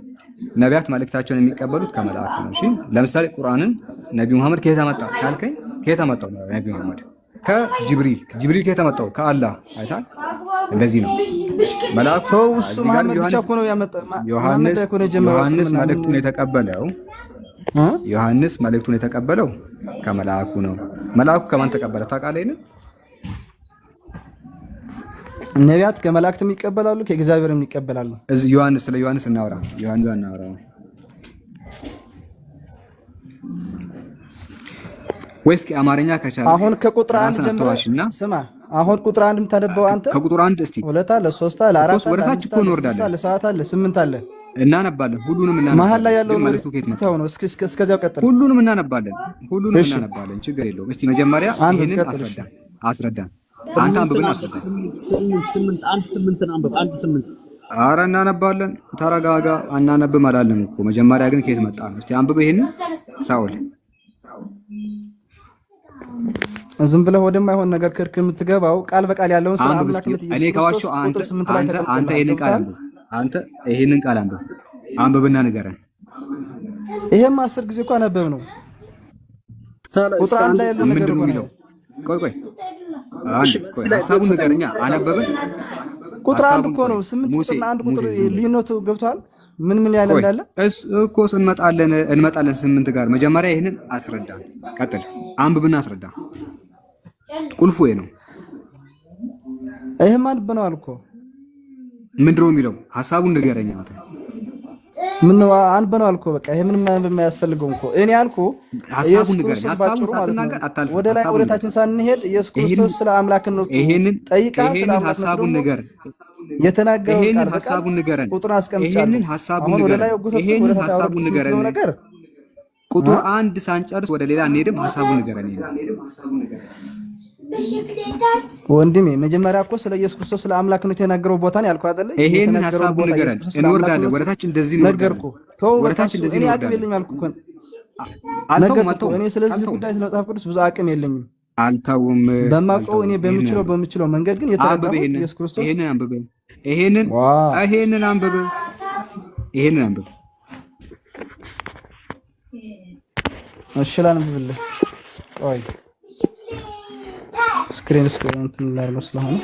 ነቢያት መልእክታቸውን የሚቀበሉት ከመላእክት ነው። እሺ ለምሳሌ ቁርአንን ነብዩ መሐመድ ከየት አመጣ ካልከኝ፣ ከየት አመጣው ነብዩ መሐመድ? ከጅብሪል ከየት አመጣው? ከአላህ አይታል። እንደዚህ ነው መላእክቱ። እሱ መሐመድ ብቻ እኮ ነው ያመጣው። ዮሐንስ መልእክቱን የተቀበለው ዮሐንስ መልእክቱን የተቀበለው ከመልአኩ ነው። መልአኩ ከማን ተቀበለ ታውቃለህ? ነቢያት ከመላእክትም ይቀበላሉ ከእግዚአብሔርም ይቀበላሉ። እዚህ ስለ ዮሐንስ እናወራ። ወይስ ከአማርኛ ከቻለ አሁን ከቁጥር 1 ጀምረሽ ስማ። አሁን ቁጥር 1 የምታነበው አንተ ከቁጥር 1 እስቲ 2 አለ 3 አለ 4 አለ ወደታች እኮ እንወርዳለን። 7 አለ 8 አለ እናነባለን። ሁሉንም እናነባለን። መሀል ላይ ያለው መልእክቱ ከየት መጣው ነው? እስከዚያው ቀጥል። ሁሉንም እናነባለን። ችግር የለውም። እስቲ መጀመሪያ ይሄንን አስረዳን። አንተ አንብብና አስረዳን። 8 ኧረ እናነባለን። ተረጋጋ። አናነብም አላለም እኮ መጀመሪያ ግን ከየት መጣ ነው? እስቲ አንብብ ይሄንን። ሳውል ዝም ብለህ ወደማይሆን ነገር ክርክር የምትገባው ቃል በቃል ያለውን ስለ አምላክነት ኢየሱስ ክርስቶስ ቁጥር 8 ላይ ተቀምጧል። አንተ ይሄንን ቃል አንብብና ንገረን። ይሄም 10 ጊዜ እኮ አነበብ ነው። ቁጥር 1 ላይ ያለው ነገር ነው። ቆይ ሐሳቡን ንገረኛ። አነበብን። ቁጥር 1 እኮ ነው። 8 ቁጥርና 1 ቁጥር ልዩነቱ ገብቷል። ምን ያለ እንዳለ እኮ እንመጣለን 8 ጋር። መጀመሪያ ይሄንን አስረዳን። ቀጥል። አንብብና አስረዳ። ቁልፉ ይሄ ነው። ይሄም አንብበነዋል እኮ ምንድን ነው የሚለው? ሐሳቡን ንገረኝ አንተ። ምን ነው አንብበነዋል እኮ በቃ ይሄ ምንም የማያስፈልገው እኮ እኔ ያልኩህ ሐሳቡን ንገረኝ። ሐሳቡን ሳትናገር አታልፍ። ወደ ላይ ወደ ታችን ሳንሄድ ኢየሱስ ክርስቶስ ስለ አምላክነቱ ጠይቃ ስለ ሐሳቡን ንገር የተናገረው ቃል ሐሳቡን ንገረን። ቁጥር አስቀምጫለሁ። ይሄንን ሐሳቡን ንገረን ነገር ቁጥር 1 ሳንጨርስ ወደ ሌላ እንሄድም። ሐሳቡን ንገረን። ወንድሜ መጀመሪያ እኮ ስለ ኢየሱስ ክርስቶስ ስለ አምላክነቱ የተናገረው ቦታ ነው ያልኩህ አይደለ? ይሄንን ሐሳቡን ንገረን። እንወርዳለን ወደታች እንደዚህ ነው ነገርኩህ። ወደታች እንደዚህ ነው። አቅም የለኝም አልኩህ እኮ ነገርኩህ። እኔ ስለዚህ ጉዳይ ስለ መጽሐፍ ቅዱስ ብዙ አቅም የለኝም። አልተውም በማውቀው እኔ በምችለው መንገድ ግን የተናገረው ኢየሱስ ክርስቶስ ይሄንን አንብበ ይሄንን አንብበ እሺ ላንብብልህ። ቆይ ስክሪን እንትን ላድርገው ስለሆነ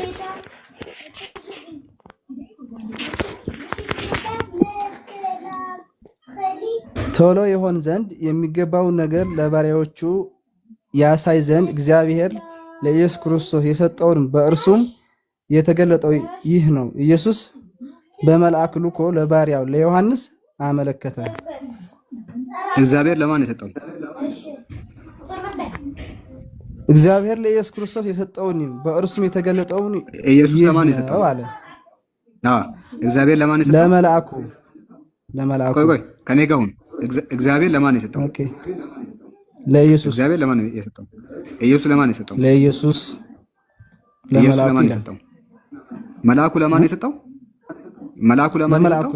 ቶሎ ይሆን ዘንድ የሚገባውን ነገር ለባሪያዎቹ ያሳይ ዘንድ እግዚአብሔር ለኢየሱስ ክርስቶስ የሰጠውን በእርሱም የተገለጠው ይህ ነው። ኢየሱስ በመልአክ ልኮ ለባሪያው ለዮሐንስ አመለከተ። እግዚአብሔር ለማን የሰጠው? እግዚአብሔር ለኢየሱስ ክርስቶስ የሰጠውን በእርሱም የተገለጠውን ኢየሱስ ለማን የሰጠው አለ? እግዚአብሔር ለማን የሰጠው? ለመልአኩ። ቆይ ከኔ ጋር ሁን። እግዚአብሔር ለማን የሰጠው? ኦኬ ለኢየሱስ። እግዚአብሔር ለማን የሰጠው? ኢየሱስ ለማን የሰጠው? ለኢየሱስ። ለማን የሰጠው? መልአኩ ለማን የሰጠው? መልአኩ ለማን የሰጠው?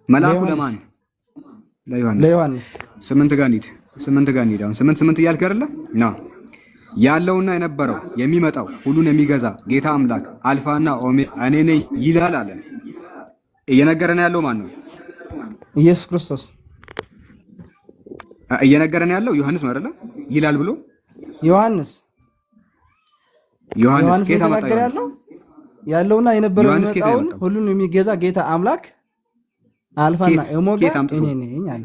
መልአኩ ለማን? ለዮሐንስ። 8 ጋር እንሂድ። አሁን 8 እያልክ አይደለ? ና ያለውና የነበረው የሚመጣው ሁሉን የሚገዛ ጌታ አምላክ አልፋና ኦሜጋ እኔ ነኝ ይላል አለ። እየነገረን ያለው ማን ነው? ኢየሱስ ክርስቶስ። እየነገረን ያለው ዮሐንስ ነው አይደለ? ይላል ብሎ ዮሐንስ ከየት አመጣ? ያለውና የነበረው የሚመጣውን ሁሉን የሚገዛ ጌታ አምላክ አልፋና ኦሜጋ እኔ ነኝ አለ።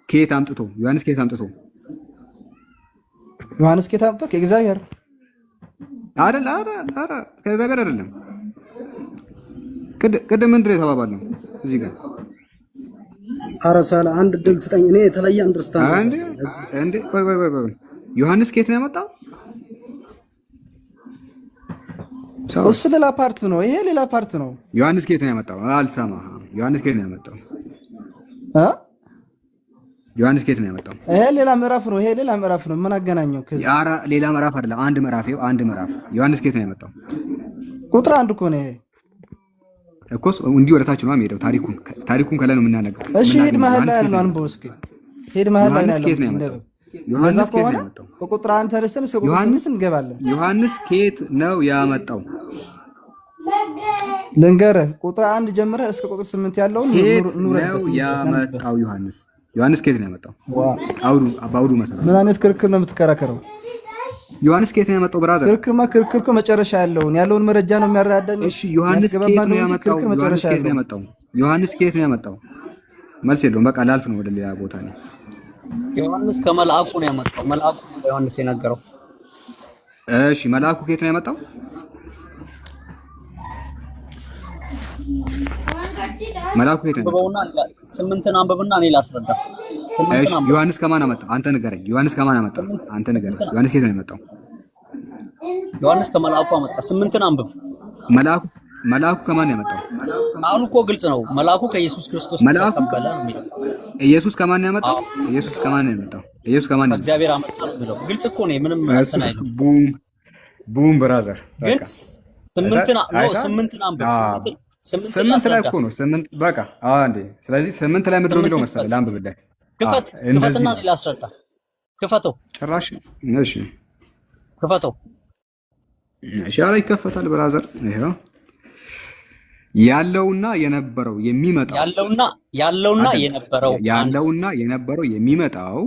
ከየት አምጥቶ? ዮሐንስ ከየት አምጥቶ? ከእግዚአብሔር አይደል? አረ ከእግዚአብሔር አይደለም። ቅድም ምንድን ነው የተባባልነው እዚህ ጋር? አረ ሳላ አንድ ድል ስጠኝ። እኔ የተለየ አንደርስታንድ እንዴ ቆይ ዮሐንስ ከየት ነው ያመጣው? እሱ ሌላ ፓርት ነው፣ ይሄ ሌላ ፓርት ነው። ዮሐንስ ከየት ነው ያመጣው? አልሰማህም? ዮሐንስ ከየት ነው ያመጣው? ዮሐንስ ከየት ነው ያመጣው? ይሄ ሌላ ምዕራፍ ነው። ምን አገናኘው ከዚህ? ኧረ ሌላ ምዕራፍ አይደለም፣ አንድ ምዕራፍ። ዮሐንስ ከየት ነው ያመጣው? ቁጥር 1 እኮ ነው ይሄ እኮ። እንዲህ ወደ ታች ነው የሚሄደው። ታሪኩን ከላይ ነው የምናነጋው። እሺ ሂድ፣ መሀል ላይ ያለው አንብበው እስኪ። ዮሐንስ ከየት ነው ያመጣው? ዮሐንስ ከየት ነው ያመጣው? ከቁጥር 1 ተነስተን እስከ ቁጥር 8 እንገባለን። ዮሐንስ ከየት ነው ያመጣው? ልንገርህ፣ ቁጥር 1 ጀምረህ እስከ ቁጥር 8 ያለውን ነው ያመጣው። ዮሐንስ ከየት ነው ያመጣው? በአውዱ መሰረት ምን አይነት ክርክር ነው የምትከራከረው? ዮሐንስ ከየት ነው ያመጣው? ብራዘር ክርክር መጨረሻ ያለውን መረጃ ነው የሚያረዳን። እሺ ዮሐንስ ከየት ነው ያመጣው? ዮሐንስ ከየት ነው ያመጣው? መልስ የለውም። በቃ ላልፍ ነው ወደ ሌላ ቦታ ነው። ዮሐንስ ከመልአኩ ነው ያመጣው። መልአኩ ዮሐንስ የነገረው። እሺ መልአኩ ከየት ነው ያመጣው? መልአኩ ከየት ነው ያመጣው? 8ን አንብብና እኔ ላስረዳ። እሺ ዮሐንስ ከማን አመጣው? አንተ ንገረኝ። ዮሐንስ ከማን አመጣው? አንተ ንገረኝ። ዮሐንስ ከየት ነው ያመጣው? ዮሐንስ ከመልአኩ አመጣ። 8ን አንብብ። መልአኩ ከማን ያመጣው? አሁን እኮ ግልጽ ነው። መልአኩ ከኢየሱስ ክርስቶስ ተቀበለ የሚለው። ኢየሱስ ከማን ያመጣው? ኢየሱስ ከማን ያመጣው? ኢየሱስ ከማን ያመጣው? እግዚአብሔር አመጣው የሚለው ግልጽ እኮ ነው። ምንም እንትን አይደለም። ቡም ብራዘር። ግን 8ን አንብብ። 8 ላይ እኮ ነው 8 በቃ አንዴ። ስለዚህ 8 ላይ ምንድን ነው የሚለው መሰለህ? ላንብብልህ። ክፈትና እኔ ላስረዳ። ክፈተው። ጭራሽ እሺ ክፈተው። እሺ አረ ይከፈታል ብራዘር። ይሄው ያለውና የነበረው የሚመጣው ያለውና የነበረው የሚመጣው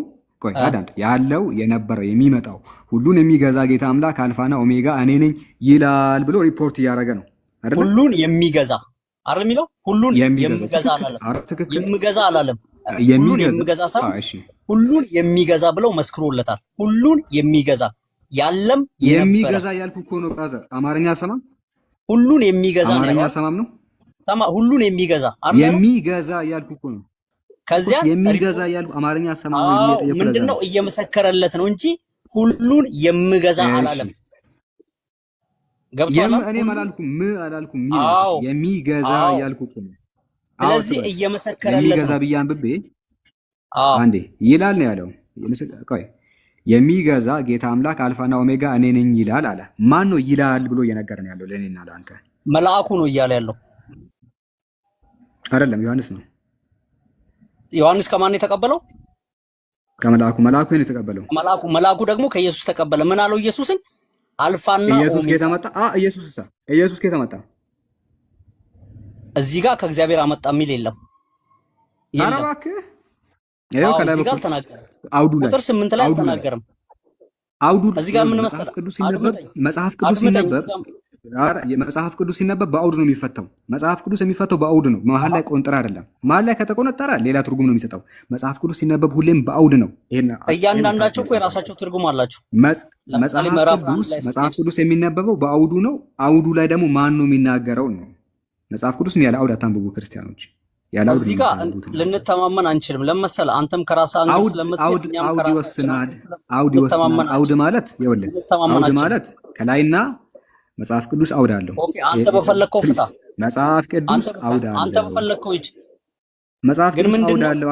ቆይ አዳምጥ። ያለው የነበረው የሚመጣው ሁሉን የሚገዛ ጌታ አምላክ አልፋና ኦሜጋ እኔ ነኝ ይላል ብሎ ሪፖርት እያደረገ ነው አይደል? ሁሉን የሚገዛ አይደል የሚለው? ሁሉን የሚገዛ አላለም። የሚገዛ አላለም። ሁሉን የሚገዛ ሳይሆን ሁሉን የሚገዛ ብለው መስክሮለታል። ሁሉን የሚገዛ ያለም የሚገዛ ያልኩ እኮ ነው ብራዘር። አማርኛ ሰማም ሁሉን የሚገዛ ነው። አማርኛ ሰማም ነው ሁሉን የሚገዛ የሚገዛ ያልኩ እኮ ነው። ከዚያ የሚገዛ ያልኩ አማርኛ ሰማም ነው የሚጠየቀው። ምንድነው እየመሰከረለት ነው እንጂ ሁሉን የምገዛ አላለም። ገብቷል? እኔ አላልኩም የሚገዛ ያልኩ እኮ ነው። ስለዚህ እየመሰከረለት የሚገዛ ብዬ አንብቤ አንዴ ይላል ነው ያለው። ቆይ የሚገዛ ጌታ አምላክ አልፋና ኦሜጋ እኔ ነኝ ይላል አለ። ማን ነው ይላል ብሎ እየነገረን ያለው ለእኔና ለአንተ? መልአኩ ነው እያለ ያለው አይደለም፣ ዮሐንስ ነው። ዮሐንስ ከማን የተቀበለው? ከመልአኩ። መልአኩ ነው የተቀበለው። መልአኩ ደግሞ ከኢየሱስ ተቀበለ። ምን አለው ኢየሱስን? አልፋና ኢየሱስ ጌታ መጣ። ኢየሱስ ጌታ መጣ። እዚህ ጋር ከእግዚአብሔር አመጣ የሚል የለም። ኧረ እባክህ ይኸው ከላይ እዚህ ጋር አልተናገረም። አውዱ ላይ ቁጥር 8 ላይ አልተናገረም። አውዱ እዚህ ጋር ምን መሰለህ? መጽሐፍ ቅዱስ ሲነበብ በአውድ ነው የሚፈታው። መጽሐፍ ቅዱስ የሚፈታው በአውድ ነው። መሀል ላይ ቆንጥራ አይደለም። መሀል ላይ ከተቆነጠረ ሌላ ትርጉም ነው የሚሰጠው። መጽሐፍ ቅዱስ ሲነበብ ሁሌም በአውድ ነው። እያንዳንዳቸው እኮ የራሳቸው ትርጉም አላቸው። መጽሐፍ ቅዱስ የሚነበበው በአውዱ ነው። አውዱ ላይ ደግሞ ማን ነው የሚናገረው ነው። መጽሐፍ ቅዱስ ያለ አውድ አታንብቡ ክርስቲያኖች። እዚህ ጋር ልንተማመን አንችልም። ለምሳሌ አንተም ከራስህ አንግል ስለምትሄድ አውድ ይወስናል። አውድ ማለት ይኸውልህ፣ አውድ ማለት ከላይና መጽሐፍ ቅዱስ አውድ አለው። ኦኬ፣ አንተ በፈለከው ፍታ። መጽሐፍ ቅዱስ አውድ አለው። አንተ በፈለከው ሂድ። መጽሐፍ ቅዱስ አውድ አለው።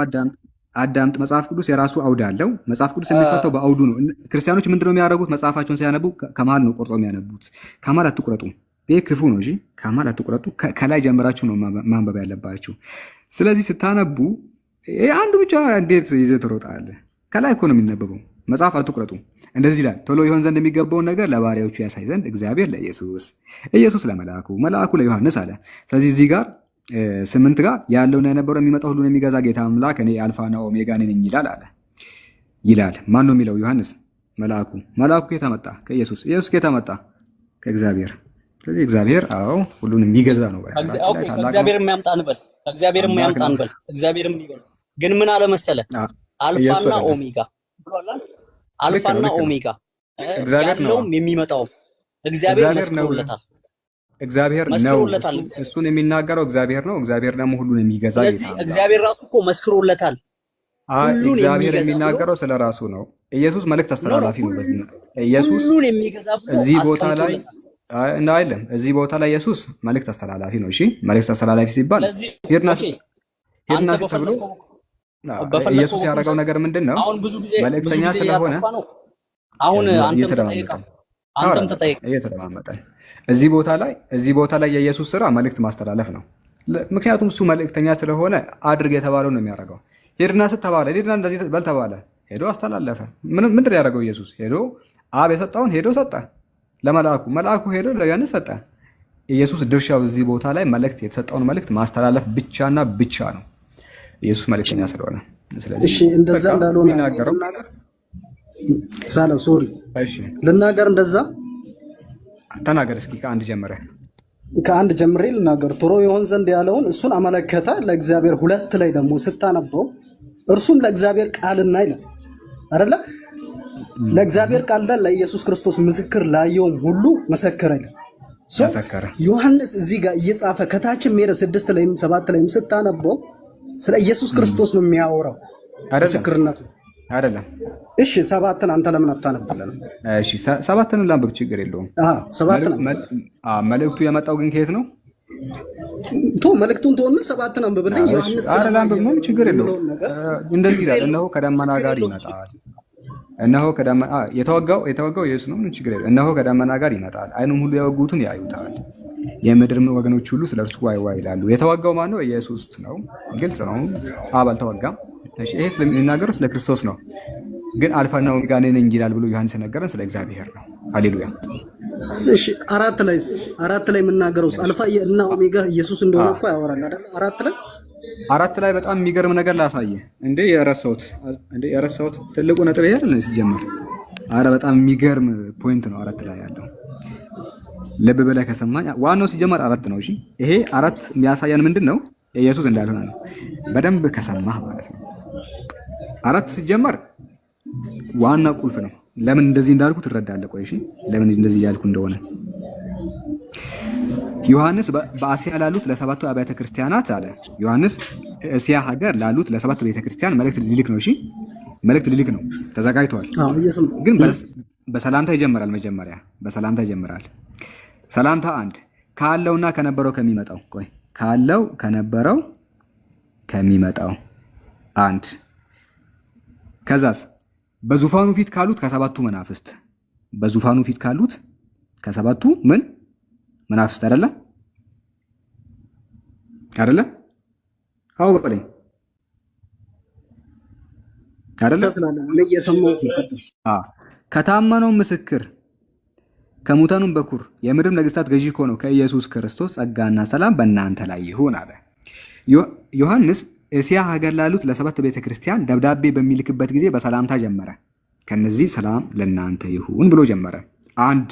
አዳምጥ። መጽሐፍ ቅዱስ የራሱ አውድ አለው። መጽሐፍ ቅዱስ የሚፈታው በአውዱ ነው። ክርስቲያኖች ምንድነው የሚያደርጉት? መጽሐፋቸውን ሲያነቡ ከመሀል ነው ቆርጦ የሚያነቡት። ከመሀል አትቁረጡ። ይህ ክፉ ነው። እሺ፣ ከመሀል አትቁረጡ። ከላይ ጀምራችሁ ነው ማንበብ ያለባችሁ። ስለዚህ ስታነቡ አንዱ ብቻ እንዴት ይዘህ ትሮጣለህ? ከላይ እኮ ነው የሚነበበው። መጽሐፍ አትቁረጡ። እንደዚህ ይላል፣ ቶሎ ይሆን ዘንድ የሚገባውን ነገር ለባሪያዎቹ ያሳይ ዘንድ እግዚአብሔር ለኢየሱስ፣ ኢየሱስ ለመልአኩ፣ መልአኩ ለዮሐንስ አለ። ስለዚህ እዚህ ጋር 8 ጋር ያለውና የነበረው የሚመጣው ሁሉን የሚገዛ ጌታ አምላክ እኔ አልፋና ኦሜጋ ነኝ ይላል አለ። ይላል ማን ነው የሚለው? ዮሐንስ። መልአኩ ከየት መጣ? ከኢየሱስ። ኢየሱስ ከየት መጣ? ከእግዚአብሔር። ስለዚህ እግዚአብሔር ሁሉን የሚገዛ ነው። ከእግዚአብሔር የሚያምጣ እንበል፣ ከእግዚአብሔር የሚያምጣ እንበል። እግዚአብሔር የሚበል ግን ምን አለ መሰለህ? አልፋና ኦሜጋ ብሏል። አልፋና ኦሜጋ ያለውም የሚመጣው እግዚአብሔር መስክሮለታል። እግዚአብሔር ነው። እሱን የሚናገረው እግዚአብሔር ነው። እግዚአብሔር ደግሞ ሁሉን የሚገዛ ጌታ ነው። እግዚአብሔር ራሱ እኮ መስክሮለታል። እግዚአብሔር የሚናገረው ስለ ራሱ ነው። ኢየሱስ መልእክት አስተላላፊ ነው። በዚህ ኢየሱስ ሁሉን የሚገዛ እዚህ ቦታ ላይ አይደለም። እዚህ ቦታ ላይ ኢየሱስ መልእክት አስተላላፊ ነው። እሺ፣ መልእክት አስተላላፊ ሲባል ሄድና ተብሎ ኢየሱስ ያደረገው ነገር ምንድን ነው? መልእክተኛ ስለሆነ አሁን አንተም ተጠይቅ እየተለማመጠን እዚህ ቦታ ላይ የኢየሱስ ስራ መልእክት ማስተላለፍ ነው። ምክንያቱም እሱ መልእክተኛ ስለሆነ አድርግ የተባለው ነው የሚያደርገው። ሄድና ስትባለ ሄድና እንደዚህ በል ተባለ፣ ሄዶ አስተላለፈ። ምንድን ያደረገው ኢየሱስ? ሄዶ አብ የሰጠውን ሄዶ ሰጠ ለመልአኩ፣ መልአኩ ሄዶ ለዮሐንስ ሰጠ። ኢየሱስ ድርሻው እዚህ ቦታ ላይ መልእክት የተሰጠውን መልእክት ማስተላለፍ ብቻና ብቻ ነው። ኢየሱስ መልእክተኛ ስለሆነ። እሺ፣ እንደዛ እንዳልሆነ ይናገረው ሳለ ሶሪ፣ እሺ ልናገር። እንደዛ ተናገር እስኪ። ከአንድ ጀምሬ ልናገር። ቶሎ ይሆን ዘንድ ያለውን እሱን አመለከተ ለእግዚአብሔር። 2 ላይ ደግሞ ስታነበው እርሱም ለእግዚአብሔር ቃልና ይላል አይደለ? ለእግዚአብሔር ቃልና ለኢየሱስ ክርስቶስ ምስክር ላየውም ሁሉ መሰከረ ይላል። ዮሐንስ እዚህ ጋር እየጻፈ ከታችም ሄደ 6 ላይም 7 ላይም ስታነበው ስለ ኢየሱስ ክርስቶስ ነው የሚያወራው ምስክርነቱ አይደለም። እሺ 7ን አንተ ለምን አታነብልንም? እሺ 7ን ላንብብ፣ ችግር የለውም። 7ን መልእክቱ የመጣው ግን ከየት ነው? መልእክቱን ተወና 7ን አንብብልኝ። ዮሐንስ ላንብብ ነው፣ ችግር የለውም። እንደዚህ ይላል፣ እነሆ ከደመና ጋር ይመጣል። እነሆ ከደመና የተወጋው ኢየሱስ ነው። ምን ችግር የለም። እነሆ ከደመና ጋር ይመጣል፣ ዓይኑም ሁሉ የወጉትን ያዩታል፣ የምድር ወገኖች ሁሉ ስለ እርሱ ዋይ ዋይ ይላሉ። የተወጋው ማን ነው? ኢየሱስ ነው። ግልጽ ነው። አብ አልተወጋም። እሺ፣ ይሄ ስለሚናገረው ስለ ክርስቶስ ነው። ግን አልፋና ኦሜጋ ነኝ ይላል ብሎ ዮሐንስ ነገረን ስለ እግዚአብሔር ነው። ሃሌሉያ። እሺ፣ 4 ላይ የምናገረው አልፋ እና ኦሜጋ ኢየሱስ እንደሆነ እኮ ያወራል አይደል? 4 ላይ በጣም የሚገርም ነገር ላሳየህ። የረሳሁት ትልቁ ነጥብ ይሄ አይደል? ሲጀመር በጣም የሚገርም ፖይንት ነው 4 ላይ ያለው። ልብ ብለህ ከሰማኝ ዋናው ሲጀመር 4 ነው። እሺ፣ ይሄ 4 የሚያሳየን ምንድን ነው? ኢየሱስ እንዳልሆነ ነው። በደንብ ከሰማህ ማለት ነው። 4 ሲጀመር ዋና ቁልፍ ነው። ለምን እንደዚህ እንዳልኩ ትረዳለህ። ቆይ እሺ፣ ለምን እንደዚህ ያልኩ እንደሆነ ዮሐንስ በአሲያ ላሉት ለሰባቱ አብያተ ክርስቲያናት አለ። ዮሐንስ እስያ ሀገር ላሉት ለሰባቱ ቤተ ክርስቲያን መልእክት ሊልክ ነው። እሺ መልእክት ሊልክ ነው፣ ተዘጋጅቷል። ግን በሰላምታ ይጀምራል። መጀመሪያ በሰላምታ ይጀምራል። ሰላምታ አንድ ካለውና ከነበረው ከሚመጣው ቆይ ካለው ከነበረው ከሚመጣው አንድ ከዛስ በዙፋኑ ፊት ካሉት ከሰባቱ መናፍስት በዙፋኑ ፊት ካሉት ከሰባቱ ምን መናፍስት አይደለ አይደለ አው በቀለኝ አይደለ ከታመነው ምስክር ከሙታኑም በኩር የምድር ነገስታት ገዢ ከሆነው ከኢየሱስ ክርስቶስ ጸጋና ሰላም በእናንተ ላይ ይሁን አለ። ዮሐንስ እስያ ሀገር ላሉት ለሰባት ቤተ ክርስቲያን ደብዳቤ በሚልክበት ጊዜ በሰላምታ ጀመረ። ከነዚህ ሰላም ለእናንተ ይሁን ብሎ ጀመረ። አንድ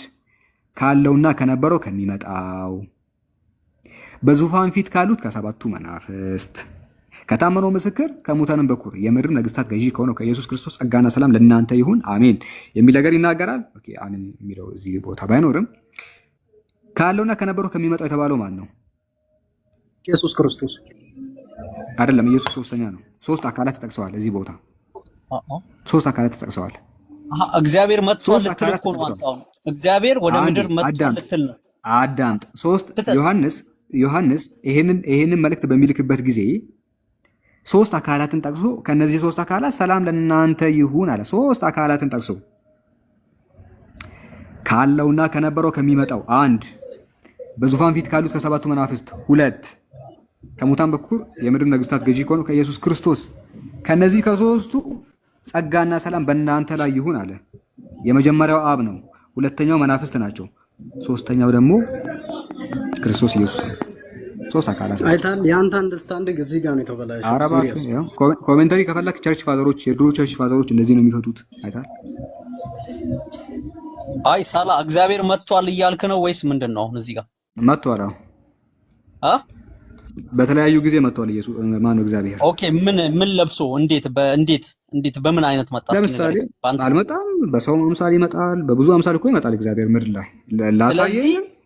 ካለውና ከነበረው ከሚመጣው በዙፋን ፊት ካሉት ከሰባቱ መናፍስት ከታመነው ምስክር ከሙታንም በኩር የምድር ነገስታት ገዢ ከሆነው ከኢየሱስ ክርስቶስ ጸጋና ሰላም ለእናንተ ይሁን አሜን የሚል ነገር ይናገራል። ኦኬ አሜን የሚለው እዚህ ቦታ ባይኖርም ካለውና ከነበረው ከሚመጣው የተባለው ማን ነው? ኢየሱስ ክርስቶስ አይደለም። ኢየሱስ ሶስተኛ ነው። ሶስት አካላት ተጠቅሰዋል እዚህ ቦታ። ሶስት አካላት ተጠቅሰዋል። እግዚአብሔር መጥቷል ልትል እኮ ነው። እግዚአብሔር ወደ ምድር መጥቷል ልትል ነው። አዳምጥ። ሶስት ዮሐንስ ይሄንን መልእክት በሚልክበት ጊዜ ሶስት አካላትን ጠቅሶ ከነዚህ ሶስት አካላት ሰላም ለእናንተ ይሁን አለ። ሶስት አካላትን ጠቅሶ ካለውና ከነበረው ከሚመጣው አንድ በዙፋን ፊት ካሉት ከሰባቱ መናፍስት ሁለት ከሙታን በኩር የምድር ነገስታት ገዢ ከሆነው ከኢየሱስ ክርስቶስ ከነዚህ ከሶስቱ ጸጋና ሰላም በእናንተ ላይ ይሁን አለ። የመጀመሪያው አብ ነው። ሁለተኛው መናፍስት ናቸው። ሶስተኛው ደግሞ ክርስቶስ ኢየሱስ። ሶስት አካላት አይታል። ያንተ አንደርስታንዲንግ እዚህ ጋር ነው የተበላሸው። አረባክ ኮሜንታሪ ከፈለክ ቸርች ፋዘሮች፣ የድሮ ቸርች ፋዘሮች እንደዚህ ነው የሚፈቱት። አይታል። አይ ሳላ እግዚአብሔር መጥቷል እያልክ ነው ወይስ ምንድነው? አሁን እዚህ ጋር መጥቷል። በተለያዩ ጊዜ መጥቷል። ኢየሱስ ማነው? እግዚአብሔር። ኦኬ ምን ለብሶ እንዴት በምን አይነት መጣ? ለምሳሌ አልመጣም። በሰው አምሳል ይመጣል። በብዙ አምሳል እኮ ይመጣል እግዚአብሔር ምድር ላይ ላሳየ።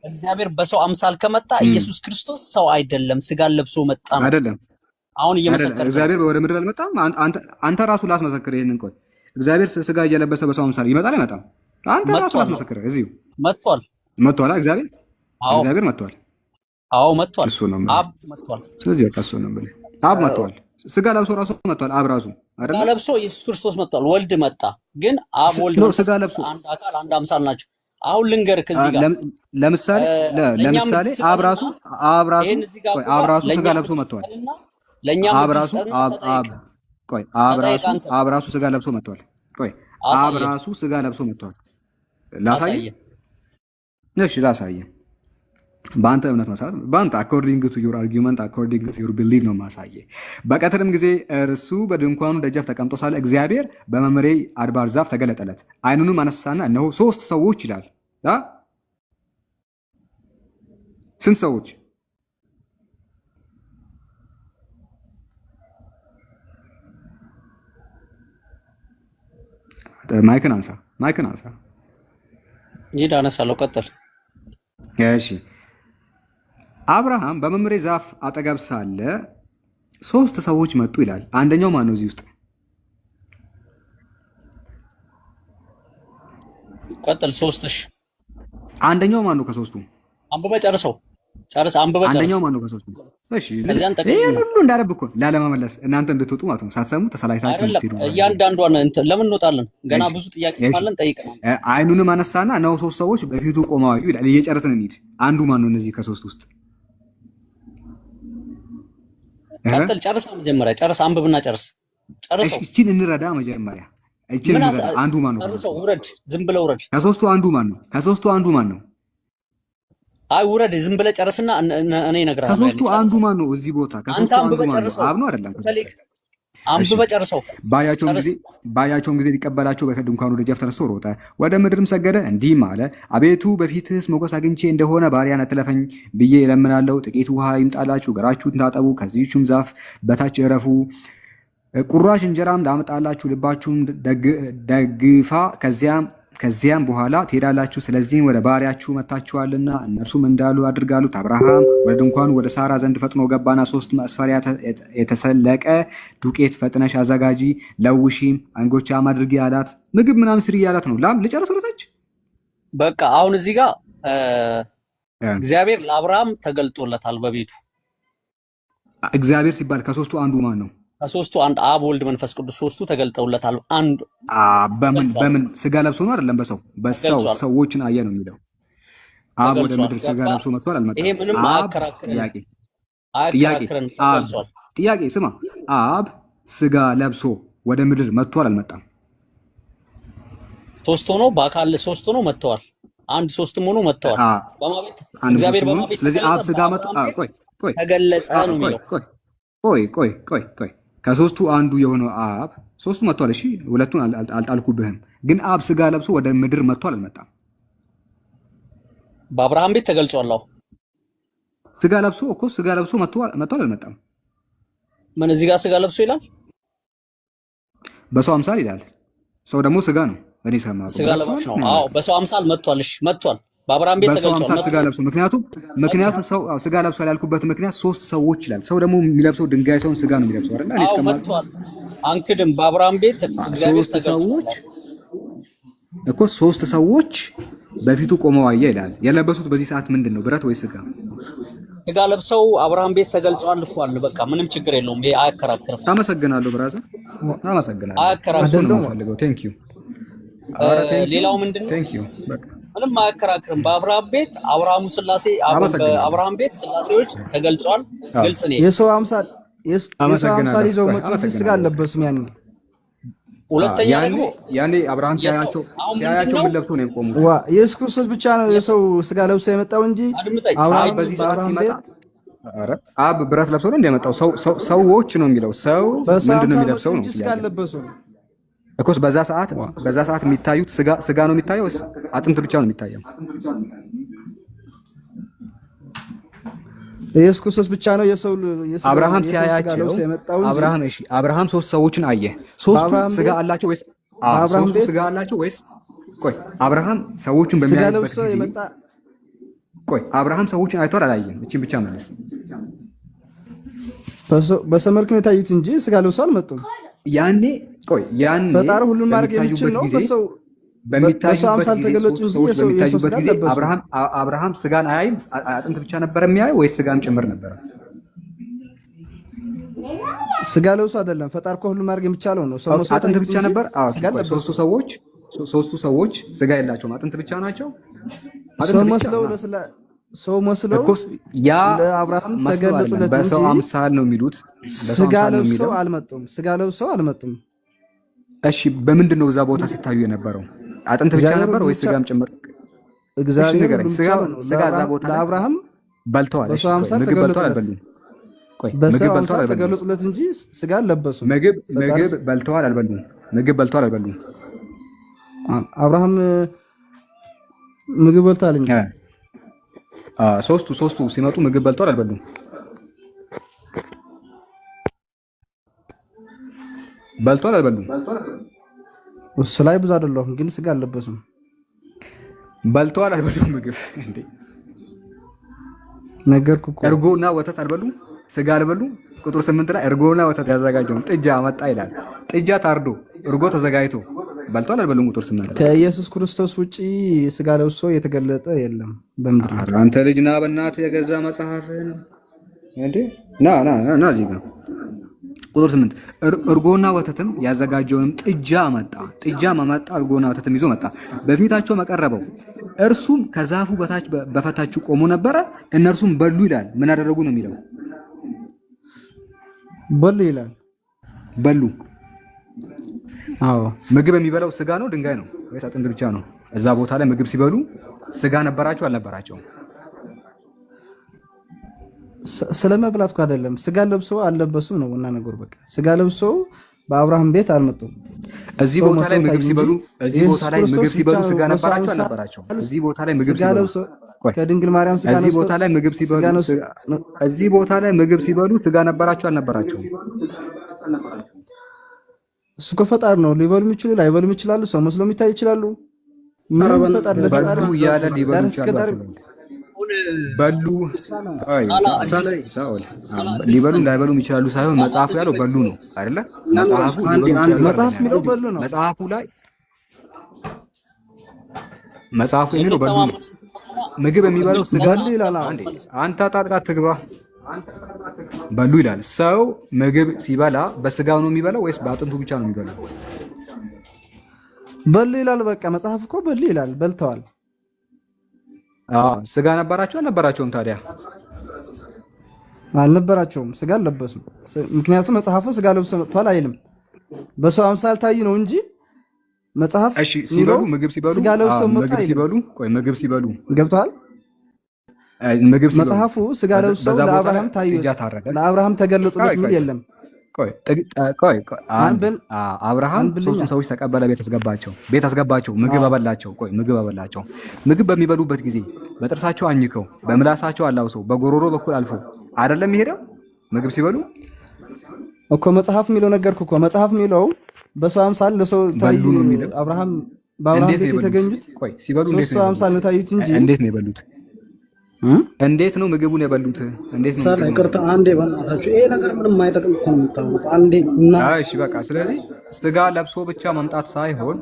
እግዚአብሔር በሰው አምሳል ከመጣ ኢየሱስ ክርስቶስ ሰው አይደለም፣ ስጋን ለብሶ መጣ ነው አይደለም? አሁን እየመሰከረ እግዚአብሔር ወደ ምድር አልመጣም። አንተ ራሱ ላስመሰክር ይሄንን። ቆይ እግዚአብሔር ስጋ እየለበሰ በሰው አምሳል ይመጣል አይመጣም? አንተ ራሱ ላስመሰክር። እዚሁ መጥቷል። እግዚአብሔር መጥቷል። አዎ መጥቷል። አብ መጥቷል። ስለዚህ በቃ እሱ ነው ብለህ አብ መጥቷል። ስጋ ለብሶ ራሱ መጥቷል። አብ ራሱ አይደል? ስጋ ለብሶ ኢየሱስ ክርስቶስ መጥቷል። ወልድ መጣ። ግን አብ ወልድ ነው ስጋ ለብሶ አንድ አካል አንድ አምሳል ናቸው። አሁን ልንገርህ ከዚህ ጋር ለምሳሌ አብ ራሱ ስጋ ለብሶ መጥቷል። ለኛም አብ ራሱ ስጋ ለብሶ መጥቷል። አብ ራሱ ስጋ ለብሶ መጥቷል። ላሳየህ? እሺ ላሳየህ። በአንተ እምነት መሰረት በአንተ አኮርዲንግ ቱ ዩር አርጊመንት አኮርዲንግ ቱ ዩር ቢሊቭ ነው ማሳየህ። በቀትርም ጊዜ እርሱ በድንኳኑ ደጃፍ ተቀምጦ ሳለ እግዚአብሔር በመምሬ አድባር ዛፍ ተገለጠለት። ዓይኑንም አነሳና እነሆ ሶስት ሰዎች ይላል። ስንት ሰዎች? ማይክን አንሳ። ይሄድ አነሳለሁ። ቀጥል። እሺ አብርሃም በመምሬ ዛፍ አጠገብ ሳለ ሶስት ሰዎች መጡ ይላል። አንደኛው ማን ነው? እዚህ ውስጥ ቀጥል። ሶስትሽ አንደኛው ማን ነው? ከሶስቱ አንብበህ ጨርሰው። አንደኛው ማን ነው ከሶስቱ? እሺ ይሄን ሁሉ እንዳረብ እኮ ላለመመለስ እናንተ እንድትወጡ ማለት ነው። ሳትሰሙ ተሰላይታችሁ ትሄዱ። እያንዳንዷን ለምን እንወጣለን? ገና ብዙ ጥያቄ ካለን ጠይቀናል። ዓይኑንም አነሳና ነው ሶስት ሰዎች በፊቱ ቆመው ይላል። እየጨረስን እንሂድ። አንዱ ማን ነው እነዚህ ከሶስት ውስጥ? ቀጥል። ጨርስ። መጀመሪያ ጨርስ። አንብብና ጨርስ። ጨርሰው። እቺን እንረዳ መጀመሪያ። እቺን እንረዳ። አንዱ ማን ነው? ጨርሰው። ውረድ። ዝም ብለህ ውረድ። ከሶስቱ አንዱ ማን ነው? አይ ውረድ። ዝም ብለህ ጨርስና እኔ እነግርሃለሁ። ከሶስቱ አንዱ ማን ነው? እዚህ ቦታ ከሶስቱ አንዱ ማን ነው? አብ ነው አይደለም? አንብበህ ጨርሰው። ባያቸውም ጊዜ ሊቀበላቸው በድንኳኑ ደጃፍ ተነስቶ ሮጠ፣ ወደ ምድርም ሰገደ፣ እንዲህም አለ፣ አቤቱ በፊትህስ ሞገስ አግኝቼ እንደሆነ ባሪያን አትለፈኝ ብዬ እለምናለሁ። ጥቂት ውሃ ይምጣላችሁ፣ እግራችሁን ታጠቡ፣ ከዚህችም ዛፍ በታች እረፉ። ቁራሽ እንጀራም ላመጣላችሁ ልባችሁም ደግፋ ከዚያም በኋላ ትሄዳላችሁ። ስለዚህም ወደ ባሪያችሁ መጥታችኋልና እነርሱም እንዳሉ አድርጋሉት። አብርሃም ወደ ድንኳኑ ወደ ሳራ ዘንድ ፈጥኖ ገባና 3 መስፈሪያ የተሰለቀ ዱቄት ፈጥነሽ አዘጋጂ፣ ለውሺም፣ አንጎቻም አድርጊ አላት። ምግብ ምናምን ስሪ ያላት ነው። ላም ልጨርስ ወረታች። በቃ አሁን እዚህ ጋር እግዚአብሔር ለአብርሃም ተገልጦለታል በቤቱ። እግዚአብሔር ሲባል ከሶስቱ አንዱ ማን ነው? ከሶስቱ አንድ አብ፣ ወልድ፣ መንፈስ ቅዱስ ሶስቱ ተገልጠውለታል። አንዱ በምን ስጋ ለብሶ ነው? አይደለም በሰው ሰዎችን አየ ነው የሚለው። አብ ወደ ምድር ስጋ ለብሶ መጥቷል አልመጣም? ይሄ ምንም ጥያቄ ስማ፣ አብ ስጋ ለብሶ ወደ ምድር መጥቷል አልመጣም? ሶስት ሆኖ በአካል ሶስት ሆኖ መጥተዋል። አንድ ሶስትም ሆኖ መጥተዋል። በማቤት እግዚአብሔር በማቤት ስለዚህ አብ ስጋ መጣ። ቆይ ተገለጸ ነው የሚለው። ቆይ ከሶስቱ አንዱ የሆነው አብ ሶስቱ መጥቷል። እሺ ሁለቱን አልጣልኩብህም፣ ግን አብ ስጋ ለብሶ ወደ ምድር መጥቷል አልመጣም? በአብርሃም ቤት ተገልጿል። ስጋ ለብሶ መጥቷል አልመጣም? ምን እዚህ ጋር ስጋ ለብሶ ይላል? በሰው አምሳል ይላል። ሰው ደግሞ ስጋ ነው። እኔ ሰማሁ ስጋ ለብሶ ነው። አዎ በሰው አምሳል መጥቷል። እሺ መጥቷል። በአብርሃም ቤት ተገልጿል። በሰው አምሳል ስጋ ለብሶ ምክንያቱም ሰው ስጋ ለብሶ ያልኩበት ምክንያት 3 ሰዎች ይላል። ሰው ደግሞ የሚለብሰው ድንጋይ ሰውን ስጋ ነው የሚለብሰው አይደል? እኔ እስከማውቅ መጥቷል። አንክድም። በአብርሃም ቤት እግዚአብሔር ተገልጿል እኮ 3 ሰዎች በፊቱ ቆመው አየ ይላል። የለበሱት በዚህ ሰዓት ምንድን ነው? ብረት ወይ ስጋ? ስጋ ለብሰው አብርሃም ቤት ተገልጿል እኮ አለ። በቃ ምንም ችግር የለውም። ይሄ አያከራክርም። አመሰግናለሁ ብራዘር፣ አመሰግናለሁ። አያከራክርም ነው ፈልገው። ቴንክ ዩ። ሌላው ምንድነው? ቴንክ ዩ። በቃ ምንም አያከራክርም። በአብርሃም ቤት በአብርሃም ቤት ስላሴዎች ተገልጿል። ግልጽ ነው። የሰው አምሳል ይዘው መጡ እንጂ ስጋ አልለበሱም። ሁለተኛ ደግሞ ያኔ አብርሃም ሲያያቸው ምን ለብሶ ነው የቆሙት? ኢየሱስ ክርስቶስ ብቻ ነው የሰው ስጋ ለብሶ የመጣው እንጂ አብርሃም በዚህ ሰዓት ሲመጣ አብ ብረት ለብሶ ነው እንደመጣው። ሰዎች ነው የሚለው። ሰው ምንድነው የሚለብሰው ነው ስጋ አልለበሱም እኮ። በዛ ሰዓት የሚታዩት ስጋ ነው የሚታየው ወይስ አጥንት ብቻ ነው የሚታየው? ኢየሱስ ክርስቶስ ብቻ ነው የሰው አብርሃም ሲያያቸው አብርሃም 3 ሰዎችን አየ። 3ቱ ስጋ አላቸው ወይስ? ሶስቱ ስጋ አላቸው ወይስ? ቆይ አብርሃም ሰዎችን በሚያይበት ጊዜ አብርሃም ሰዎችን አይቷል አላየም? እቺን ብቻ መልስ። በሰው መልክ ነው የታዩት እንጂ ስጋ ለብሰው አልመጡም። ያኔ ፈጣሪ ሁሉን ማድረግ የሚችል ነው። በሰው አምሳል ተገለጹ እንጂ የሰው ስጋ አልለበሱም። አብርሃም ስጋን አያይም? አጥንት ብቻ ነበር የሚያየው ወይስ ስጋም ጭምር ነበር? ስጋ ለብሶ አይደለም። ፈጣሪ እኮ ሁሉን ማድረግ የሚቻለው ነው። አጥንት ብቻ ነበር። ሶስቱ ሰዎች ስጋ የላቸውም፣ አጥንት ብቻ ናቸው። ሰው መስለው ለአብርሃም ተገለጹለት እንጂ በሰው አምሳል ነው የሚሉት። ስጋ ለብሰው አልመጡም። እሺ በምንድን ነው እዛ ቦታ ሲታዩ የነበረው? አጥንት ብቻ ነበር ወይስ ስጋም ጭምር? እግዚአብሔር ስጋ እዛ ቦታ ለአብርሃም በልተዋል። ምግብ በልተዋል አልበሉም? በሰው አምሳል ተገለጹለት እንጂ ስጋ አልለበሱም። ምግብ በልተዋል አልበሉም? አብርሃም ምግብ በልተዋል እንጂ ሶስቱ ሲመጡ ምግብ በልተዋል አልበሉም? በልተዋል አልበሉም? እሱ ላይ ብዙ አይደለሁም፣ ግን ስጋ አልለበሱም። በልተዋል አልበሉም? ምግብ እንዴ ነገርኩህ እኮ። እርጎና ወተት አልበሉም? ስጋ አልበሉም? ቁጥር 8 ላይ እርጎና ወተት ያዘጋጀውን ጥጃ መጣ ይላል። ጥጃ ታርዶ እርጎ ተዘጋጅቶ በልተዋል አልበሉም? ቁጥር 8 ከኢየሱስ ክርስቶስ ውጪ ስጋ ለብሶ የተገለጠ የለም በምድር። አንተ ልጅ ና በእናትህ የገዛ መጽሐፍህን እንዴ ና እዚህ ጋር ቁጥር 8 እርጎና ወተትም ያዘጋጀውንም ጥጃ መጣ። እርጎና ወተትም ይዞ መጣ፣ በፊታቸው መቀረበው። እርሱም ከዛፉ በታች ቆሞ ነበረ። እነርሱም በሉ ይላል። ምን አደረጉ ነው የሚለው? በሉ ይላል። በሉ። አዎ። ምግብ የሚበላው ስጋ ነው ድንጋይ ነው ወይስ አጥንት ብቻ ነው? እዛ ቦታ ላይ ምግብ ሲበሉ ስጋ ነበራቸው አልነበራቸውም? ስለመብላት እኮ አይደለም። ስጋ ለብሰው አልለበሱም ነው እና ነገር በቃ ስጋ ለብሰው በአብርሃም ቤት አልመጡም። እዚህ ቦታ ላይ ምግብ ሲበሉ ስጋ ነበራቸው አልነበራቸውም? እዚህ ቦታ ላይ ምግብ ሲበሉ ከድንግል ማርያም ስጋ ነው። እዚህ ቦታ ላይ ምግብ ሲበሉ ስጋ ነበራቸው አልነበራቸውም? እሱ እኮ ፈጣሪ ነው። ሊበሉ የሚችሉ ላይበሉ ይችላሉ። ሰው መስሎ የሚታይ ይችላሉ። ምንም ፈጣሪ ለፈጣሪ ያለ ሊበሉ ይችላሉ። በሉ ሊበሉ ላይበሉ ይችላሉ ሳይሆን መጽሐፉ ያለው በሉ ነው አይደለ? መጽሐፍ የሚለው በሉ ነው። መጽሐፉ የሚለው በሉ ነው። ምግብ የሚበላው ስጋ ይላል። አንተ ጣጥቃ ትግባ በሉ ይላል። ሰው ምግብ ሲበላ በስጋው ነው የሚበላው ወይስ በአጥንቱ ብቻ ነው የሚበላው? በሉ ይላል። በቃ መጽሐፍ እኮ በሉ ይላል። በልተዋል። ስጋ ነበራቸው አልነበራቸውም? ታዲያ አልነበራቸውም። ስጋ አልለበሱም። ምክንያቱም መጽሐፉ ስጋ ለብሰው መጥቷል አይልም። በሰው አምሳል ታዩ ነው እንጂ መጽሐፍ ሲበሉ ምግብ ሲበሉ ስጋ ለብሰው መጥቷል አይልም። ምግብ ሲበሉ ገብቷል። መጽሐፉ ስጋ ለብሰው ለአብርሃም ታዩ፣ ለአብርሃም ተገለጸለት ምን የለም። አብርሃም ሶስቱን ሰዎች ተቀበለ፣ ቤት አስገባቸው፣ ምግብ አበላቸው። ምግብ አበላቸው። ምግብ በሚበሉበት ጊዜ በጥርሳቸው አኝከው በምላሳቸው አላውሰው በጎሮሮ በኩል አልፎ አይደለም ይሄዳል። ምግብ ሲበሉ እኮ መጽሐፍ የሚለው ነገርኩ እኮ መጽሐፍ የሚለው በሰው አምሳል ለሰው ታዩ ነው የሚለው። በአብርሃም ቤት የተገኙት ሲበሉ እንዴት ነው አምሳል ነው ታዩት እንጂ እንዴት ነው የበሉት? እንዴት ነው ምግቡን የበሉት? እንዴት ነው? ሰላ ይቅርታ አንዴ በእናታችሁ ይሄ ነገር ምንም አይጠቅም እኮ ነው የምታወሩት። አንዴ እና እሺ በቃ ስለዚህ ስጋ ለብሶ ብቻ መምጣት ሳይሆን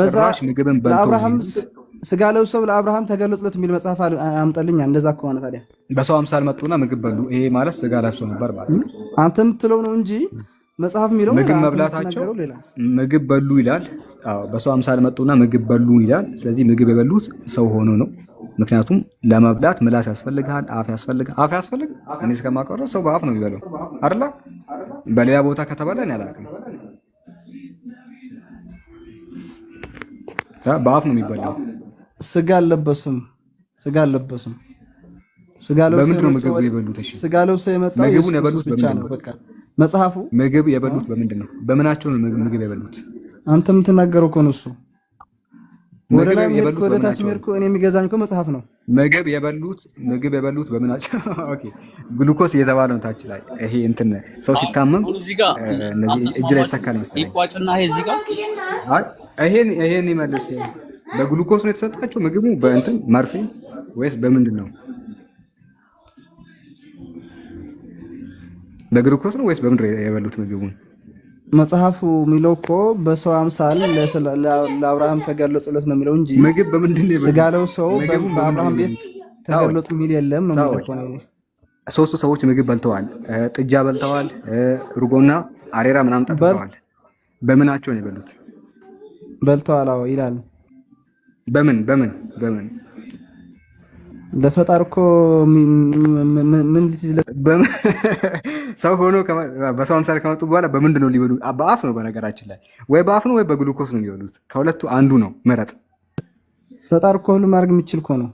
ጭራሽ ምግብን በልቶ ለአብርሃም ስጋ ለብሶ ለአብርሃም ተገለጸለት የሚል መጽሐፍ አምጣልኛ። እንደዛ ከሆነ ታዲያ በሰው አምሳል መጡና ምግብ በሉ፣ ይሄ ማለት ስጋ ለብሶ ነበር ማለት ነው። አንተ የምትለው ነው እንጂ መጽሐፍ የሚለው ምግብ መብላታቸው ምግብ በሉ ይላል። በሰው አምሳል መጡና ምግብ በሉ ይላል። ስለዚህ ምግብ የበሉት ሰው ሆኖ ነው። ምክንያቱም ለመብላት ምላስ ያስፈልጋል፣ አፍ ያስፈልጋል። እኔ እስከማውቀው ሰው በአፍ ነው የሚበላው አይደለ? በሌላ ቦታ ከተባለ እኔ አላውቅም። በአፍ ነው የሚበላው። ስጋ አልለበሱም። በምንድን ነው ምግብ የበሉት? እሺ ስጋ ለብሰው የመጣው ምግቡን የበሉት ብቻ ነው። በቃ መጽሐፉ ምግብ የበሉት በምንድን ነው? በምናቸው ነው ምግብ የበሉት? አንተ የምትናገረው እኮ ነው እሱ። ወደ ታች ሜርኮ እኔ የሚገዛኝ እኮ መጽሐፍ ነው። ምግብ የበሉት በምናቸው? ኦኬ ግሉኮስ እየተባለ ነው ታች ላይ። ይሄ እንትን ሰው ሲታመም እነዚህ እጅ ላይ ይሰካል መሰለኝ። ይቋጭና ይሄ እዚህ ጋር ይሄን ይመልስ። በግሉኮስ ነው የተሰጣቸው ምግቡ በእንትን መርፌ ወይስ በምንድን ነው? በግሉኮስ ነው ወይስ በምንድን ነው የበሉት ምግቡን? መጽሐፉ የሚለው እኮ በሰው አምሳል ለአብርሃም ተገለጸለት ነው የሚለው እንጂ ምግብ በምንድን ነው የበሉት? ስጋ ለብሰው በአብርሃም ቤት ተገለጸ የሚል የለም ነው የሚለው። ሶስቱ ሰዎች ምግብ በልተዋል፣ ጥጃ በልተዋል፣ ሩጎና አሬራ ምናምን ጠጥተዋል። በምናቸው ነው የበሉት? በልተዋል ይላል። በምን ለፈጣር እኮ ምን ሰው ሆኖ በሰው አምሳል ከመጡ በኋላ በምንድን ነው ሊበሉ? በአፍ ነው በነገራችን ላይ፣ ወይ በአፍ ነው ወይ በግሉኮስ ነው የሚበሉት። ከሁለቱ አንዱ ነው ምረጥ። ፈጣር እኮ ሁሉ ማድረግ የሚችል እኮ ነው።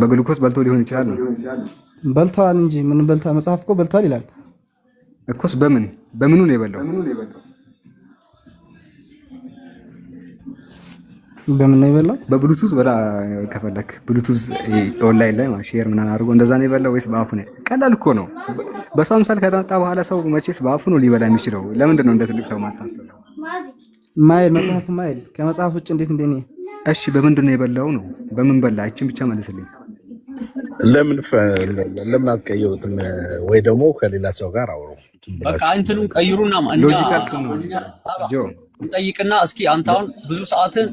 በግሉኮስ በልቶ ሊሆን ይችላል ነው። በልተዋል እንጂ ምን በልተዋል? መጽሐፍ እኮ በልተዋል ይላል እኮስ። በምኑ ነው የበላው? በምን ነው የበላው? በብሉቱዝ በላ ከፈለክ ብሉቱዝ ኦንላይን ላይ ሼር ምናምን አድርጎ እንደዛ ነው የበላው ወይስ በአፉ ነው? ቀላል እኮ ነው። በሰው አምሳል ከመጣ በኋላ ሰው መቼስ በአፉ ነው ሊበላ የሚችለው። ለምንድን ነው እንደ ትልቅ ሰው ማታሰበው? ማይል መጽሐፉ ማይል ከመጽሐፍ ውጭ እንዴት እንደኔ? እሺ በምንድን ነው የበላው ነው? በምን በላ? እቺን ብቻ መልስልኝ። ለምን አትቀይሩትም? ወይ ደግሞ ከሌላ ሰው ጋር አውሩ። በቃ እንትኑን ቀይሩና ሎጂካል ስም ነው ጆ እንጠይቅና እስኪ አንተ አሁን ብዙ ሰዓትን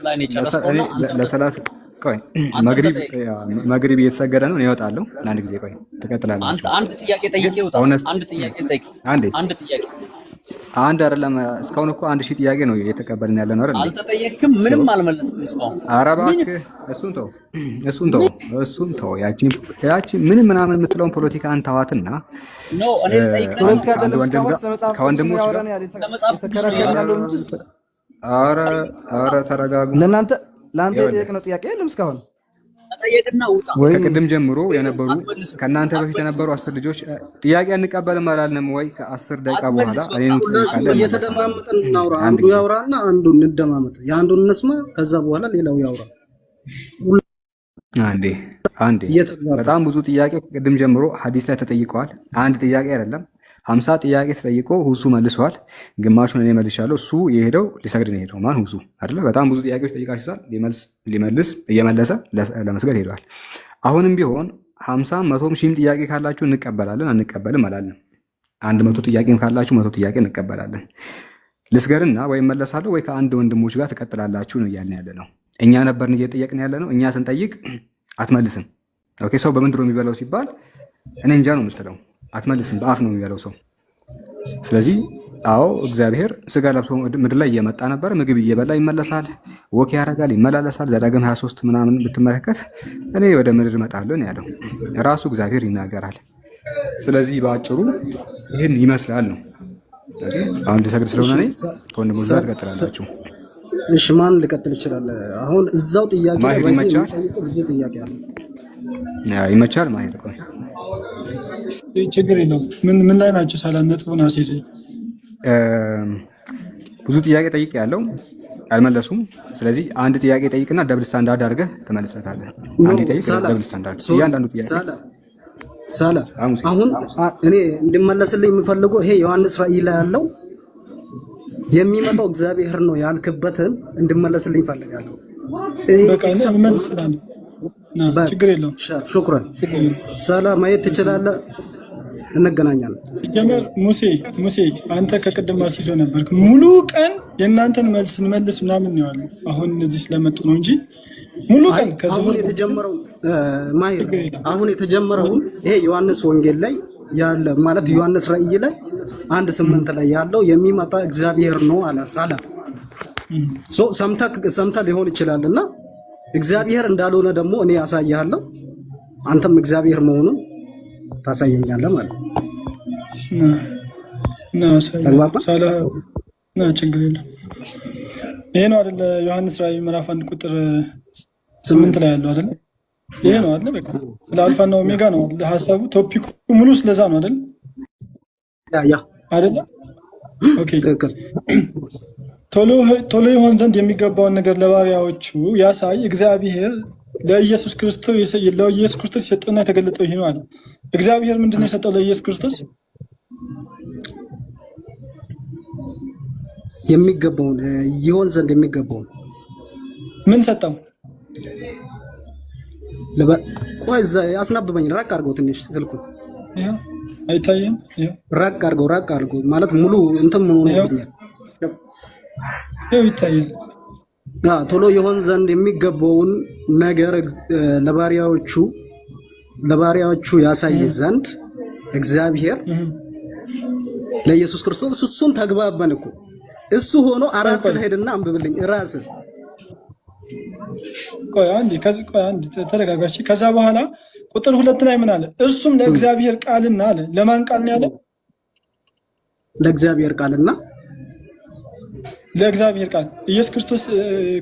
ላይ ነው የጨረስከውና ለሰላት ቆይ መግሪብ እየተሰገደ ነው። እወጣለሁ ለአንድ ጊዜ። ቆይ ትቀጥላለህ። አንድ ጥያቄ ጠይቄ ውጣ። አንድ ጥያቄ ጠይቅ። አንድ ጥያቄ አንድ አይደለም። እስካሁን እኮ 1000 ጥያቄ ነው እየተቀበልን ያለ ነው አይደል? አልተጠየቅክም፣ ምንም አልመለስክም እስካሁን። ኧረ እባክህ እሱን ተው። ያቺ ምንም ምናምን የምትለውን ፖለቲካ አንተዋትና ኖ እኔ ጠይቀህ ከወንድሞች ጋር ኧረ ተረጋጉ። ለአንተ የጠየቅነው ጥያቄ የለም እስካሁን። ጠየቅና ውጣ። ከቅድም ጀምሮ የነበሩ ከእናንተ በፊት የነበሩ 10 ልጆች ጥያቄ እንቀበልም አላልንም ወይ? ከ10 ደቂቃ በኋላ እየተደማመጥን እናውራ። አንዱ ያውራና አንዱ እንደማመጥ፣ የአንዱን እንስማ፣ ከዛ በኋላ ሌላው ያውራ። አንዴ በጣም ብዙ ጥያቄ ቅድም ጀምሮ ሐዲስ ላይ ተጠይቀዋል። አንድ ጥያቄ አይደለም 50 ጥያቄ ተጠይቆ ሁሱ መልሷል። ግማሹን እኔ መልሻለሁ። እሱ የሄደው ሊሰግድ ነው የሄደው። ማን ሁሱ አይደለ? በጣም ብዙ ጥያቄዎች ጠይቃችሁታል። ሊመልስ እየመለሰ ለመስገድ ሄደዋል። አሁንም ቢሆን 50 100 ሺህም ጥያቄ ካላችሁ እንቀበላለን፣ አንቀበልም አላለም። 100 ጥያቄም ካላችሁ 100 ጥያቄ እንቀበላለን። ልስገድና ወይም መለሳለሁ ወይ ከአንድ ወንድሞች ጋር ትቀጥላላችሁ ነው እያልን ያለ ነው። እኛ ነበርን እየጠየቅን ያለ ነው። እኛ ስንጠይቅ አትመልስም። ኦኬ፣ ሰው በምንድን ነው የሚበላው ሲባል እኔ እንጃ ነው የምትለው። አትመልስም፣ በአፍ ነው የሚበላው ሰው። ስለዚህ አዎ እግዚአብሔር ስጋ ለብሶ ምድር ላይ እየመጣ ነበር። ምግብ እየበላ ይመለሳል፣ ወክ ያደርጋል፣ ይመላለሳል። ዘዳግም 23 ምናምን ብትመለከት እኔ ወደ ምድር እመጣለሁ ነው ያለው። ራሱ እግዚአብሔር ይናገራል። ስለዚህ በአጭሩ ይህን ይመስላል ነው። አሁን ልሰግድ ስለሆነ እኔ ከወንድሞች ጋር ትቀጥላላችሁ። እሺ፣ ማን ልቀጥል ይችላል? አሁን እዛው ጥያቄ ላይ ብዙ ጥያቄ አለ። ይመቻል ማሄድ ቆይ ችግር የለውም። ምን ላይ ናቸው? ሳላነጥቡን አስይዘ ብዙ ጥያቄ ጠይቅ ያለው አልመለሱም። ስለዚህ አንድ ጥያቄ ጠይቅና ደብል ስታንዳርድ አድርገህ ተመልሰታለህ። አንድ ጠይቅ ደብል ስታንዳርድ እያንዳንዱ ጥያቄ ሳላ አሁን እኔ እንድመለስልኝ የምፈልገው ይሄ ዮሐንስ ራእይ ላይ ያለው የሚመጣው እግዚአብሔር ነው ያልክበትን እንድመለስልኝ እፈልጋለሁ። ችግር የለውም። ሹክራን ሳላ ማየት ትችላለህ። እንገናኛለን። ጀመር ሙሴ አንተ ከቅድም አስይዞ ነበር። ሙሉ ቀን የእናንተን መልስ እንመልስ ምናምን ነው ያለው። አሁን እዚህ ስለመጡ ነው እንጂ ሙሉ ቀን አሁን የተጀመረው ማየት አሁን የተጀመረው ይሄ ዮሐንስ ወንጌል ላይ ያለ ማለት ዮሐንስ ራእይ ላይ 1:8 ላይ ያለው የሚመጣ እግዚአብሔር ነው አለ ሳላ። ሰምታ ሊሆን ይችላልና እግዚአብሔር እንዳልሆነ ደግሞ እኔ ያሳያለሁ፣ አንተም እግዚአብሔር መሆኑን ታሳየኛለህ ማለት ነው። ችግር የለም። ይሄ ነው አይደለ? ዮሐንስ ራእይ ምዕራፍ 1 ቁጥር 8 ላይ ያለው አይደለ? ይሄ ነው አይደለ? በቃ ስለ አልፋና ኦሜጋ ነው አይደለ? ሐሳቡ ቶፒኩ ሙሉ ስለዛ ነው አይደለ? ያ አይደለ? ኦኬ ቶሎ ይሆን ዘንድ የሚገባውን ነገር ለባሪያዎቹ ያሳይ እግዚአብሔር ለኢየሱስ ክርስቶስ የሰጠውና የተገለጠው ይሄ ነው አለ። እግዚአብሔር ምንድነው የሰጠው ለኢየሱስ ክርስቶስ? የሚገባውን ይሆን ዘንድ የሚገባውን ምን ሰጠው? ቆይ አስናብበኝ። ራቅ አድርገው ትንሽ ስልኩ አይታየም። ራቅ አድርገው ማለት ሙሉ እንትን ሆኖ ይገኛል። ይታያል። ቶሎ ይሆን ዘንድ የሚገባውን ነገር ለባሪያዎቹ ያሳይ ዘንድ እግዚአብሔር ለኢየሱስ ክርስቶስ እሱን ተግባባን እኮ እሱ ሆኖ 4 ሄድና አንብብልኝ ራስህ። ቆይ አንዴ ተረጋጋሽ። ከዛ በኋላ ቁጥር 2 ላይ ምን አለ? እርሱም ለእግዚአብሔር ቃልና አለ። ለማን ቃል ነው ያለው? ለእግዚአብሔር ቃልና ለእግዚአብሔር ቃል። ኢየሱስ ክርስቶስ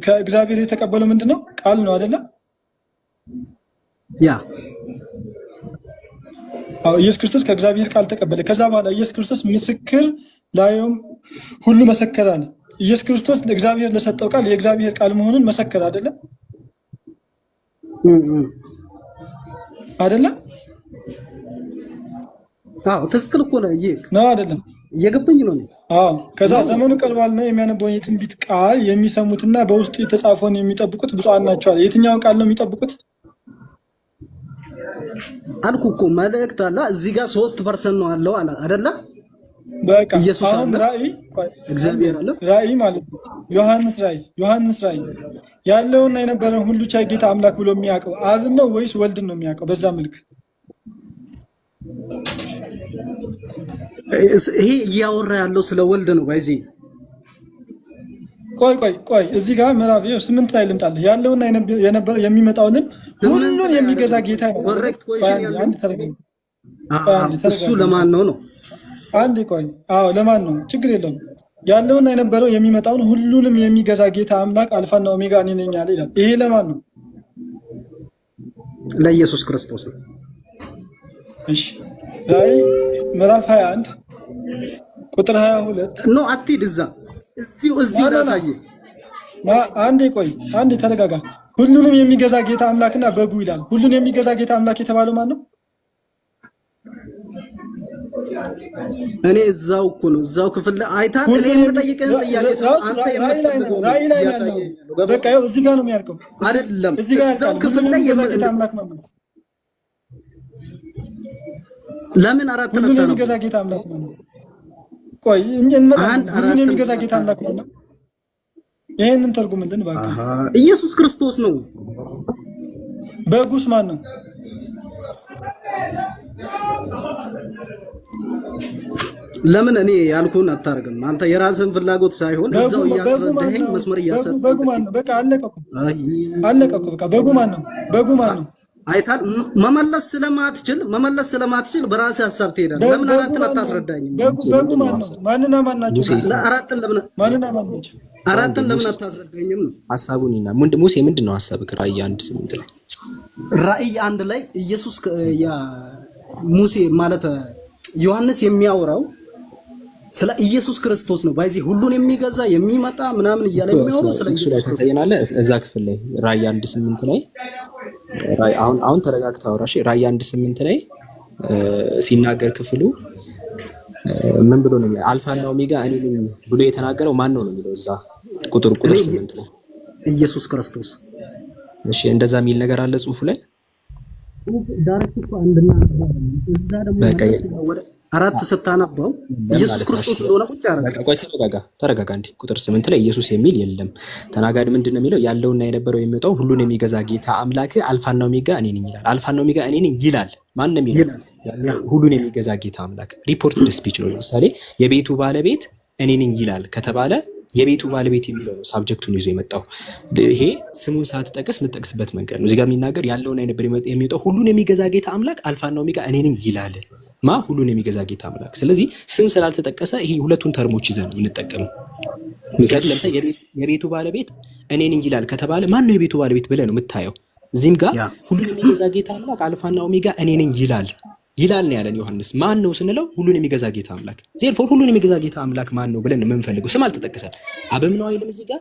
ከእግዚአብሔር የተቀበለው ምንድነው? ቃል ነው አይደለ? ያ ኢየሱስ ክርስቶስ ከእግዚአብሔር ቃል ተቀበለ። ከዛ በኋላ ኢየሱስ ክርስቶስ ምስክር ላዩም ሁሉ መሰከራል። ኢየሱስ ክርስቶስ ለእግዚአብሔር ለሰጠው ቃል የእግዚአብሔር ቃል መሆኑን መሰከረ አይደለ? አይደለ? ትክክል እኮ ነው። ነው አይደለም? እየገባኝ ነው። ከዛ ዘመኑ ቀርቧልና የሚያነበውን የትንቢት ቃል የሚሰሙትና በውስጡ የተጻፈውን የሚጠብቁት ብፁዓን ናቸው። የትኛውን ቃል ነው የሚጠብቁት? አልኩ እኮ መልእክት አለ እዚህ ጋር 3% ነው አለው አለ አይደለ? በቃ ኢየሱስ አለ እግዚአብሔር አለ ራእይ ማለት ነው። ዮሐንስ ራእይ ያለውና የነበረውን ሁሉ ቻይ ጌታ አምላክ ብሎ የሚያውቀው አብ ነው ወይስ ወልድን ነው የሚያውቀው? በዛ መልክ ይሄ እያወራ ያለው ስለ ወልድ ነው። ባይዚ ቆይ እዚህ ጋር ምዕራፍ 8 ላይ ልምጣልህ። ያለውና የነበረ የሚመጣውንም ሁሉን የሚገዛ ጌታ ነው። እሱ ለማን ነው? አንዴ ቆይ ለማን ነው? ችግር የለውም። ያለውና የነበረው የሚመጣውን ሁሉንም የሚገዛ ጌታ አምላክ አልፋና ኦሜጋ እኔ ነኝ አለ ይላል። ይሄ ለማን ነው? ለኢየሱስ ክርስቶስ ነው። እሺ ራእይ ምዕራፍ 21 ቁጥር 22 ነው። አትሂድ እዚሁ ላሳየ። አንዴ ተረጋጋ። ሁሉንም የሚገዛ ጌታ አምላክና በጉ ይላል። ሁሉን የሚገዛ ጌታ አምላክ የተባለው ማን ነው? እኔ እዛው እኮ ነው እዛው ክፍል ላይ አይታት እኔ የምጠይቅህን ጥያቄ አንተ የምትፈልገው ራእይ ላይ ያለው በቃ ይኸው እዚህ ጋር ነው የሚያልቀው አይደለም እዚህ ጋር እዛው ክፍል ላይ ጌታ አምላክ ነው ለምን አራት ሁሉን የሚገዛ ጌታ አምላክ ነው ቆይ እንመጣለን ሁሉን የሚገዛ ጌታ አምላክ ነው ይሄንን ተርጉምልን እባክህ ኢየሱስ ክርስቶስ ነው በጉስ ማን ነው ለምን እኔ ያልኩን አታርግም አንተ የራስን ፍላጎት ሳይሆን እዛው ያስረዳኸኝ መስመር ያሰፈ በጉ ማን ነው በቃ አለቀኩ በቃ በጉ ማን ነው አይታል መመለስ ስለማትችል በራስህ ሐሳብ ትሄዳለህ ለምን አራትን አታስረዳኝም በጉ ማን ነው ማንና ማን ናቸው አራትን ለምን ማንና ማን ናቸው አራትን ለምን አታስረዳኝም ሐሳቡንና ሙሴ ምንድነው ሐሳብ ራእይ 1:8 ላይ ራእይ 1 ላይ ኢየሱስ ሙሴ ማለት ዮሐንስ የሚያወራው ስለ ኢየሱስ ክርስቶስ ነው ባይዚ ሁሉን የሚገዛ የሚመጣ ምናምን እያለ የሚያወራው ስለ ኢየሱስ ክርስቶስ ተጠየናለ እዛ ክፍል ላይ ራእይ 1:8 ላይ ራእይ አሁን ተረጋግተህ አውራሽ ራእይ 1:8 ላይ ሲናገር ክፍሉ ምን ብሎ ነው አልፋና ኦሜጋ እኔ ነኝ ብሎ የተናገረው ማን ነው የሚለው እዛ ቁጥር 8 ላይ ኢየሱስ ክርስቶስ እሺ እንደዛ የሚል ነገር አለ ጽሁፉ ላይ ዳይሬክት እኮ አንድና እዛ ደግሞ አራት ስታነባው ኢየሱስ ክርስቶስ እንደሆነ ቁጭ ያደርጋል ቆይ ተረጋጋ እንዴ ቁጥር 8 ላይ ኢየሱስ የሚል የለም ተናጋሪ ምንድነው የሚለው ያለውና የነበረው የሚመጣው ሁሉን የሚገዛ ጌታ አምላክ አልፋና ኦሜጋ እኔ ነኝ ይላል አልፋና ኦሜጋ እኔ ነኝ ይላል ማን ነው የሚለው ሁሉን የሚገዛ ጌታ አምላክ ሪፖርትድ ስፒች ነው ለምሳሌ የቤቱ ባለቤት እኔ ነኝ ይላል ከተባለ የቤቱ ባለቤት የሚለው ነው ሳብጀክቱን ይዞ የመጣው ይሄ ስሙን ሳትጠቅስ የምትጠቅስበት መንገድ ነው እዚህ ጋር የሚናገር ያለውና የነበረው የሚመጣው ሁሉን የሚገዛ ጌታ አምላክ አልፋና ኦሜጋ እኔ ነኝ ይላል ማ ሁሉን የሚገዛ ጌታ አምላክ ስለዚህ ስም ስላልተጠቀሰ ይሄ ሁለቱን ተርሞች ይዘን እንጠቀም ምክንያቱም ለምሳሌ የቤቱ ባለቤት እኔ ነኝ ይላል ከተባለ ማን ነው የቤቱ ባለቤት ብለህ ነው የምታየው እዚህም ጋር ሁሉን የሚገዛ ጌታ አምላክ አልፋና ኦሜጋ እኔ ነኝ ይላል ነው ያለን ዮሐንስ ማን ነው ስንለው ሁሉን የሚገዛ ጌታ አምላክ ዜርፎር ሁሉን የሚገዛ ጌታ አምላክ ማን ነው ብለን የምንፈልገው ስም አልተጠቀሰም አብም ነው አይልም እዚህ ጋር